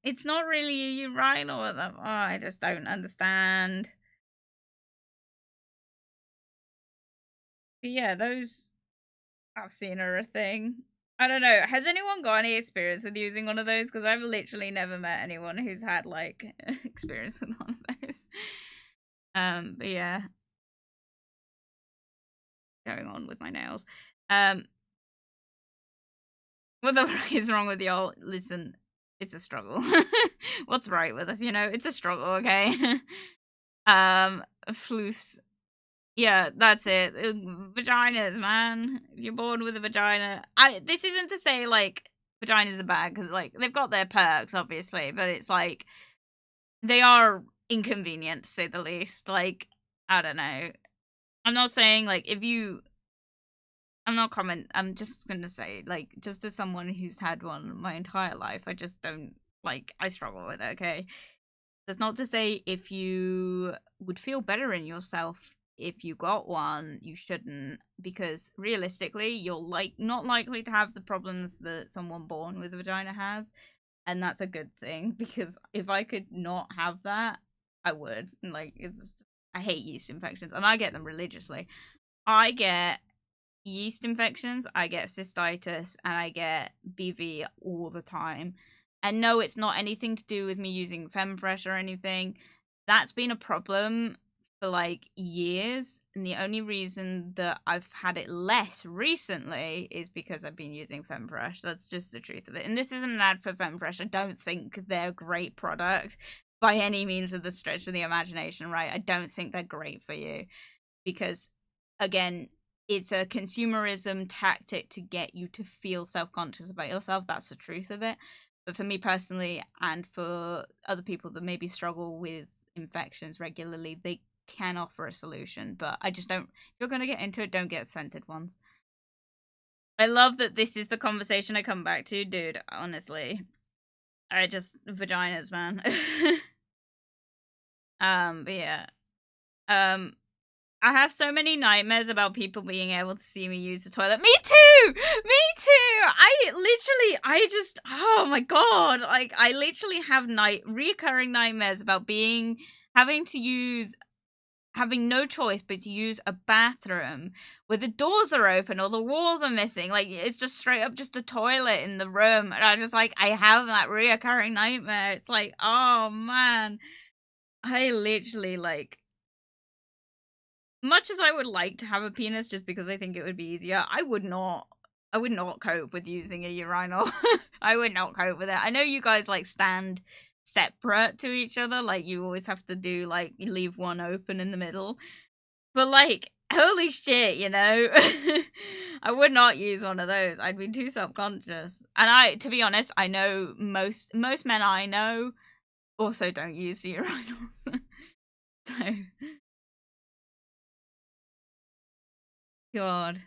Speaker 1: it's not really a urinal. Oh, I just don't understand. But yeah, those, I've seen are a thing. I don't know. Has anyone got any experience with using one of those? Because I've literally never met anyone who's had like experience with one of those. But yeah, going on with my nails. What the fuck is wrong with y'all? Listen, it's a struggle. What's right with us? You know, it's a struggle. Okay. Floofs. Yeah, that's it. Vaginas, man. If you're born with a vagina. This isn't to say, like, vaginas are bad, because, like, they've got their perks, obviously, but it's, like, they are inconvenient, to say the least. Like, I don't know. I'm not saying, like, I'm just gonna say, like, just as someone who's had one my entire life, I just don't, like, I struggle with it, okay? That's not to say if you would feel better in yourself if you got one, you shouldn't, because realistically, you're not likely to have the problems that someone born with a vagina has, and that's a good thing, because if I could not have that, I would. Like, I hate yeast infections, and I get them religiously. I get yeast infections, I get cystitis, and I get BV all the time. And no, it's not anything to do with me using Femfresh or anything. That's been a problem for like years, and the only reason that I've had it less recently is because I've been using Femfresh. That's just the truth of it. And this isn't an ad for Femfresh. I don't think they're a great product by any means of the stretch of the imagination, right? I don't think they're great for you because, again, it's a consumerism tactic to get you to feel self-conscious about yourself. That's the truth of it. But for me personally, and for other people that maybe struggle with infections regularly, they can offer a solution. But I just don't. If you're gonna get into it, don't get scented ones. I love that this is the conversation I come back to, dude. Honestly, I just vaginas, man. But yeah. I have so many nightmares about people being able to see me use the toilet. Me too! Me too! Oh my god. Like, I literally have reoccurring nightmares about having no choice but to use a bathroom where the doors are open or the walls are missing. Like, it's just straight up just a toilet in the room. And I have that reoccurring nightmare. It's like, oh man. I literally, like, much as I would like to have a penis just because I think it would be easier, I would not cope with using a urinal. I would not cope with it. I know you guys like stand separate to each other, like you always have to do like you leave one open in the middle. But like, holy shit, you know? I would not use one of those. I'd be too self-conscious. And to be honest, I know most men I know also don't use urinals. So God.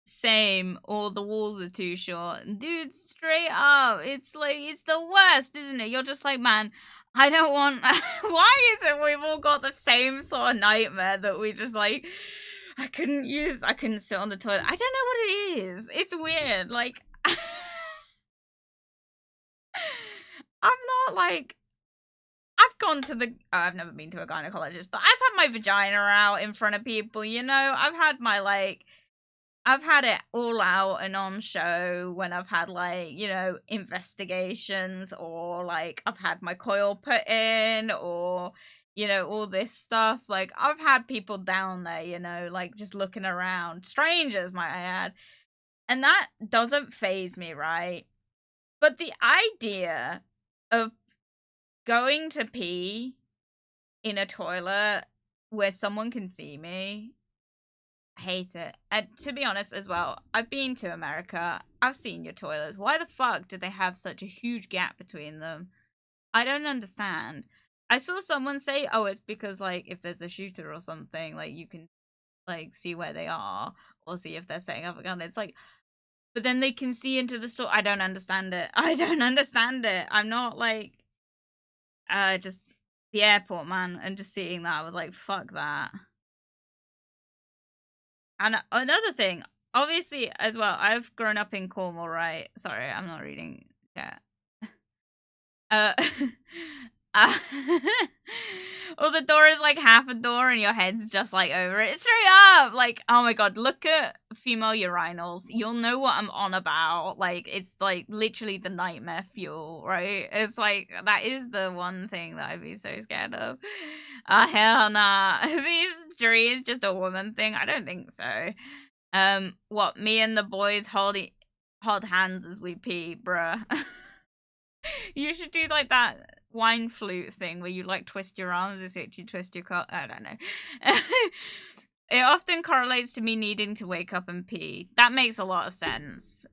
Speaker 1: Same, or the walls are too short. Dude, straight up. It's like, it's the worst, isn't it? You're just like, man, I don't want... Why is it we've all got the same sort of nightmare that we just like... I couldn't sit on the toilet. I don't know what it is. It's weird. Like... I'm not like... I've never been to a gynecologist, but I've had my vagina out in front of people, you know? I've had it all out and on show when I've had, like, you know, investigations, or like I've had my coil put in, or, you know, all this stuff. Like, I've had people down there, you know, like just looking around, strangers, might I add, and that doesn't faze me, right? But the idea of going to pee in a toilet where someone can see me, I hate it. And to be honest as well, I've been to America. I've seen your toilets. Why the fuck do they have such a huge gap between them? I don't understand. I saw someone say, oh, it's because, like, if there's a shooter or something, like, you can, like, see where they are or see if they're setting up a gun. It's like, but then they can see into the store. I don't understand it. I don't understand it. I'm not, like, just the airport, man, and just seeing that, I was like, fuck that. And another thing, obviously, as well, I've grown up in Cornwall, right? Sorry, I'm not reading chat. Or the door is like half a door and your head's just like over it. It's straight up! Like, oh my god, look at female urinals. You'll know what I'm on about. Like, it's like literally the nightmare fuel, right? It's like, that is the one thing that I'd be so scared of. Hell nah. This jury is just a woman thing. I don't think so. What, me and the boys hold hands as we pee, bruh. You should do like that wine flute thing where you like twist your arms as if you twist your cock. I don't know. It often correlates to me needing to wake up and pee. That makes a lot of sense.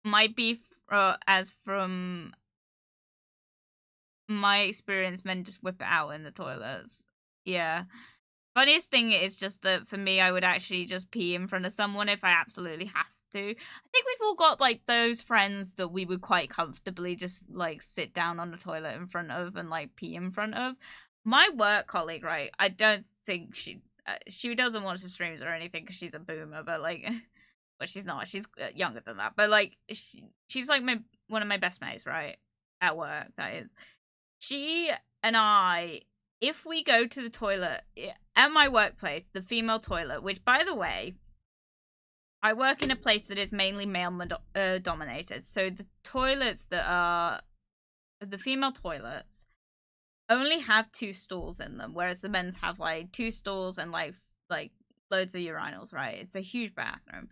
Speaker 1: Might be as from my experience, men just whip it out in the toilets. Yeah. Funniest thing is just that for me, I would actually just pee in front of someone if I absolutely have to. I think we've all got like those friends that we would quite comfortably just like sit down on the toilet in front of and like pee in front of. My work colleague, right? I don't think she doesn't watch the streams or anything because she's a boomer, but like, but she's not. She's younger than that. But like, she's like one of my best mates, right? At work, that is. She and I, if we go to the toilet at my workplace, the female toilet, which by the way, I work in a place that is mainly male dominated. So the toilets that are the female toilets only have 2 stalls in them, whereas the men's have like 2 stalls and like loads of urinals, right? It's a huge bathroom.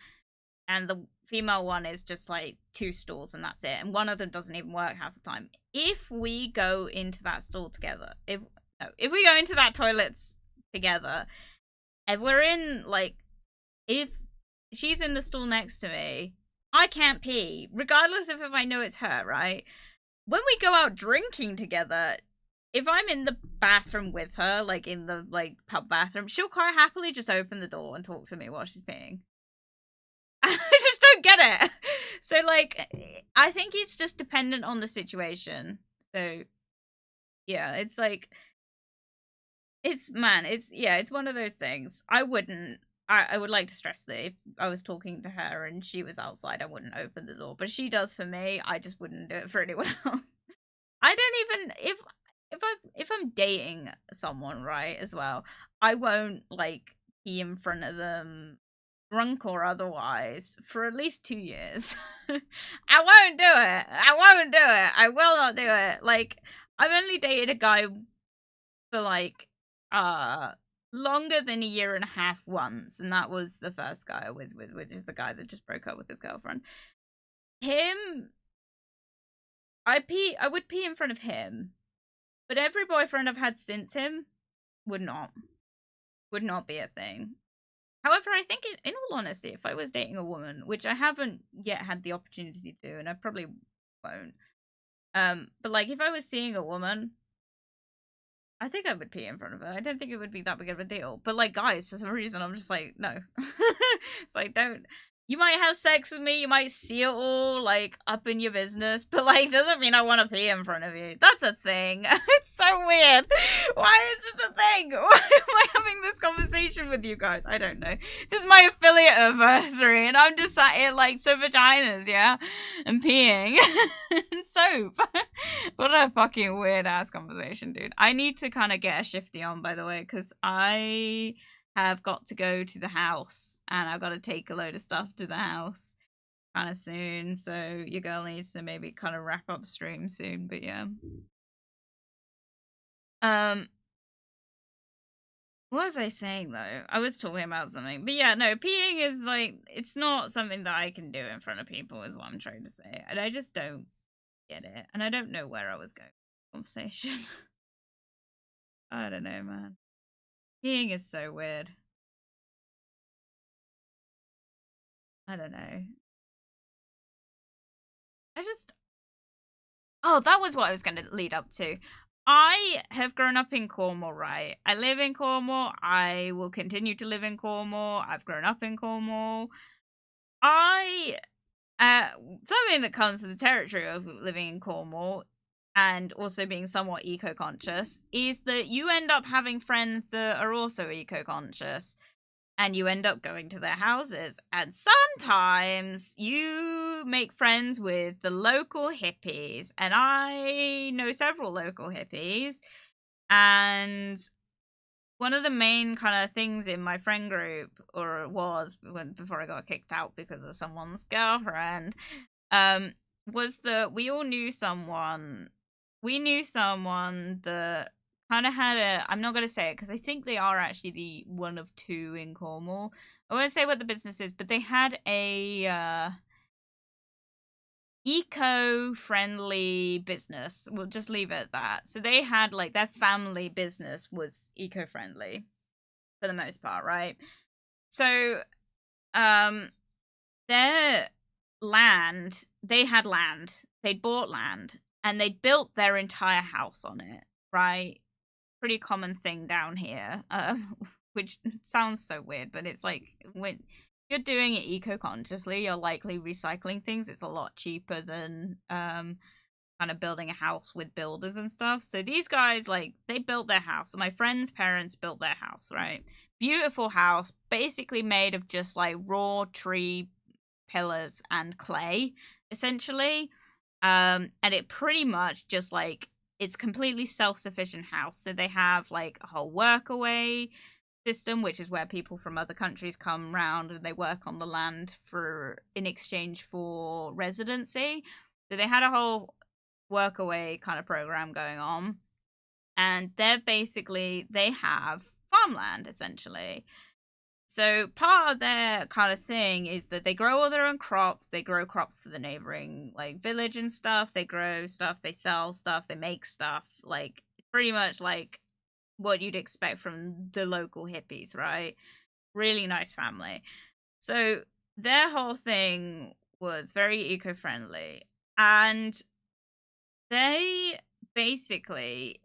Speaker 1: And the female one is just like 2 stalls and that's it. And one of them doesn't even work half the time. If we go into that stall together, if we go into that toilets together, if we're in like, if she's in the stall next to me, I can't pee, regardless of if I know it's her, right? When we go out drinking together, if I'm in the bathroom with her, like in the like pub bathroom, she'll quite happily just open the door and talk to me while she's peeing. I just don't get it. So like, I think it's just dependent on the situation. So yeah, it's like, it's one of those things. I would like to stress that if I was talking to her and she was outside, I wouldn't open the door. But she does for me. I just wouldn't do it for anyone else. I don't even if I'm dating someone, right, as well, I won't like pee in front of them, drunk or otherwise, for at least 2 years. I won't do it. I will not do it. Like, I've only dated a guy for like longer than a year and a half once, and that was the first guy I was with, which is the guy that just broke up with his girlfriend. Him, I would pee in front of him, but every boyfriend I've had since him would not be a thing. However, I think in all honesty, if I was dating a woman, which I haven't yet had the opportunity to do, and I probably won't, but like if I was seeing a woman, I think I would pee in front of her. I don't think it would be that big of a deal. But like guys, for some reason, I'm just like, no. It's like, don't. You might have sex with me, you might see it all, like, up in your business, but, like, doesn't mean I want to pee in front of you. That's a thing. It's so weird. Why is it a thing? Why am I having this conversation with you guys? I don't know. This is my affiliate anniversary, and I'm just sat here, like, so vaginas, yeah? And peeing. And soap. What a fucking weird-ass conversation, dude. I need to kind of get a shifty on, by the way, because I have got to go to the house and I've got to take a load of stuff to the house kind of soon, so your girl needs to maybe kind of wrap up stream soon. But yeah, what was I saying though? I was talking about something, but yeah, no, peeing is like, it's not something that I can do in front of people is what I'm trying to say, and I just don't get it, and I don't know where I was going with the conversation. I don't know, man. Peeing is so weird. I don't know. Oh, that was what I was going to lead up to. I have grown up in Cornwall, right? I live in Cornwall. I will continue to live in Cornwall. I've grown up in Cornwall. Something that comes to the territory of living in Cornwall and also being somewhat eco-conscious is that you end up having friends that are also eco-conscious. And you end up going to their houses. And sometimes you make friends with the local hippies. And I know several local hippies. And one of the main kind of things in my friend group, or it was before I got kicked out because of someone's girlfriend, was that we all knew someone. We knew someone that kind of had I'm not going to say it because I think they are actually the one of two in Cornwall. I won't say what the business is, but they had a eco-friendly business. We'll just leave it at that. So they had like their family business was eco-friendly for the most part, right? So their land, they had land. They'd bought land and they'd built their entire house on it, right? Pretty common thing down here, which sounds so weird, but it's like when you're doing it eco-consciously, you're likely recycling things. It's a lot cheaper than kind of building a house with builders and stuff. So these guys, like, they built their house. So my friend's parents built their house, right? Beautiful house, basically made of just like raw tree pillars and clay, essentially. And it pretty much just like, it's completely self-sufficient house. So they have like a whole workaway system, which is where people from other countries come round and they work on the land in exchange for residency. So they had a whole workaway kind of program going on. And they have farmland essentially. So part of their kind of thing is that they grow all their own crops. They grow crops for the neighboring like village and stuff. They grow stuff. They sell stuff. They make stuff. Like pretty much like what you'd expect from the local hippies, right? Really nice family. So their whole thing was very eco-friendly, and they basically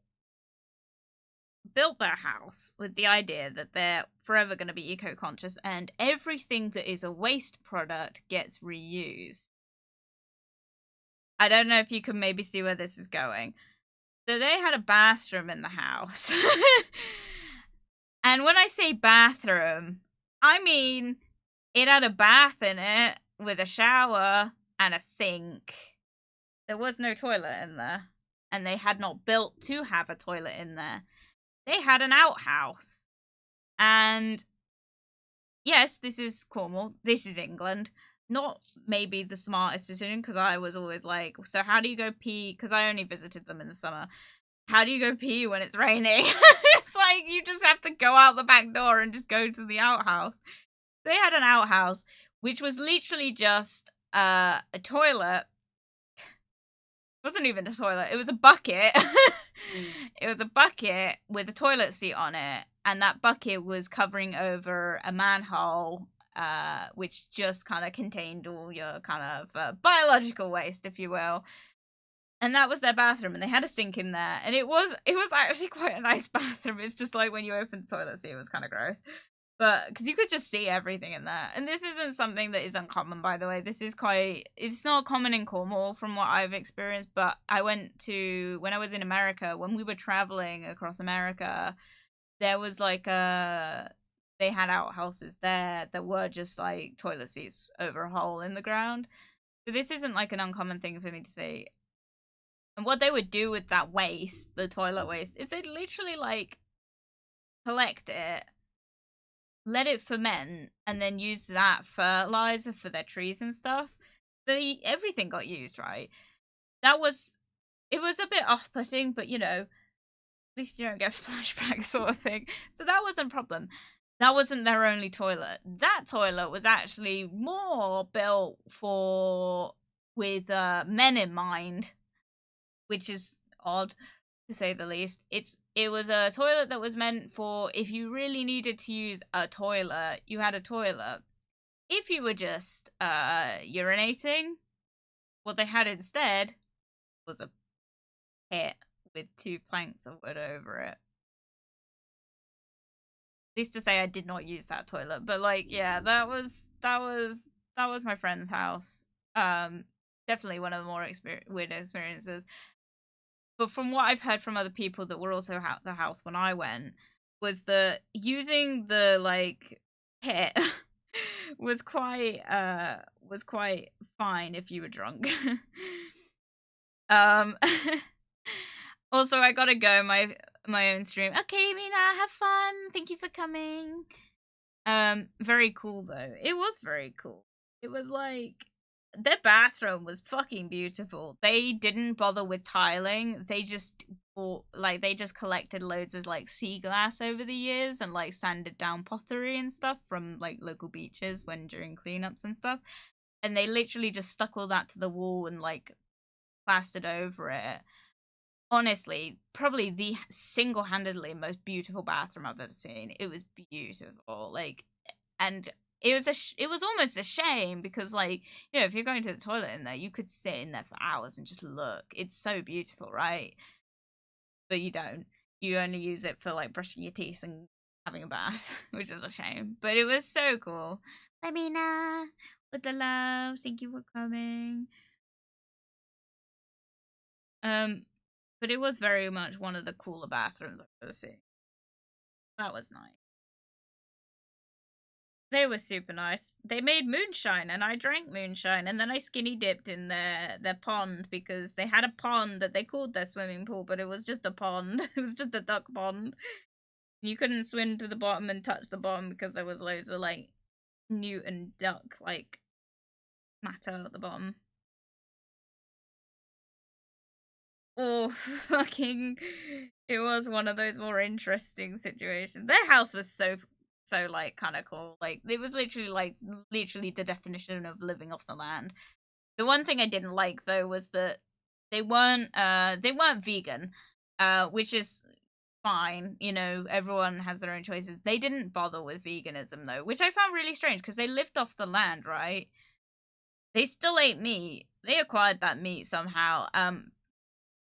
Speaker 1: built their house with the idea that they're forever going to be eco-conscious and everything that is a waste product gets reused. I don't know if you can maybe see where this is going. So they had a bathroom in the house. And when I say bathroom, I mean it had a bath in it with a shower and a sink. There was no toilet in there. And they had not built to have a toilet in there. They had an outhouse. And yes, this is Cornwall. This is England. Not maybe the smartest decision, because I was always like, so how do you go pee? Because I only visited them in the summer. How do you go pee when it's raining? It's like you just have to go out the back door and just go to the outhouse. They had an outhouse, which was literally just a toilet. It wasn't even a toilet. It was a bucket. It was a bucket with a toilet seat on it. And that bucket was covering over a manhole, which just kind of contained all your kind of biological waste, if you will. And that was their bathroom, and they had a sink in there, and it was actually quite a nice bathroom. It's just like when you open the toilet seat, it was kind of gross, but because you could just see everything in there. And this isn't something that is uncommon, by the way. It's not common in Cornwall from what I've experienced. But when I was in America, when we were traveling across America, there was like they had outhouses there that were just like toilet seats over a hole in the ground. So this isn't like an uncommon thing for me to see. And what they would do with that waste, the toilet waste, is they'd literally, like, collect it, let it ferment, and then use that fertilizer for their trees and stuff. Everything got used, right? It was a bit off-putting, but, you know, at least you don't get splashback sort of thing. So that wasn't a problem. That wasn't their only toilet. That toilet was actually more built with men in mind, which is odd, to say the least. It was a toilet that was meant for if you really needed to use a toilet, you had a toilet. If you were just urinating, what they had instead was a pit with 2 planks of wood over it. At least to say I did not use that toilet, but like, yeah, that was my friend's house. Definitely one of the more weird experiences. But from what I've heard from other people that were also at the house when I went, was that using the like pit was quite fine if you were drunk. Also, I gotta go my own stream. Okay, Mina, have fun. Thank you for coming. Very cool though. It was very cool. It was like their bathroom was fucking beautiful. They didn't bother with tiling. They just collected loads of like sea glass over the years and like sanded down pottery and stuff from like local beaches during cleanups and stuff. And they literally just stuck all that to the wall and like plastered over it. Honestly, probably the single-handedly most beautiful bathroom I've ever seen. It was beautiful. Like, and it was almost a shame because, like, you know, if you're going to the toilet in there, you could sit in there for hours and just look. It's so beautiful, right? But you don't. You only use it for, like, brushing your teeth and having a bath, which is a shame. But it was so cool. Lamina, with the love, thank you for coming. But it was very much one of the cooler bathrooms I've ever seen. That was nice. They were super nice. They made moonshine, and I drank moonshine, and then I skinny dipped in their pond because they had a pond that they called their swimming pool, but it was just a pond. It was just a duck pond. You couldn't swim to the bottom and touch the bottom because there was loads of like newt and duck like matter at the bottom. Oh, fucking, it was one of those more interesting situations. Their house was so like kind of cool. Like it was literally the definition of living off the land. The one thing I didn't like though was that they weren't vegan, which is fine. You know, everyone has their own choices. They didn't bother with veganism though, which I found really strange because they lived off the land, right? They still ate meat. They acquired that meat somehow.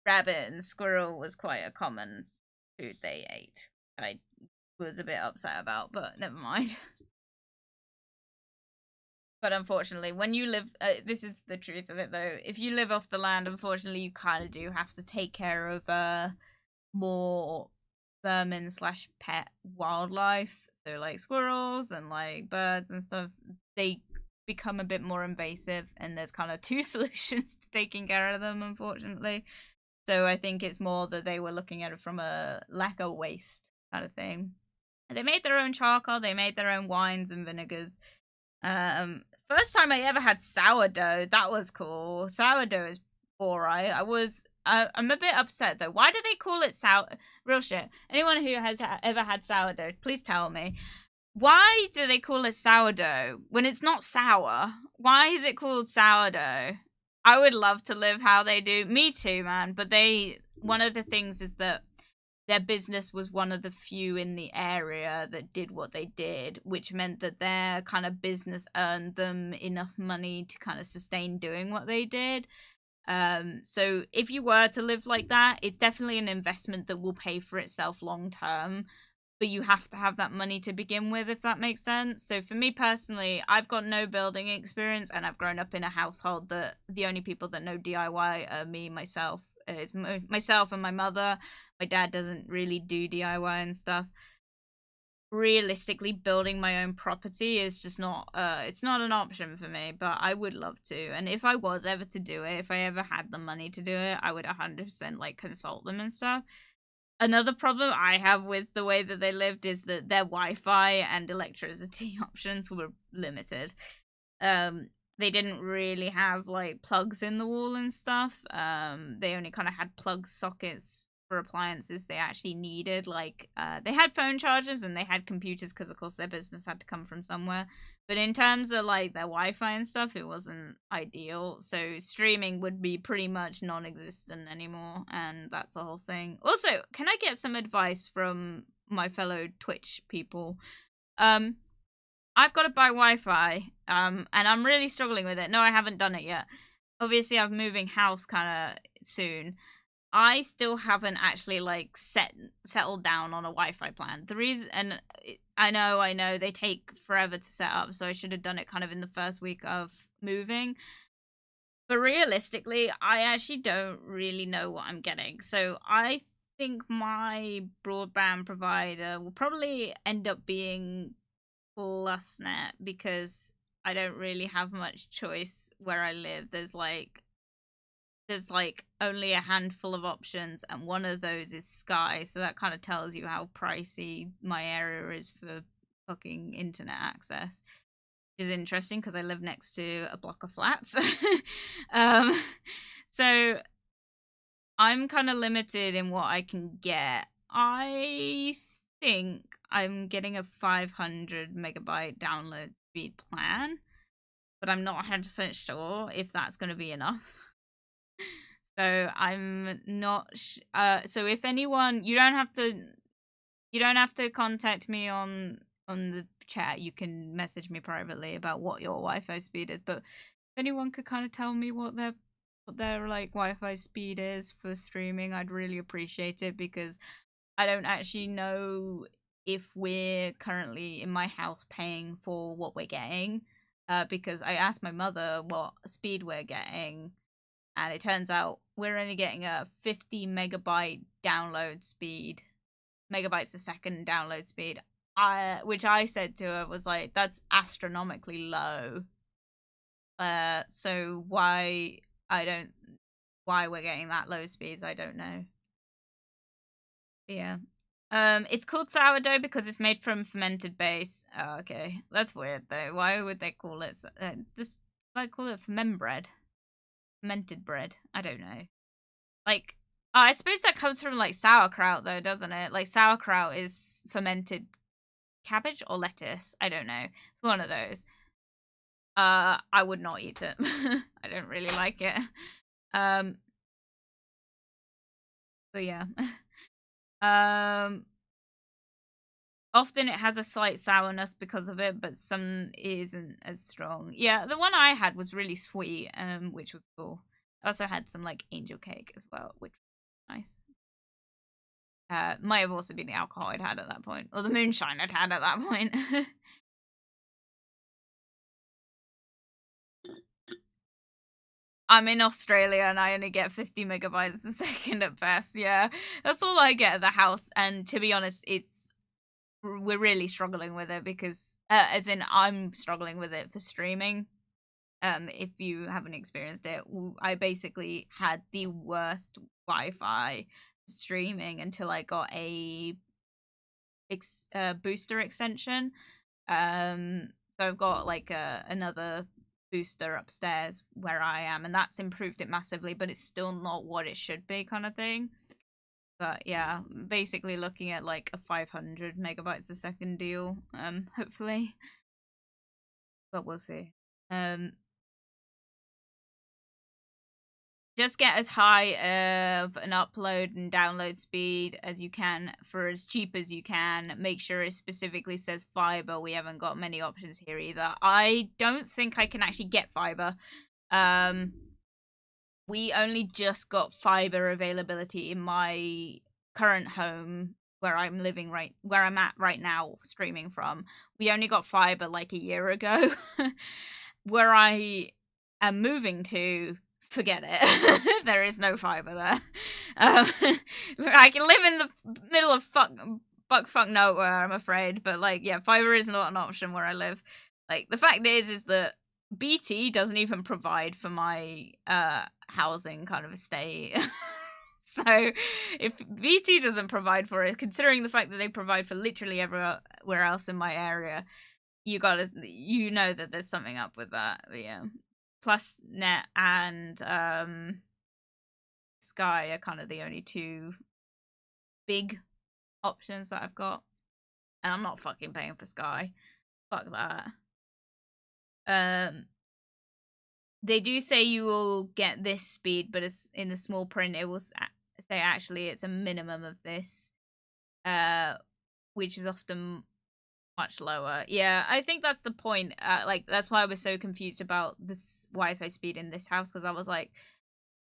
Speaker 1: Rabbit and squirrel was quite a common food they ate. I was a bit upset about, but never mind. But unfortunately, when you live, this is the truth of it though. If you live off the land, unfortunately, you kind of do have to take care of more vermin slash pet wildlife. So like squirrels and like birds and stuff, they become a bit more invasive, and there's kind of two solutions to taking care of them, unfortunately. So I think it's more that they were looking at it from a lack of waste kind of thing. They made their own charcoal, they made their own wines and vinegars. First time I ever had sourdough. That was cool. Sourdough is alright. I'm a bit upset though. Why do they call it real shit? Anyone who has ever had sourdough, please tell me. Why do they call it sourdough when it's not sour? Why is it called sourdough? I would love to live how they do. Me too, man. But one of the things is that their business was one of the few in the area that did what they did, which meant that their kind of business earned them enough money to kind of sustain doing what they did. So if you were to live like that, it's definitely an investment that will pay for itself long term, but you have to have that money to begin with, if that makes sense. So for me personally, I've got no building experience, and I've grown up in a household that the only people that know DIY are me, myself. It's myself and my mother. My dad doesn't really do DIY and stuff. Realistically, building my own property is just not it's not an option for me, but I would love to. And if I was ever to do it, if I ever had the money to do it, I would 100% like consult them and stuff. Another problem I have with the way that they lived is that their Wi-Fi and electricity options were limited. They didn't really have like plugs in the wall and stuff. They only kind of had plug sockets for appliances they actually needed. Like they had phone chargers and they had computers because of course their business had to come from somewhere. But in terms of like their Wi-Fi and stuff, it wasn't ideal. So streaming would be pretty much non-existent anymore, and that's a whole thing. Also, can I get some advice from my fellow Twitch people? I've got to buy Wi-Fi, and I'm really struggling with it. No, I haven't done it yet. Obviously, I'm moving house kind of soon. I still haven't actually like settled down on a Wi-Fi plan. The reason, and I know they take forever to set up, so I should have done it kind of in the first week of moving. But realistically, I actually don't really know what I'm getting. So I think my broadband provider will probably end up being PlusNet, because I don't really have much choice where I live. There's like only a handful of options, and one of those is Sky, so that kind of tells you how pricey my area is for fucking internet access, which is interesting because I live next to a block of flats. So I'm kind of limited in what I can get. I think I'm getting a 500 megabyte download speed plan, but I'm not 100% sure if that's going to be enough. So I'm not. So if anyone, you don't have to contact me on the chat. You can message me privately about what your Wi-Fi speed is. But if anyone could kind of tell me what their like Wi-Fi speed is for streaming, I'd really appreciate it, because I don't actually know if we're currently in my house paying for what we're getting. Because I asked my mother what speed we're getting, and it turns out we're only getting a 50 megabyte download speed, megabytes a second download speed. Which I said to her was like, that's astronomically low. So why we're getting that low speeds, I don't know. But yeah. It's called sourdough because it's made from fermented base. Oh, okay, that's weird though. Why would they call it? Just like call it ferment bread, fermented bread. I don't know. Like, I suppose that comes from like sauerkraut though, doesn't it? Like sauerkraut is fermented cabbage or lettuce. I don't know. It's one of those. I would not eat it. I don't really like it. But yeah. Often it has a slight sourness because of it, but some isn't as strong. Yeah, the one I had was really sweet, which was cool. I also had some like angel cake as well, which was nice. Might have also been the alcohol I'd had at that point, or the moonshine I'd had at that point. I'm in Australia and I only get 50 megabytes a second at best. Yeah, that's all I get at the house. And to be honest, we're really struggling with it because, as in, I'm struggling with it for streaming. If you haven't experienced it, I basically had the worst Wi-Fi streaming until I got a booster extension. So I've got like another booster upstairs where I am, and that's improved it massively, but it's still not what it should be, kind of thing. But yeah, basically looking at like a 500 megabytes a second deal, hopefully. But we'll see. Just get as high of an upload and download speed as you can for as cheap as you can. Make sure it specifically says fiber. We haven't got many options here either. I don't think I can actually get fiber. We only just got fiber availability in my current home where I'm at right now streaming from. We only got fiber like a year ago. Where I am moving to, forget it. There is no fiber there. I can live in the middle of fuck nowhere, I'm afraid. But like, yeah, fiber is not an option where I live. Like, the fact is that BT doesn't even provide for my housing kind of estate. So if BT doesn't provide for it, considering the fact that they provide for literally everywhere else in my area, you know that there's something up with that. But yeah, Plus Net and Sky are kind of the only two big options that I've got, and I'm not fucking paying for Sky. Fuck that. They do say you will get this speed, but it's in the small print it will say actually it's a minimum of this, which is often much lower. Yeah, I think that's the point. Like, that's why I was so confused about this Wi-Fi speed in this house, because I was like,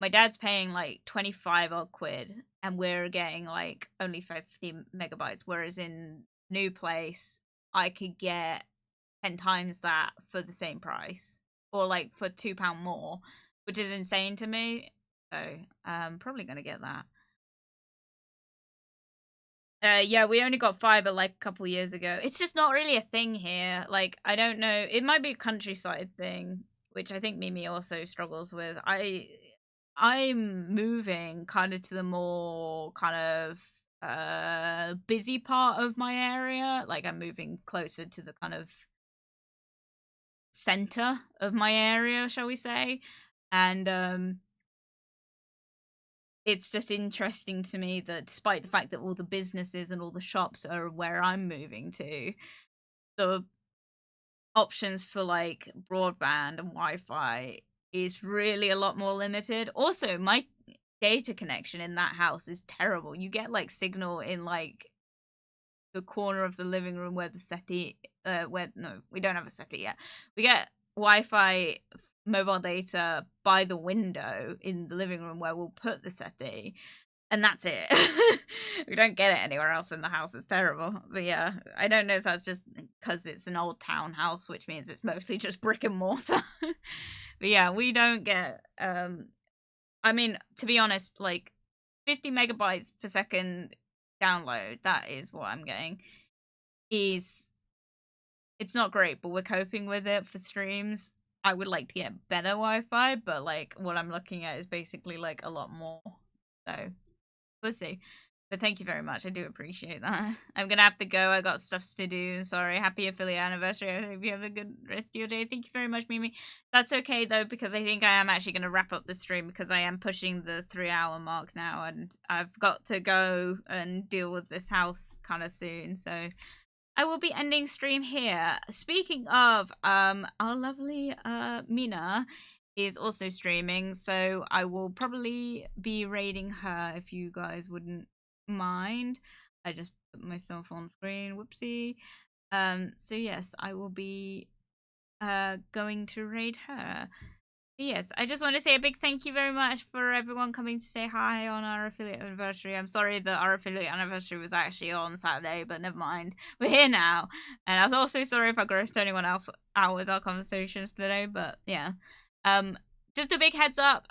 Speaker 1: my dad's paying like 25 odd quid and we're getting like only 50 megabytes, whereas in new place I could get 10 times that for the same price, or like for £2 more, which is insane to me. So I'm probably gonna get that. Yeah, we only got fiber like a couple years ago. It's just not really a thing here. Like, I don't know. It might be a countryside thing, which I think Mimi also struggles with. I'm moving kind of to the more kind of busy part of my area. Like, I'm moving closer to the kind of center of my area, shall we say. And it's just interesting to me that despite the fact that all the businesses and all the shops are where I'm moving to, the options for like broadband and Wi-Fi is really a lot more limited. Also, my data connection in that house is terrible. You get like signal in like the corner of the living room where the settee we don't have a settee yet. We get Wi-Fi mobile data by the window in the living room where we'll put the settee, and that's it. We don't get it anywhere else in the house. It's terrible. But yeah, I don't know if that's just because it's an old townhouse, which means it's mostly just brick and mortar. But yeah, we don't get I mean, to be honest, like 50 megabytes per second download, that is what I'm getting. It's not great, but we're coping with it for streams. I would like to get better Wi-Fi, but like what I'm looking at is basically like a lot more. So we'll see. But thank you very much. I do appreciate that. I'm gonna have to go. I got stuff to do. Sorry. Happy affiliate anniversary. I hope you have a good rest of your day. Thank you very much, Mimi. That's okay though, because I think I am actually gonna wrap up the stream because I am pushing the 3-hour mark now, and I've got to go and deal with this house kind of soon. So I will be ending stream here. Speaking of, our lovely Mina is also streaming, so I will probably be raiding her if you guys wouldn't mind. I just put myself on screen. Whoopsie. So yes, I will be going to raid her. Yes, I just want to say a big thank you very much for everyone coming to say hi on our affiliate anniversary. I'm sorry that our affiliate anniversary was actually on Saturday, but never mind. We're here now. And I was also sorry if I grossed anyone else out with our conversations today, but yeah. Just a big heads up.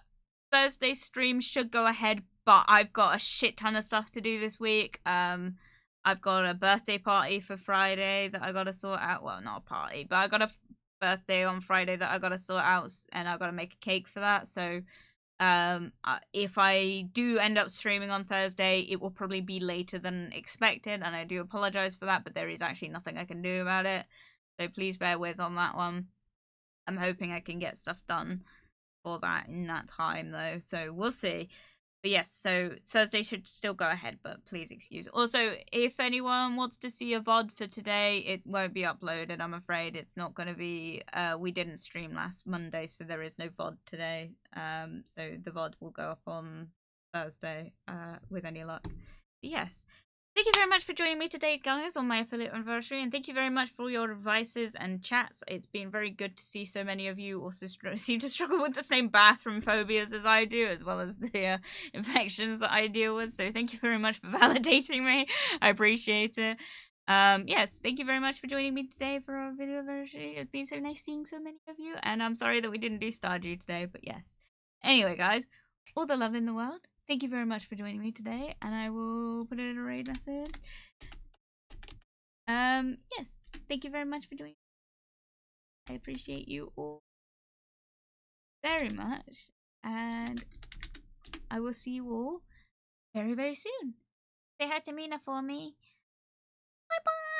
Speaker 1: Thursday stream should go ahead, but I've got a shit ton of stuff to do this week. I've got a birthday party for Friday that I gotta sort out. Well, not a party, but I got a birthday on Friday that I gotta sort out, and I gotta make a cake for that. So if I do end up streaming on Thursday, it will probably be later than expected, and I do apologize for that, but there is actually nothing I can do about it, so please bear with on that one. I'm hoping I can get stuff done for that in that time though, so we'll see. But yes, so Thursday should still go ahead, but please excuse. Also, if anyone wants to see a VOD for today, it won't be uploaded, I'm afraid. It's not going to be, we didn't stream last Monday, so there is no VOD today. So the VOD will go up on Thursday, with any luck. But yes. Thank you very much for joining me today, guys, on my affiliate anniversary, and thank you very much for your advices and chats. It's been very good to see so many of you also seem to struggle with the same bathroom phobias as I do, as well as the infections that I deal with. So thank you very much for validating me. I appreciate it. Yes, thank you very much for joining me today for our video anniversary. It's been so nice seeing so many of you, and I'm sorry that we didn't do Stardew today, but yes. Anyway, guys, all the love in the world. Thank you very much for joining me today, and I will put it in a raid message. Yes, thank you very much for joining. I appreciate you all very much, and I will see you all very, very soon. Say hi to Mina for me. Bye bye.